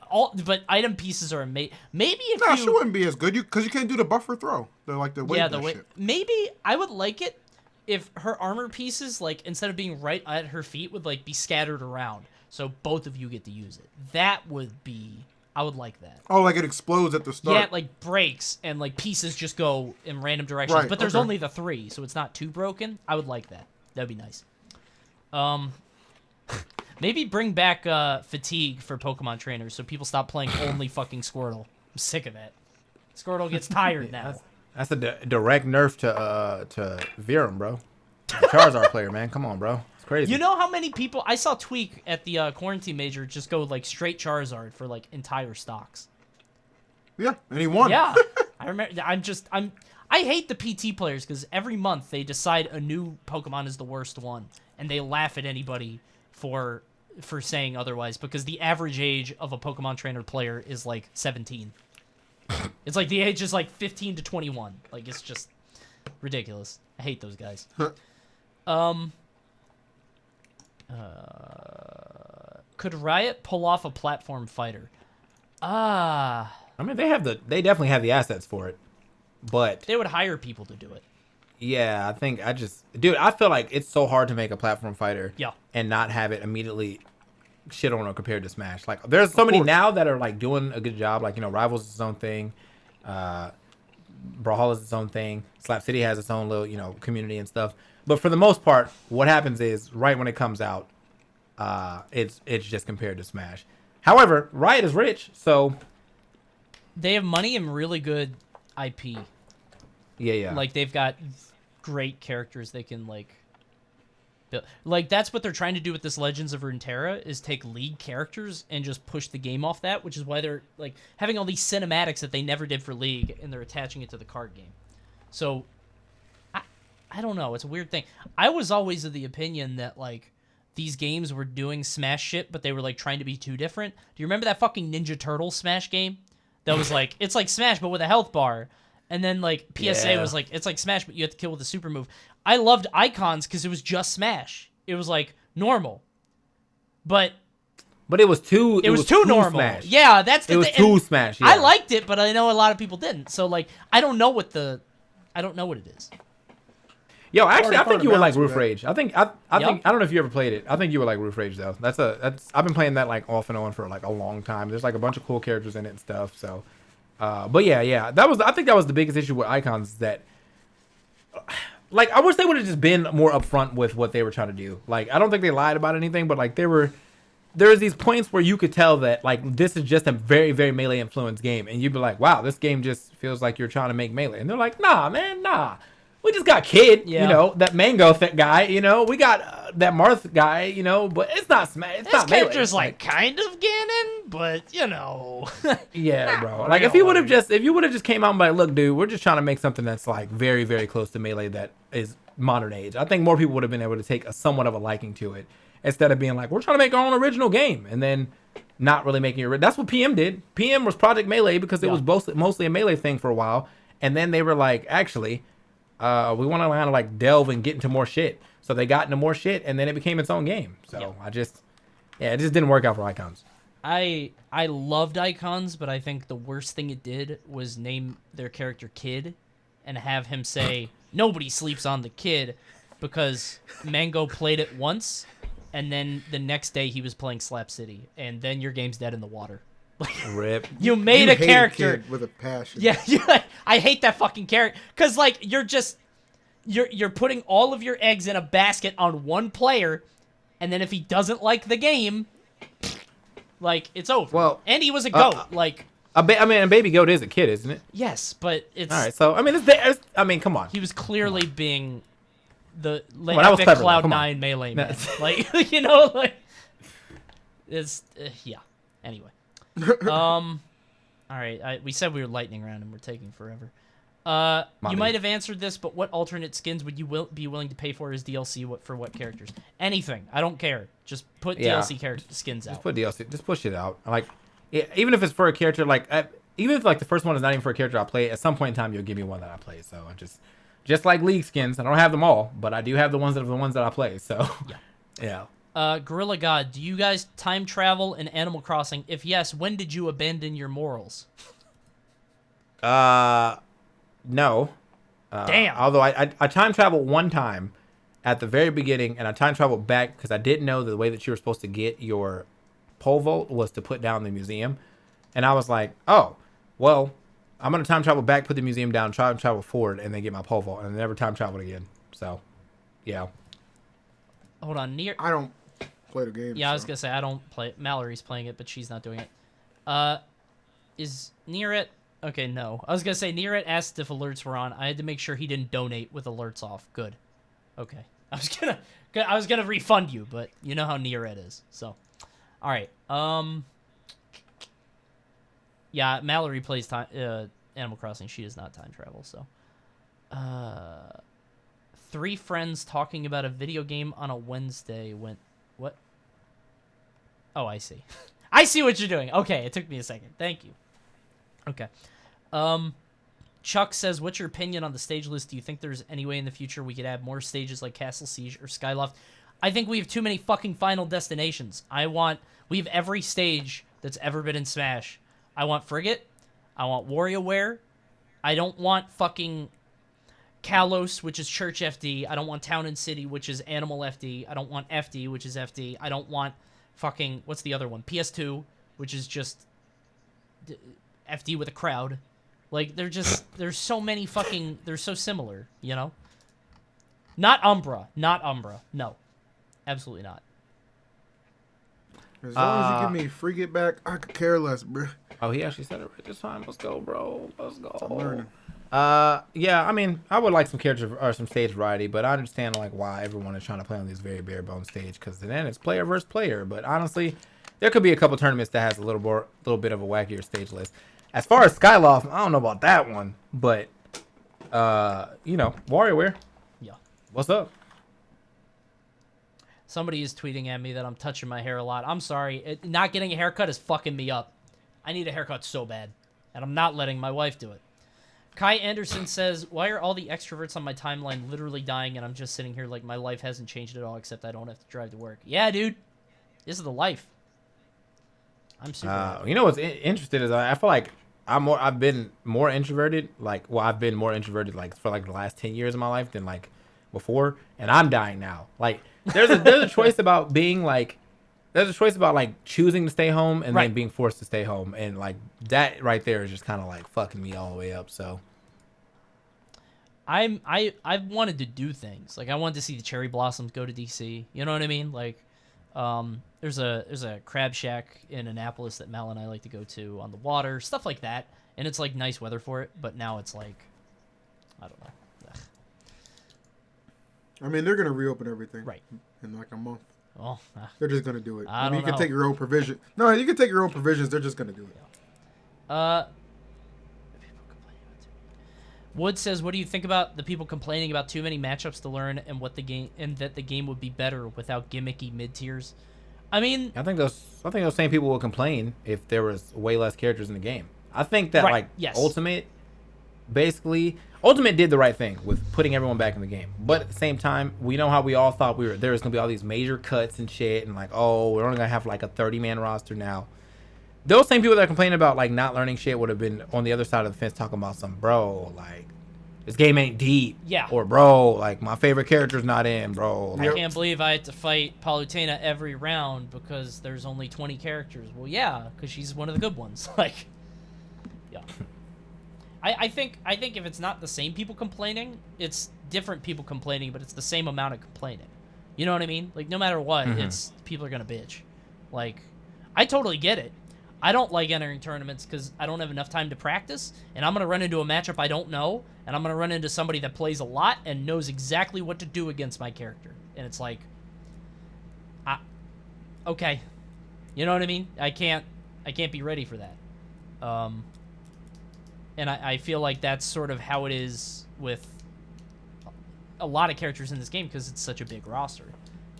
item pieces are amazing. Maybe if she wouldn't be as good because you can't do the buffer throw. They're like the way. Shit. Maybe I would like it if her armor pieces, like instead of being right at her feet, would like be scattered around, so both of you get to use it. That would be I would like that. Oh, like it explodes at the start. Yeah, it like breaks and like pieces just go in random directions. Right, But there's okay. only the 3, so it's not too broken. I would like that. That'd be nice. Maybe bring back fatigue for Pokemon trainers so people stop playing only fucking Squirtle. I'm sick of that. Squirtle gets tired now. That's a direct nerf to Virum, bro. Charizard player, man. Come on, bro. It's crazy. You know how many people I saw Tweak at the quarantine major just go like straight Charizard for like entire stocks. Yeah, and he won. Yeah, I remember. I hate the PT players because every month they decide a new Pokemon is the worst one, and they laugh at anybody for saying otherwise because the average age of a Pokemon trainer player is like 17. It's like the age is like 15 to 21. Like it's just ridiculous. I hate those guys. Could Riot pull off a platform fighter? I mean, they definitely have the assets for it, but They would hire people to do it. yeah, I feel like it's so hard to make a platform fighter, Yeah. and not have it immediately shit on or compared to Smash. Like, there's so many now that are like doing a good job. Like, you know, Rivals is its own thing, Brawlhalla is its own thing, Slap City has its own little, you know, community and stuff. But for the most part, what happens is right when it comes out, it's just compared to Smash. However, Riot is rich, so They have money and really good IP. yeah. Like they've got great characters they can like build. Like that's what they're trying to do with this Legends of Runeterra is take League characters and just push the game off that, which is why they're like having all these cinematics that they never did for League and they're attaching it to the card game. So I don't know, it's a weird thing. I was always of the opinion that like these games were doing Smash shit, but they were like trying to be too different. Do you remember that fucking Ninja Turtle Smash game? That was like, it's like Smash, but with a health bar. And then, like, PSA was like, it's like Smash, but you have to kill with a super move. I loved Icons because it was just Smash. It was, like, normal. But it was too normal. Smash. Yeah, that's the thing. It was too Smash, yeah. I liked it, but I know a lot of people didn't. So, like, I don't know what it is. Yo, actually, I think you would like balance Roof with Rage. I think I don't know if you ever played it. I think you would like Roof Rage though. I've been playing that like off and on for like a long time. There's like a bunch of cool characters in it and stuff. So, but yeah, I think that was the biggest issue with Icons that, like, I wish they would have just been more upfront with what they were trying to do. Like, I don't think they lied about anything, but like there's these points where you could tell that like this is just a very, very melee influenced game, and you'd be like, wow, this game just feels like you're trying to make melee, and they're like, nah, man, nah. We just got Kid, you know, that Mango guy, you know. We got that Marth guy, you know, but it's not Smash. It's not character's melee. like kind of Ganon, but you know. Yeah, bro. Like if you would have just came out and be like, look, dude, we're just trying to make something that's like very, very close to melee that is modern age. I think more people would have been able to take a somewhat of a liking to it instead of being like, we're trying to make our own original game and then not really making it. That's what PM did. PM was Project Melee because it was mostly a melee thing for a while, and then they were like, actually. We want to kind of like delve and get into more shit. So they got into more shit, and then it became its own game. So it just didn't work out for Icons. I loved Icons, but I think the worst thing it did was name their character Kid and have him say, nobody sleeps on the kid, because Mango played it once, and then the next day he was playing Slap City, and then your game's dead in the water. Rip. You made a character with a passion. Yeah, I hate that fucking character because like you're putting all of your eggs in a basket on one player, and then if he doesn't like the game, like it's over. Well, and he was a goat. A baby goat is a kid, isn't it? Yes, but it's all right. So I mean, come on. He was clearly being the epic Cloud9 melee man. Like you know, like it's yeah. Anyway. All right. We said we were lightning round and we're taking forever. You might have answered this, but what alternate skins would you be willing to pay for as DLC? For what characters? Anything. I don't care. Just put DLC character skins out. Just put DLC. Just push it out. Like, even if it's for a character, like even if like the first one is not even for a character I play, at some point in time you'll give me one that I play. So I just like League skins. I don't have them all, but I do have the ones that I play. So yeah. Gorilla God, do you guys time travel in Animal Crossing? If yes, when did you abandon your morals? No. Damn. Although I time traveled one time at the very beginning, and I time traveled back because I didn't know that the way that you were supposed to get your pole vault was to put down the museum. And I was like, oh, well, I'm going to time travel back, put the museum down, try to travel forward, and then get my pole vault. And I never time traveled again. So, yeah. Hold on. I don't play the game. Yeah, I was going to say, I don't play it. Mallory's playing it, but she's not doing it. Is Near It? Okay, no. I was going to say, Near It asked if alerts were on. I had to make sure he didn't donate with alerts off. Good. Okay. I was gonna refund you, but you know how Near It is. So, all right. Yeah, Mallory plays Animal Crossing. She does not time travel. So, 3 friends talking about a video game on a Wednesday went what? Oh, I see. I see what you're doing. Okay, it took me a second. Thank you. Okay. Chuck says, what's your opinion on the stage list? Do you think there's any way in the future we could add more stages like Castle Siege or Skyloft? I think we have too many fucking final destinations. We have every stage that's ever been in Smash. I want Frigate. I want WarioWare. I don't want fucking Kalos, which is Church FD. I don't want Town and City, which is Animal FD. I don't want FD, which is FD. I don't want fucking, what's the other one? PS2, which is just FD with a crowd. Like, there's so many fucking, they're so similar, you know? Not Umbra. No. Absolutely not. As long as you give me Frigate back, I could care less, bro. Oh, he actually said it right this time. Let's go, bro. Let's go. I'm learning. Yeah, I mean, I would like some character or some stage variety, but I understand like why everyone is trying to play on this very bare bone stage, because then it's player versus player. But honestly, there could be a couple tournaments that has a little bit of a wackier stage list. As far as Skyloft, I don't know about that one, but WarioWare. Yeah. What's up? Somebody is tweeting at me that I'm touching my hair a lot. I'm sorry. Not getting a haircut is fucking me up. I need a haircut so bad, and I'm not letting my wife do it. Kai Anderson says, why are all the extroverts on my timeline literally dying and I'm just sitting here like my life hasn't changed at all except I don't have to drive to work? Yeah, dude. This is the life. I'm super you know what's interesting is I feel like I've been more introverted I've been more introverted for the last 10 years of my life than like before, and I'm dying now. Like there's a choice about being like there's a choice about like choosing to stay home and then being forced to stay home, and like that right there is just kind of like fucking me all the way up. So I've wanted to do things. Like I wanted to see the cherry blossoms go to DC. You know what I mean? Like there's a crab shack in Annapolis that Mal and I like to go to on the water, stuff like that. And it's like nice weather for it, but now it's like I don't know. Ugh. I mean, they're gonna reopen everything in like a month. Well, they're just gonna do it. I mean, you can take your own provision. No, you can take your own provisions. They're just gonna do it. Wood says, "What do you think about the people complaining about too many matchups to learn and that the game would be better without gimmicky mid tiers?" I mean, I think those same people will complain if there was way less characters in the game. I think that Ultimate did the right thing with putting everyone back in the game. But at the same time, we know how we all thought there was gonna be all these major cuts and shit, and like, oh, we're only gonna have like a 30-man roster now. Those same people that are complaining about like not learning shit would have been on the other side of the fence talking about some like this game ain't deep. Yeah. Or bro, like my favorite character's not in, bro. Like, I can't believe I had to fight Palutena every round because there's only 20 characters. Well, yeah, because she's one of the good ones. Like, yeah. I think if it's not the same people complaining, it's different people complaining, but it's the same amount of complaining. You know what I mean? Like, no matter what, it's people are gonna bitch. Like, I totally get it. I don't like entering tournaments because I don't have enough time to practice, and I'm going to run into a matchup I don't know, and I'm going to run into somebody that plays a lot and knows exactly what to do against my character. And it's like, okay. You know what I mean? I can't be ready for that. And I feel like that's sort of how it is with a lot of characters in this game because it's such a big roster.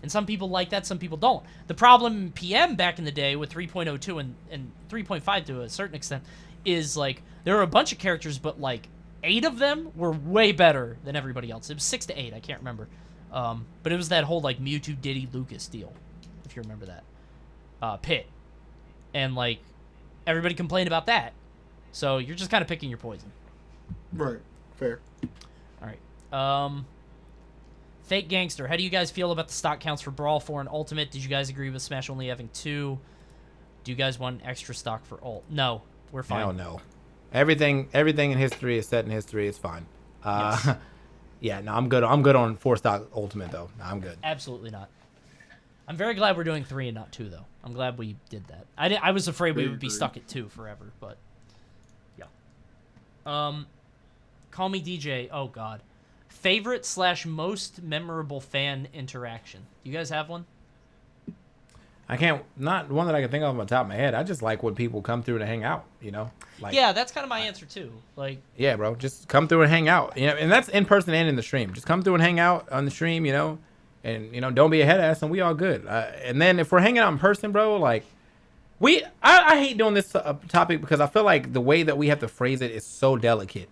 And some people like that, some people don't. The problem in PM back in the day with 3.02 and 3.5 to a certain extent is, like, there were a bunch of characters, but, like, 8 of them were way better than everybody else. It was 6 to 8, I can't remember. But it was that whole, like, Mewtwo, Diddy, Lucas deal, if you remember that. Pit. And, like, everybody complained about that. So you're just kind of picking your poison. Right. Fair. All right. Fake Gangster, how do you guys feel about the stock counts for Brawl 4 and Ultimate? Did you guys agree with Smash only having 2 Do you guys want extra stock for ult? No, we're fine. Hell no. Everything in history is set in history. It's fine. Yes. Yeah, no, I'm good. I'm good on 4-stock ultimate though. No, I'm good. Absolutely not. I'm very glad we're doing 3 and not 2 though. I'm glad we did that. I was afraid we would be stuck at 2 forever, but yeah. Call me DJ. Oh God. Favorite / most memorable fan interaction. Do you guys have one? Not one that I can think of on the top of my head. I just like when people come through to hang out, you know? Like, yeah, that's kind of my answer too. Like, yeah, bro, just come through and hang out, you know? And that's in person and in the stream. Just come through and hang out on the stream, you know? And, you know, don't be a head ass and we all good. And then if we're hanging out in person, bro, like, I hate doing this topic because I feel like the way that we have to phrase it is so delicate.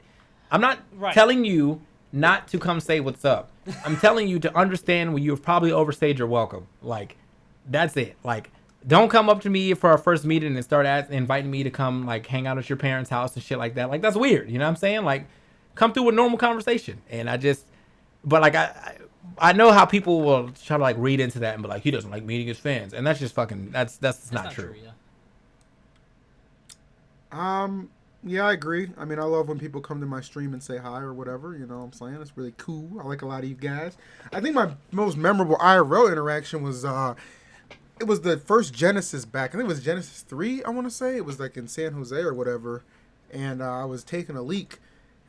I'm not telling you not to come say what's up. I'm telling you to understand when you've probably overstayed your welcome. Like, that's it. Like, don't come up to me for our first meeting and start inviting me to come, like, hang out at your parents' house and shit like that. Like, that's weird. You know what I'm saying? Like, come through with normal conversation. And but, like, I know how people will try to, like, read into that and be like, he doesn't like meeting his fans. And that's just fucking, that's not true. Yeah. Yeah, I agree. I mean, I love when people come to my stream and say hi or whatever. You know what I'm saying? It's really cool. I like a lot of you guys. I think my most memorable IRL interaction was, it was the first Genesis back. I think it was Genesis 3, I want to say. It was like in San Jose or whatever. And I was taking a leak.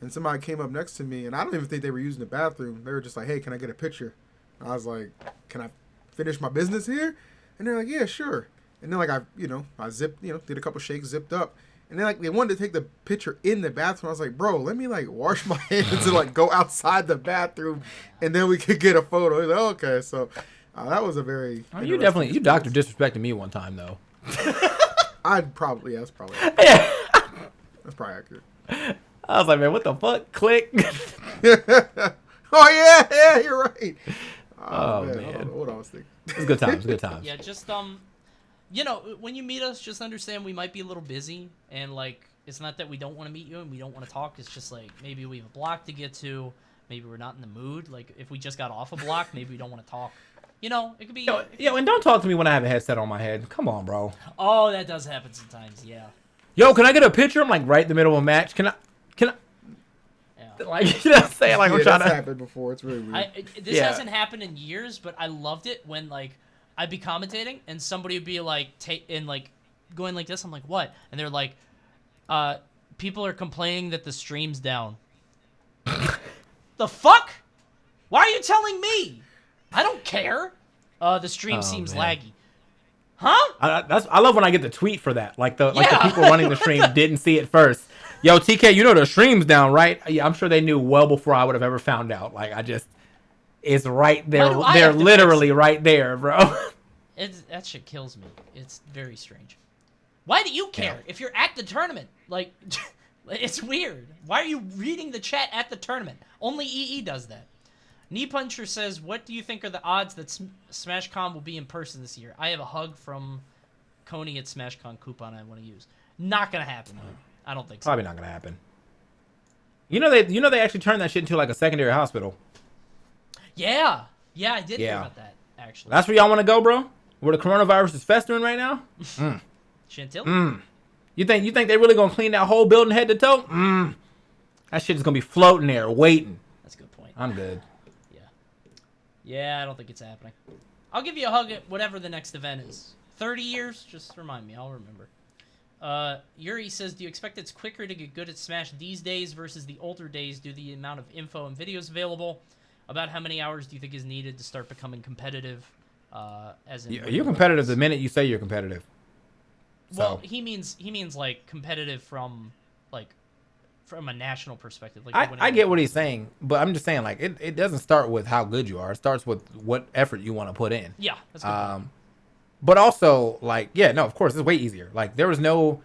And somebody came up next to me. And I don't even think they were using the bathroom. They were just like, hey, can I get a picture? And I was like, can I finish my business here? And they're like, yeah, sure. And then like I zipped, did a couple shakes, zipped up. And then like they wanted to take the picture in the bathroom. I was like, bro, let me like wash my hands and like go outside the bathroom. And then we could get a photo. He's like, okay, so... that was a very... you doctor disrespected me one time, though. That's probably Yeah. That's probably accurate. I was like, man, what the fuck? Click. Oh, yeah, you're right. Oh, man. I don't know what I was thinking. It's good times. Yeah, just, when you meet us, just understand we might be a little busy. And, like, it's not that we don't want to meet you and we don't want to talk. It's just, like, maybe we have a block to get to. Maybe we're not in the mood. Like, if we just got off a block, maybe we don't want to talk. You know, it could be... Yo, and don't talk to me when I have a headset on my head. Come on, bro. Oh, that does happen sometimes, yeah. Yo, can I get a picture? I'm like right in the middle of a match. Can I... Yeah. Like, you know what I'm saying? Like, yeah, we're trying that's to... happened before. It's really weird. This hasn't happened in years, but I loved it when, like, I'd be commentating and somebody would be, like, going like this. I'm like, what? And they're like, people are complaining that the stream's down. The fuck? Why are you telling me? I don't care. The stream seems laggy. Huh? I love when I get the tweet for that. Like the people running the stream didn't see it first. Yo, TK, you know the stream's down, right? Yeah, I'm sure they knew well before I would have ever found out. Like, it's right there. They're literally right there, bro. That shit kills me. It's very strange. Why do you care if you're at the tournament? Like, it's weird. Why are you reading the chat at the tournament? Only EE does that. Knee Puncher says, what do you think are the odds that SmashCon will be in person this year? I have a hug from Coney at SmashCon coupon I want to use. Not going to happen. I don't think so. Probably not going to happen. You know they actually turned that shit into like a secondary hospital. Yeah. Yeah, I did hear about that, actually. That's where y'all want to go, bro? Where the coronavirus is festering right now? Chantilly? You think they really going to clean that whole building head to toe? That shit is going to be floating there, waiting. That's a good point. I'm good. Yeah, I don't think it's happening. I'll give you a hug at whatever the next event is. 30 years? Just remind me. I'll remember. Yuri says, do you expect it's quicker to get good at Smash these days versus the older days due to the amount of info and videos available? About how many hours do you think is needed to start becoming competitive? You're competitive the minute you say you're competitive. Well, he means like competitive from a national perspective. Like I get what he's saying, but I'm just saying like it doesn't start with how good you are. It starts with what effort you want to put in. Yeah, that's good. But also like of course it's way easier. Like there was no,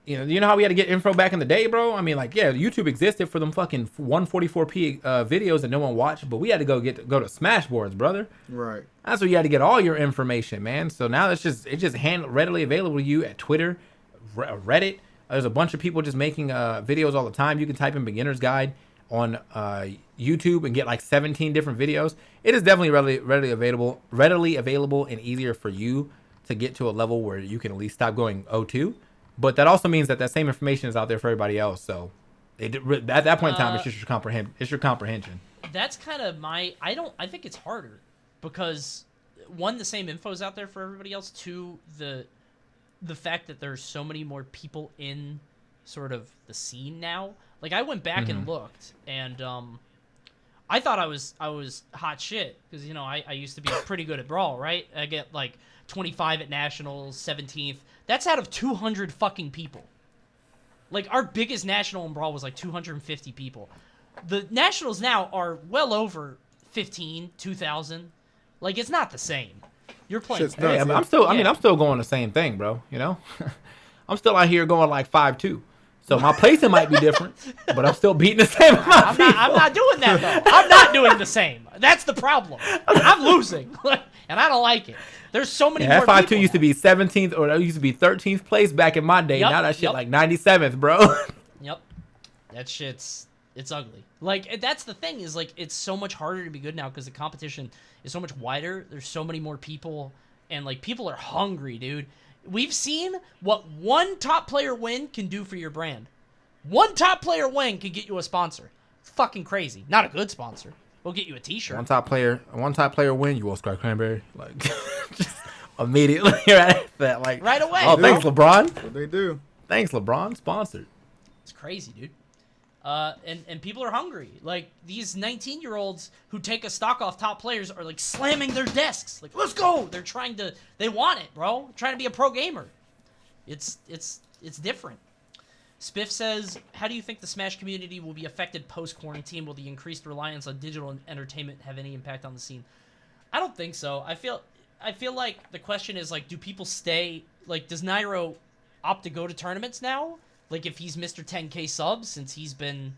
you know how we had to get info back in the day, bro. I mean like YouTube existed for them fucking 144p videos that no one watched, but we had to go to Smashboards, brother. Right. That's where you had to get all your information, man. So now it's just readily available to you at Twitter, Reddit. There's a bunch of people just making videos all the time. You can type in beginner's guide on YouTube and get like 17 different videos. It is definitely readily available and easier for you to get to a level where you can at least stop going O2. But that also means that same information is out there for everybody else. So at that point in time, it's just your comprehension. That's kind of I think it's harder because one, the same info is out there for everybody else. Two, the fact that there's so many more people in sort of the scene now. Like I went back and looked, and I thought I was hot shit because I used to be pretty good at Brawl, right? I get like 25 at Nationals, 17th. That's out of 200 fucking people. Like, our biggest national in Brawl was like 250 people. The nationals now are well over 15, 2,000. Like, it's not the same. You're playing. Yeah, but I'm still going the same thing, bro. I'm still out here going like 5-2. So my placing might be different, but I'm still beating the same amount. I'm not doing that though. I'm not doing the same. That's the problem. I'm losing, and I don't like it. There's so many more that 5-2 people used to be 17th or it used to be 13th place back in my day. Now that shit like 97th, bro. Yep. That shit's ugly. Like, that's the thing is, like, it's so much harder to be good now because the competition is so much wider. There's so many more people, and, like, people are hungry, dude. We've seen what one top player win can do for your brand. One top player win can get you a sponsor. It's fucking crazy. Not a good sponsor. We'll get you a t-shirt. One top player win, you will Sky Cranberry. Like, just immediately right at that. Like, right away. Oh, thanks, LeBron. That's what they do. Thanks, LeBron. Sponsored. It's crazy, dude. And people are hungry. Like, these 19-year-olds who take a stock off top players are, like, slamming their desks. Like, let's go! They want it, bro. Trying to be a pro gamer. It's different. Spiff says, how do you think the Smash community will be affected post-quarantine? Will the increased reliance on digital entertainment have any impact on the scene? I don't think so. I feel like the question is, like, do people stay... Like, does Nairo opt to go to tournaments now? Like, if he's Mr. 10K subs, since he's been,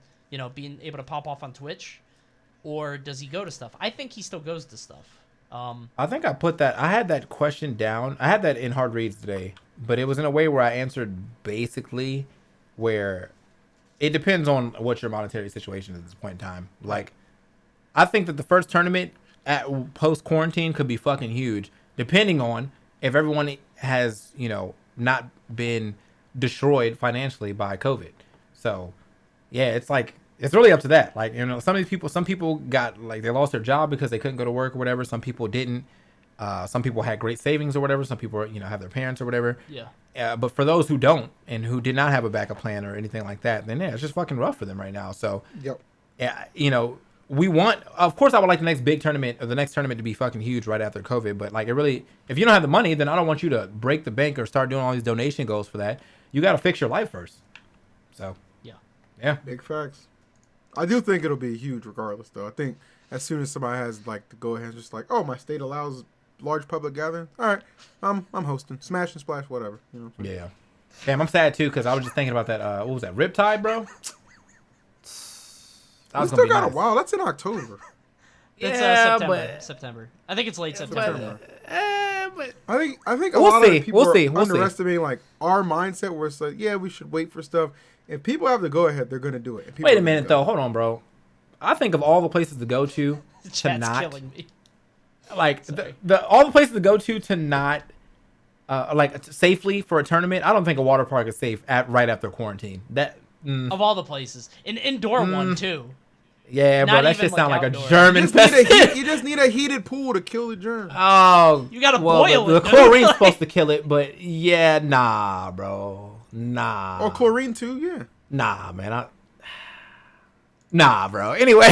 being able to pop off on Twitch? Or does he go to stuff? I think he still goes to stuff. I think I had that question down. I had that in hard reads today, but it was in a way where I answered basically where it depends on what your monetary situation is at this point in time. Like, I think that the first tournament at post-quarantine could be fucking huge, depending on if everyone has, not been destroyed financially by COVID. So yeah, it's like, it's really up to that. Like, some people got, like, they lost their job because they couldn't go to work or whatever. Some people didn't. Some people had great savings or whatever. Some people, have their parents or whatever. Yeah. But for those who don't and who did not have a backup plan or anything like that, then yeah, it's just fucking rough for them right now. So yep. Yeah, we want, of course, I would like the next big tournament or the next tournament to be fucking huge right after COVID. But like, if you don't have the money, then I don't want you to break the bank or start doing all these donation goals for that. You got to fix your life first. So yeah. Big facts. I do think it'll be huge regardless, though. I think as soon as somebody has like the go ahead, just like, oh, my state allows large public gathering. All right, I'm hosting Smash and Splash, whatever. Yeah. Damn, I'm sad too because I was just thinking about that. What was that? Riptide, bro. We still got a while. That's in October. That's September. I think it's late September. But I think a lot of people are underestimating like our mindset where it's like, yeah, we should wait for stuff. If people have the go ahead, they're gonna do it. Wait a minute though, hold on, bro. I think of all the places to go to Chat's killing me. Like all the places to go to not like safely for a tournament. I don't think a water park is safe right after quarantine. Of all the places, an indoor one too. Yeah, Not bro, that shit sound like a German. You just need a heated pool to kill the germ. Oh, you gotta boil it. The chlorine's supposed to kill it, but yeah, nah, bro, nah. Or chlorine too, yeah. Nah, man, nah, bro. Anyway,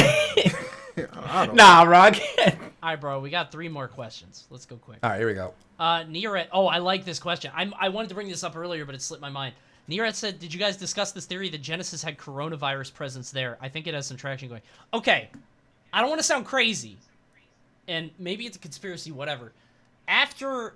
nah, bro, I can't. All right, bro, we got 3 more questions. Let's go quick. All right, here we go. Nearet. Oh, I like this question. I wanted to bring this up earlier, but it slipped my mind. Nearet said, did you guys discuss this theory that Genesis had coronavirus presence there? I think it has some traction going. Okay, I don't want to sound crazy, and maybe it's a conspiracy, whatever. After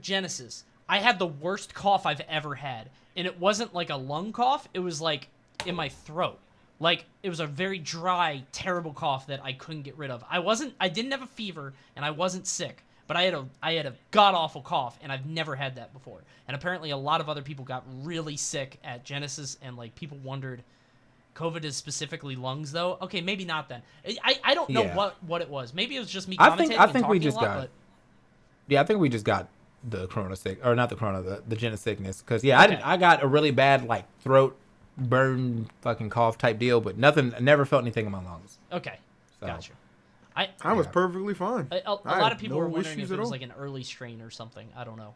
Genesis, I had the worst cough I've ever had, and it wasn't like a lung cough. It was like in my throat. Like, it was a very dry, terrible cough that I couldn't get rid of. I didn't have a fever, and I wasn't sick. But I had a god-awful cough, and I've never had that before. And apparently a lot of other people got really sick at Genesis, and, like, people wondered, COVID is specifically lungs, though? Okay, maybe not then. I don't know what it was. Maybe it was just me commentating I think we and just talking a lot, got... Yeah, I think we just got the corona sick, or not the corona, the Jenna sickness. Because I got a really bad like throat burn, fucking cough type deal, but nothing. I never felt anything in my lungs. Okay, So. gotcha. I was perfectly fine. A lot of people were wondering if it was like an early strain or something. I don't know.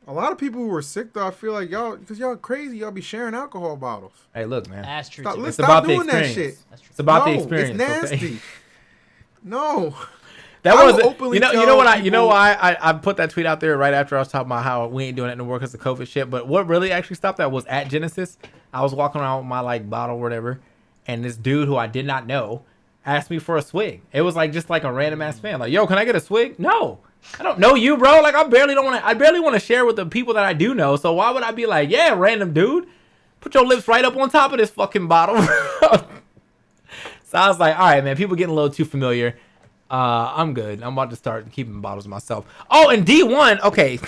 A lot of people who were sick, though, I feel like y'all, because y'all crazy, y'all be sharing alcohol bottles. Hey, look, man. That's true. Let's It's stop about the doing that experience. shit. That's true. It's about No, the experience. It's nasty. Okay? No. That I will was openly you know tell what you know people- why I put that tweet out there right after I was talking about how we ain't doing it no more because of COVID shit. But what really actually stopped that was at Genesis. I was walking around with my like bottle or whatever, and this dude who I did not know asked me for a swig. It was like just like a random ass fan, like, "Yo, can I get a swig?" No, I don't know you, bro. Like I barely want to share with the people that I do know. So why would I be like, "Yeah, random dude, put your lips right up on top of this fucking bottle." So I was like, all right, man, people getting a little too familiar. I'm good. I'm about to start keeping bottles myself. Oh, and D1. Okay.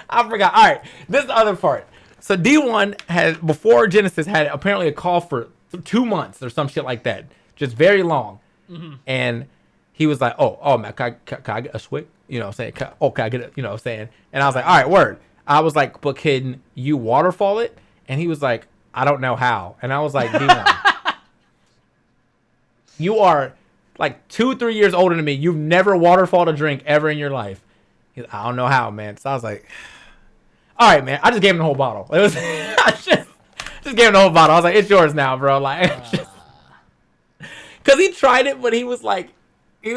I forgot. All right. This is the other part. So D1 had, before Genesis, had apparently a call for 2 months or some shit like that. Just very long. Mm-hmm. And he was like, oh, man, can I get a swig? You know what I'm saying? Can I get it? You know what I'm saying? And I was like, all right, word. I was like, but can you waterfall it? And he was like, I don't know how. And I was like, D1, you are like 2-3 years older than me. You've never waterfalled a drink ever in your life. He's like, I don't know how, man. So I was like, all right, man. I just gave him the whole bottle. It was I just gave him the whole bottle. I was like, it's yours now, bro. Like, because he tried it, but he was like, wait. He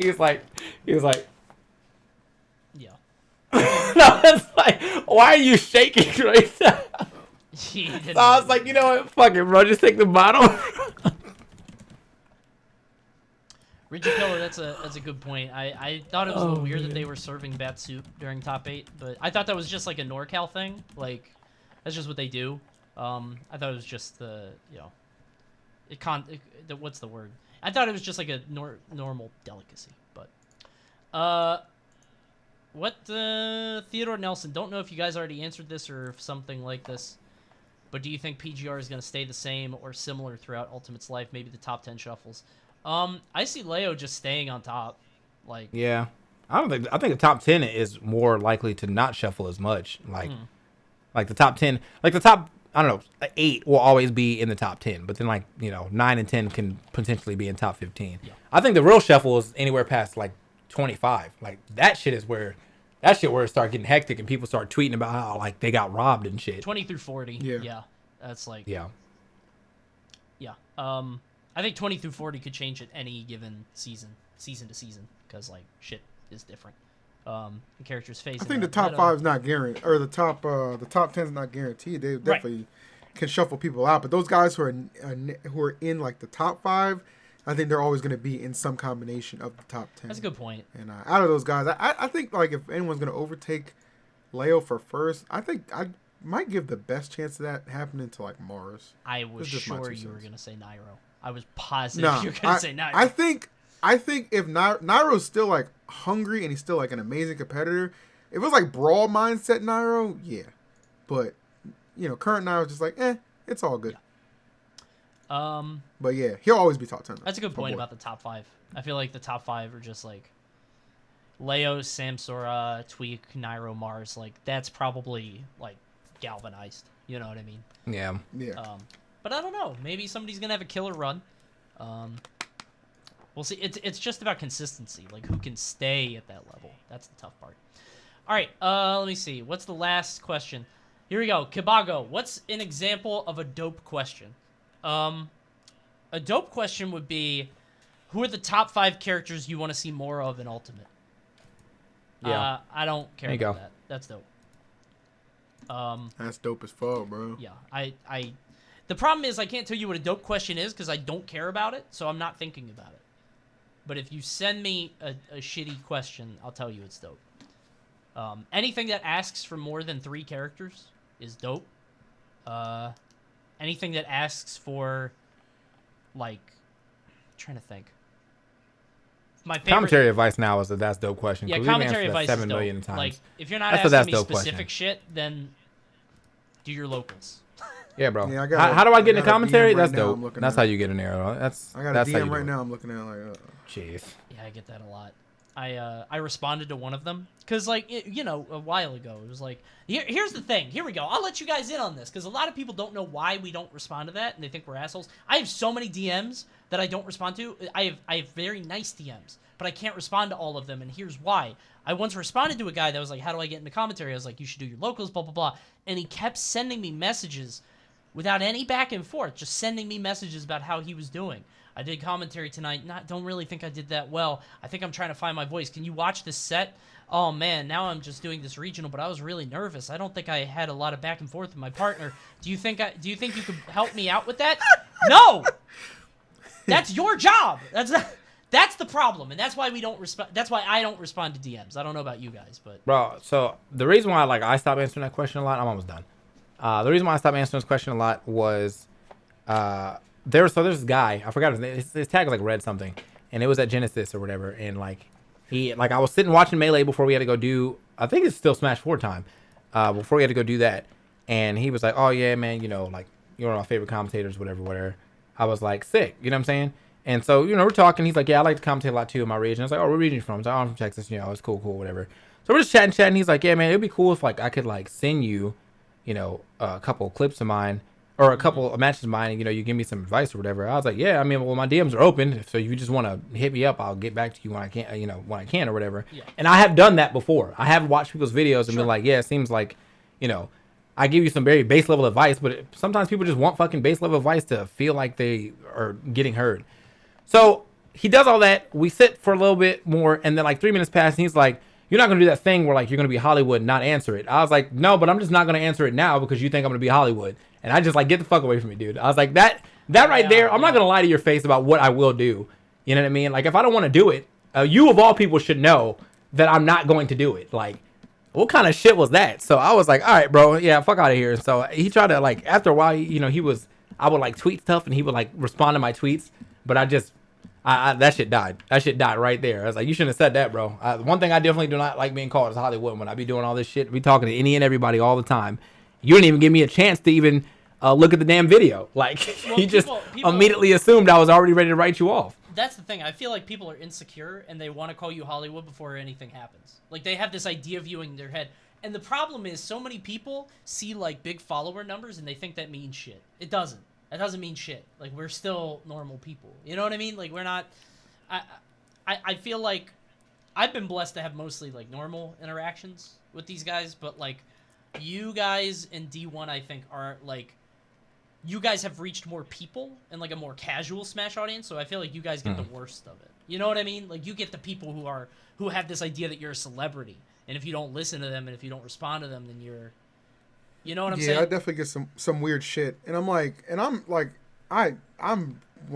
was like, Yeah. no, it's like, why are you shaking right now? So I was like, you know what? Fuck it, bro. Just take the bottle. Rigid Pillar, that's a good point. I thought it was a little weird that they were serving bat soup during top 8, but I thought that was just like a NorCal thing. Like, that's just what they do. I thought it was just the, you know, what's the word? I thought it was just like a normal delicacy, but Theodore Nelson, don't know if you guys already answered this or if something like this, but do you think PGR is going to stay the same or similar throughout Ultimate's life? Maybe the top 10 shuffles. I see Leo just staying on top. Like, yeah, I think the top 10 is more likely to not shuffle as much. Like the top 10, like the top, I don't know, 8 will always be in the top 10, but then like, you know, 9 and 10 can potentially be in top 15. Yeah. I think the real shuffle is anywhere past like 25. Like that shit is where it started getting hectic and people start tweeting about how like they got robbed and shit. 20 through 40. Yeah. That's like, yeah. I think 20 through 40 could change at any given season to season, because like shit is different. The character's face. I think the top 5 is not guaranteed, or the top 10 is not guaranteed. They definitely can shuffle people out, but those guys who are in like the top 5, I think they're always going to be in some combination of the top 10. That's a good point. And out of those guys, I think like if anyone's going to overtake Leo for first, I think I might give the best chance of that happening to like Mars. I was sure you were going to say Nairo. I was positive you were going to say Nairo. I think if Nairo's still like hungry and he's still like an amazing competitor, if it was like brawl mindset Nairo, yeah. But you know, current Nairo's just like, it's all good. Yeah. But yeah, he'll always be top 10. That's a good point about the top 5. I feel like the top 5 are just like Leo, Samsora, Tweak, Nairo, Mars. Like that's probably like galvanized. You know what I mean? Yeah. Yeah. But I don't know. Maybe somebody's gonna have a killer run. We'll see. It's just about consistency. Like who can stay at that level. That's the tough part. All right. Let me see. What's the last question? Here we go. Kibago. What's an example of a dope question? A dope question would be, who are the top 5 characters you want to see more of in Ultimate? Yeah. I don't care about that. That's dope. That's dope as fuck, bro. Yeah. The problem is I can't tell you what a dope question is because I don't care about it, so I'm not thinking about it. But if you send me a shitty question, I'll tell you it's dope. Anything that asks for more than 3 characters is dope. Anything that asks for, like, I'm trying to think. My favorite commentary advice now is that's dope question. Yeah, commentary advice 7 is dope. million times. Like, if you're not asking me specific shit, then do your locals. Yeah, bro. Yeah, how do I get in the commentary? Right that's now, dope. That's how you get an arrow. That's I got that's a how you DM do right it. now. I'm looking at like. Jeez. Yeah, I get that a lot. I responded to one of them because, like, a while ago, it was like, here's the thing. Here we go. I'll let you guys in on this because a lot of people don't know why we don't respond to that, and they think we're assholes. I have so many DMs that I don't respond to. I have very nice DMs, but I can't respond to all of them, and here's why. I once responded to a guy that was like, how do I get into commentary? I was like, you should do your locals, blah, blah, blah. And he kept sending me messages without any back and forth, just sending me messages about how he was doing. I did commentary tonight. Don't really think I did that well. I think I'm trying to find my voice. Can you watch this set? Oh, man, now I'm just doing this regional, but I was really nervous. I don't think I had a lot of back and forth with my partner. Do you think you could help me out with that? No! That's your job. That's the problem, and that's why we don't respond. That's why I don't respond to DMs. I don't know about you guys, but bro. So the reason why I stopped answering that question a lot. I'm almost done. The reason why I stopped answering this question a lot was there's this guy, I forgot his name. His tag was like Red something, and it was at Genesis or whatever. And I was sitting watching Melee before we had to go do. I think it's still Smash 4 time. Before we had to go do that, and he was like, "Oh yeah, man, you're one of my favorite commentators, whatever." I was like, "Sick," you know what I'm saying? And so we're talking. He's like, "Yeah, I like to commentate a lot too in my region." I was like, "Oh, where region you from?" I was like, "Oh, I'm from Texas." It's cool, whatever. So we're just chatting. He's like, "Yeah, man, it'd be cool if I could send you, a couple of clips of mine." Or a couple of matches of mine, and you give me some advice or whatever. I was like, yeah, I mean, well, my DMs are open, so if you just want to hit me up, I'll get back to you when I can, when I can or whatever. Yeah. And I have done that before. I have watched people's videos and been like, yeah, it seems like, I give you some very base level advice, but sometimes people just want fucking base level advice to feel like they are getting heard. So he does all that. We sit for a little bit more, and then 3 minutes pass, and he's like, you're not going to do that thing where you're going to be Hollywood and not answer it. I was like, no, but I'm just not going to answer it now because you think I'm going to be Hollywood. And I just get the fuck away from me, dude. I was like, that right there, I'm not going to lie to your face about what I will do. You know what I mean? If I don't want to do it, you of all people should know that I'm not going to do it. What kind of shit was that? So I was like, all right, bro, yeah, fuck out of here. So he tried to after a while, I would tweet stuff and he would respond to my tweets. But that shit died. That shit died right there. I was like, you shouldn't have said that, bro. One thing I definitely do not like being called is Hollywood when I be doing all this shit. We talking to any and everybody all the time. You didn't even give me a chance to even look at the damn video. You just immediately assumed I was already ready to write you off. That's the thing. I feel like people are insecure and they want to call you Hollywood before anything happens. They have this idea of you in their head. And the problem is so many people see big follower numbers and they think that means shit. It doesn't. That doesn't mean shit. We're still normal people. You know what I mean? We're not... I feel like I've been blessed to have mostly, normal interactions with these guys, but, you guys in D1, I think, are, you guys have reached more people and, a more casual Smash audience, so I feel like you guys get the worst of it. You know what I mean? You get the people who have this idea that you're a celebrity, and if you don't listen to them and if you don't respond to them, then you're... You know what I'm saying? Yeah, I definitely get some weird shit. And I'm one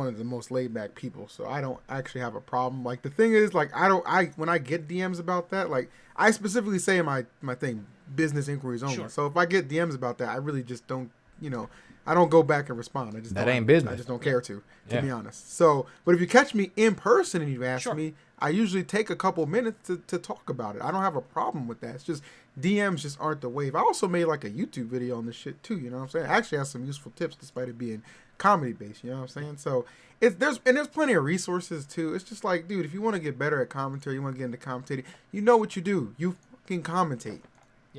of the most laid back people, so I don't actually have a problem. The thing is, when I get DMs about that, I specifically say in my thing, business inquiries only. Sure. So if I get DMs about that, I really just don't, I don't go back and respond. That ain't business. I just don't care to be honest. So, but if you catch me in person and you ask me, I usually take a couple minutes to talk about it. I don't have a problem with that. It's just DMs just aren't the wave. I also made a YouTube video on this shit too. You know what I'm saying? I actually have some useful tips despite it being comedy based. You know what I'm saying? So there's plenty of resources too. It's just dude, if you want to get better at commentary, you want to get into commentating, you know what you do. You fucking commentate.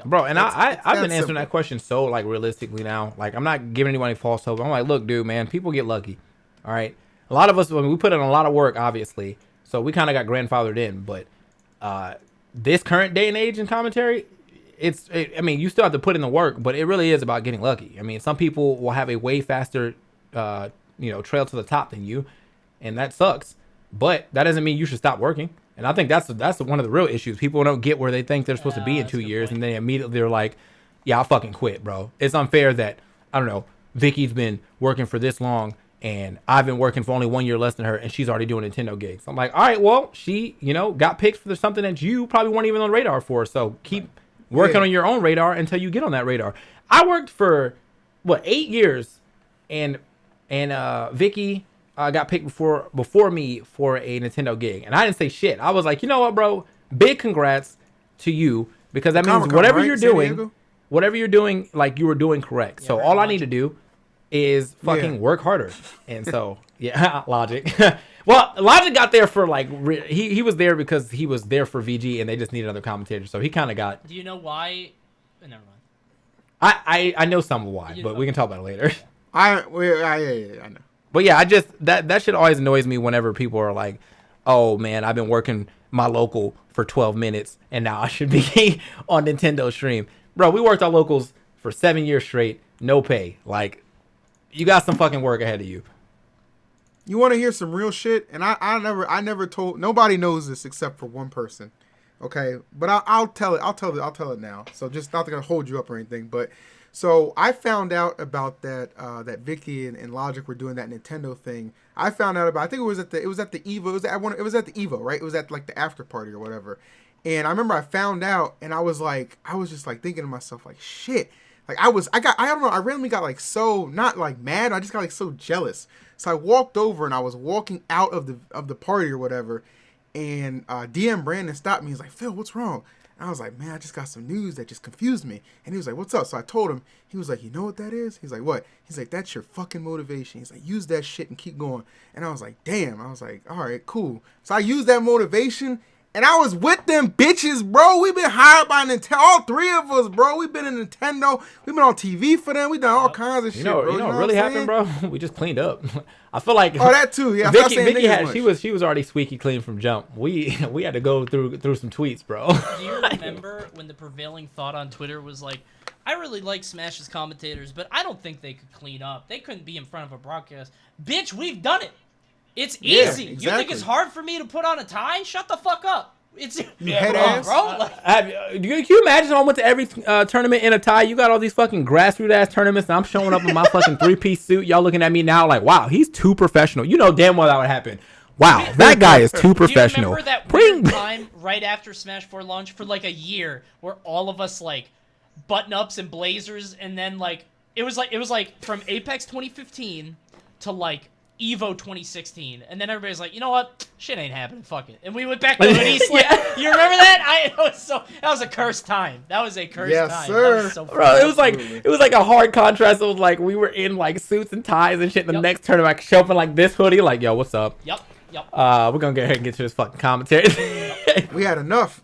Bro, and I've been answering that question so realistically now. I'm not giving anybody false hope. I'm look, dude, man, people get lucky. All right, a lot of us, we put in a lot of work, obviously, so we kind of got grandfathered in. But this current day and age in commentary, I mean, you still have to put in the work, but it really is about getting lucky. I mean, some people will have a way faster, trail to the top than you, and that sucks. But that doesn't mean you should stop working. And I think that's one of the real issues. People don't get where they think they're supposed to be in 2 years, and then immediately they're like, yeah, I'll fucking quit, bro. It's unfair that, I don't know, Vicky's been working for this long, and I've been working for only 1 year less than her, and she's already doing Nintendo gigs. I'm like, all right, well, she, got picked for something that you probably weren't even on the radar for, so keep working on your own radar until you get on that radar. I worked for, 8 years, and Vicky... got picked before me for a Nintendo gig, and I didn't say shit. I was like, you know what, bro? Big congrats to you, because that means whatever you're doing, you were doing correct. So all I need to do is fucking work harder. And so, yeah, Logic. Well, Logic got there for like he was there because he was there for VG and they just needed another commentator. So he kind of got. Do you know why? Never mind. I know some of why, but we can talk about it later. I know. But yeah, I just that shit always annoys me whenever people are like, "Oh man, I've been working my local for 12 minutes and now I should be on Nintendo stream." Bro, we worked our locals for 7 years straight, no pay. Like, you got some fucking work ahead of you. You want to hear some real shit? And I never told, nobody knows this except for one person. Okay, but I'll tell it now. So just not gonna hold you up or anything, but so I found out about that Vicky and Logic were doing that Nintendo thing. I found out about, I think it was at the EVO. It was at the EVO, right? It was at like the after party or whatever. And I remember I found out and I was just like thinking to myself like, shit. Like I don't know, I randomly got like so not like mad, I just got like so jealous. So I walked over and I was walking out of the party or whatever, and DM Brandon stopped me. He's like, "Phil, what's wrong?" And I was like, "Man, I just got some news that just confused me." And he was like, "What's up?" So I told him. He was like, "You know what that is?" He's like, "What?" He's like, "That's your fucking motivation." He's like, "Use that shit and keep going." And I was like, "Damn." I was like, "All right, cool." So I used that motivation. And I was with them bitches, bro. We've been hired by Nintendo. All three of us, bro. We've been in Nintendo. We've been on TV for them. We've done all kinds of shit, bro. You know what really happened, bro? We just cleaned up. I feel like that too. Yeah, Vicky had she was already squeaky clean from jump. We had to go through some tweets, bro. Do you remember when the prevailing thought on Twitter was like, "I really like Smash's commentators, but I don't think they could clean up. They couldn't be in front of a broadcast." Bitch, we've done it. It's easy. Yeah, exactly. You think it's hard for me to put on a tie? Shut the fuck up. It's head ass, bro. Can you imagine if I went to every tournament in a tie? You got all these fucking grassroots ass tournaments, and I'm showing up in my fucking 3-piece suit. Y'all looking at me now like, wow, he's too professional. You know damn well that would happen. Wow, that guy is too professional. Do you remember that weird time right after Smash 4 launch for like a year where all of us like button ups and blazers, and then like it was like from Apex 2015 to like Evo 2016, and then everybody's like, you know what, shit ain't happening, fuck it, and we went back to hoodies. Like, you remember that? That was a cursed time. That was a cursed time. Yes, sir. So bro, it was like a hard contrast. It was like we were in like suits and ties and shit. The next tournament, I show up in like this hoodie, like, yo, what's up? Yep. We're gonna get ahead and get to this fucking commentary. We had enough.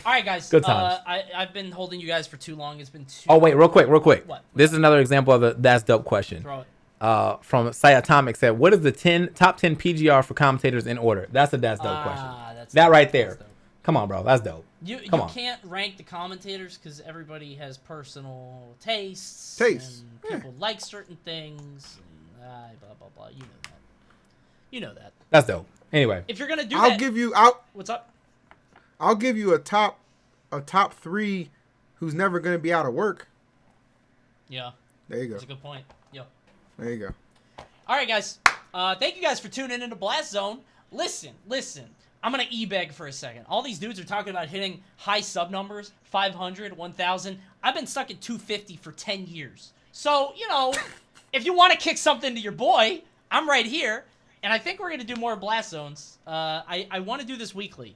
All right, guys. Good times. I've been holding you guys for too long. It's been too. Oh wait, real quick. What? This is another example of a that's dope question. Throw it. From Cyatomic said, "What is the top 10 PGR for commentators in order?" That's dope question. That right there. Come on, bro. That's dope. You can't rank the commentators because everybody has personal tastes. And people like certain things. And, blah blah blah. You know that. That's dope. Anyway, if you're gonna do what's up? I'll give you a top 3 who's never gonna be out of work. Yeah. There you go. That's a good point. Yo. There you go. All right, guys. Thank you guys for tuning into Blast Zone. Listen. I'm going to e-beg for a second. All these dudes are talking about hitting high sub numbers, 500, 1,000. I've been stuck at 250 for 10 years. So, if you want to kick something to your boy, I'm right here. And I think we're going to do more Blast Zones. I want to do this weekly.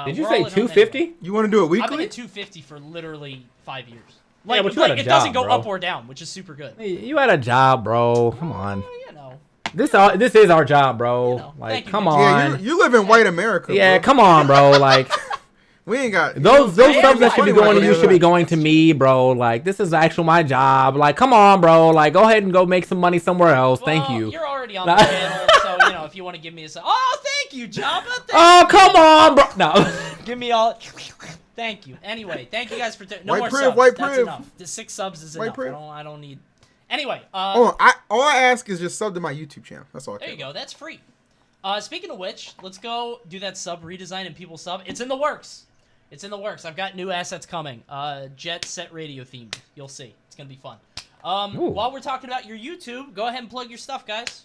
Did you say 250? Anyway. You want to do it weekly? I've been at 250 for literally 5 years. Like, yeah, it doesn't go up or down, which is super good. You had a job, bro. Come on. This This is our job, bro. Like, come on. Yeah, you live in white America. Yeah, bro. Come on, bro. Like, we ain't got those subs that should be going to you should be going to me, bro. Like, this is actually my job. Like, come on, bro. Like, go ahead and go make some money somewhere else. Thank you. You're already on the channel, so if you want to give me a sub. Oh, thank you, Jabba. Come on, bro. No. Give me all. Thank you. Anyway, thank you guys for no more priv, subs. white That's priv. enough. The 6 subs is enough. I don't need. Anyway. all I ask is just sub to my YouTube channel. That's all. There you go. That's free. Speaking of which, let's go do that sub redesign and people sub. It's in the works. I've got new assets coming. Jet Set Radio themed. You'll see. It's gonna be fun. While we're talking about your YouTube, go ahead and plug your stuff, guys.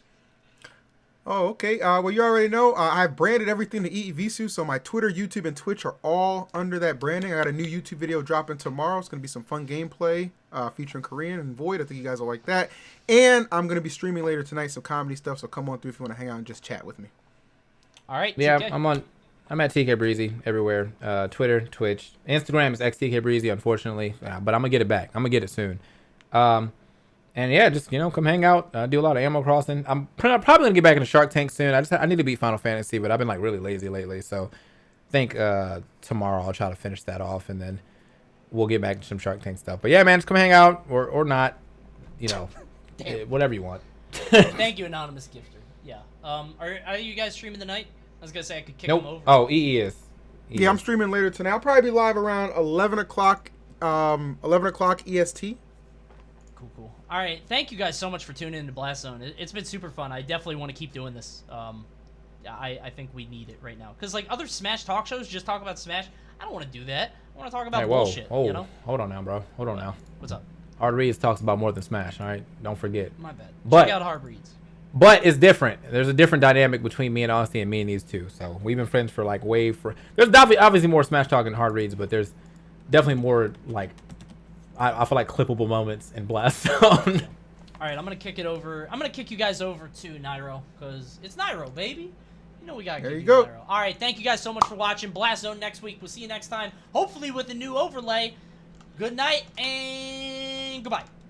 Oh, okay. Well, you already know I've branded everything to EEVisu, so my Twitter, YouTube, and Twitch are all under that branding. I got a new YouTube video dropping tomorrow. It's going to be some fun gameplay featuring Korean and Void. I think you guys will like that. And I'm going to be streaming later tonight some comedy stuff, so come on through if you want to hang out and just chat with me. All right. Yeah, TK. I'm at TKBreezy everywhere. Twitter, Twitch. Instagram is XTKBreezy, unfortunately, but I'm going to get it back. I'm going to get it soon. And yeah, just come hang out. Do a lot of Animal Crossing. I'm probably gonna get back into Shark Tank soon. I need to beat Final Fantasy, but I've been like really lazy lately. So I think tomorrow I'll try to finish that off, and then we'll get back to some Shark Tank stuff. But yeah, man, just come hang out or not. Whatever you want. Thank you, anonymous gifter. Yeah. Are you guys streaming tonight? I was gonna say I could kick them over. Oh, EE is. Yeah, I'm streaming later tonight. I'll probably be live around 11 o'clock. 11 o'clock EST. Cool. All right, thank you guys so much for tuning in to Blast Zone. It's been super fun. I definitely want to keep doing this. I think we need it right now because like other Smash talk shows just talk about Smash. I don't want to do that. I want to talk about bullshit. You know? Hold on now, bro. Hold on now. What's up? Hard Reads talks about more than Smash. All right, don't forget. My bad. But, check out Hard Reads. But it's different. There's a different dynamic between me and Austin and me and these two. So we've been friends for like There's obviously more Smash talk and Hard Reads, but there's definitely more like I feel like clippable moments in Blast Zone. All right, I'm gonna kick you guys over to Nairo because it's Nairo, baby. You know we gotta there give you go. Nairo. All right, thank you guys so much for watching Blast Zone next week. We'll see you next time, hopefully with a new overlay. Good night and goodbye.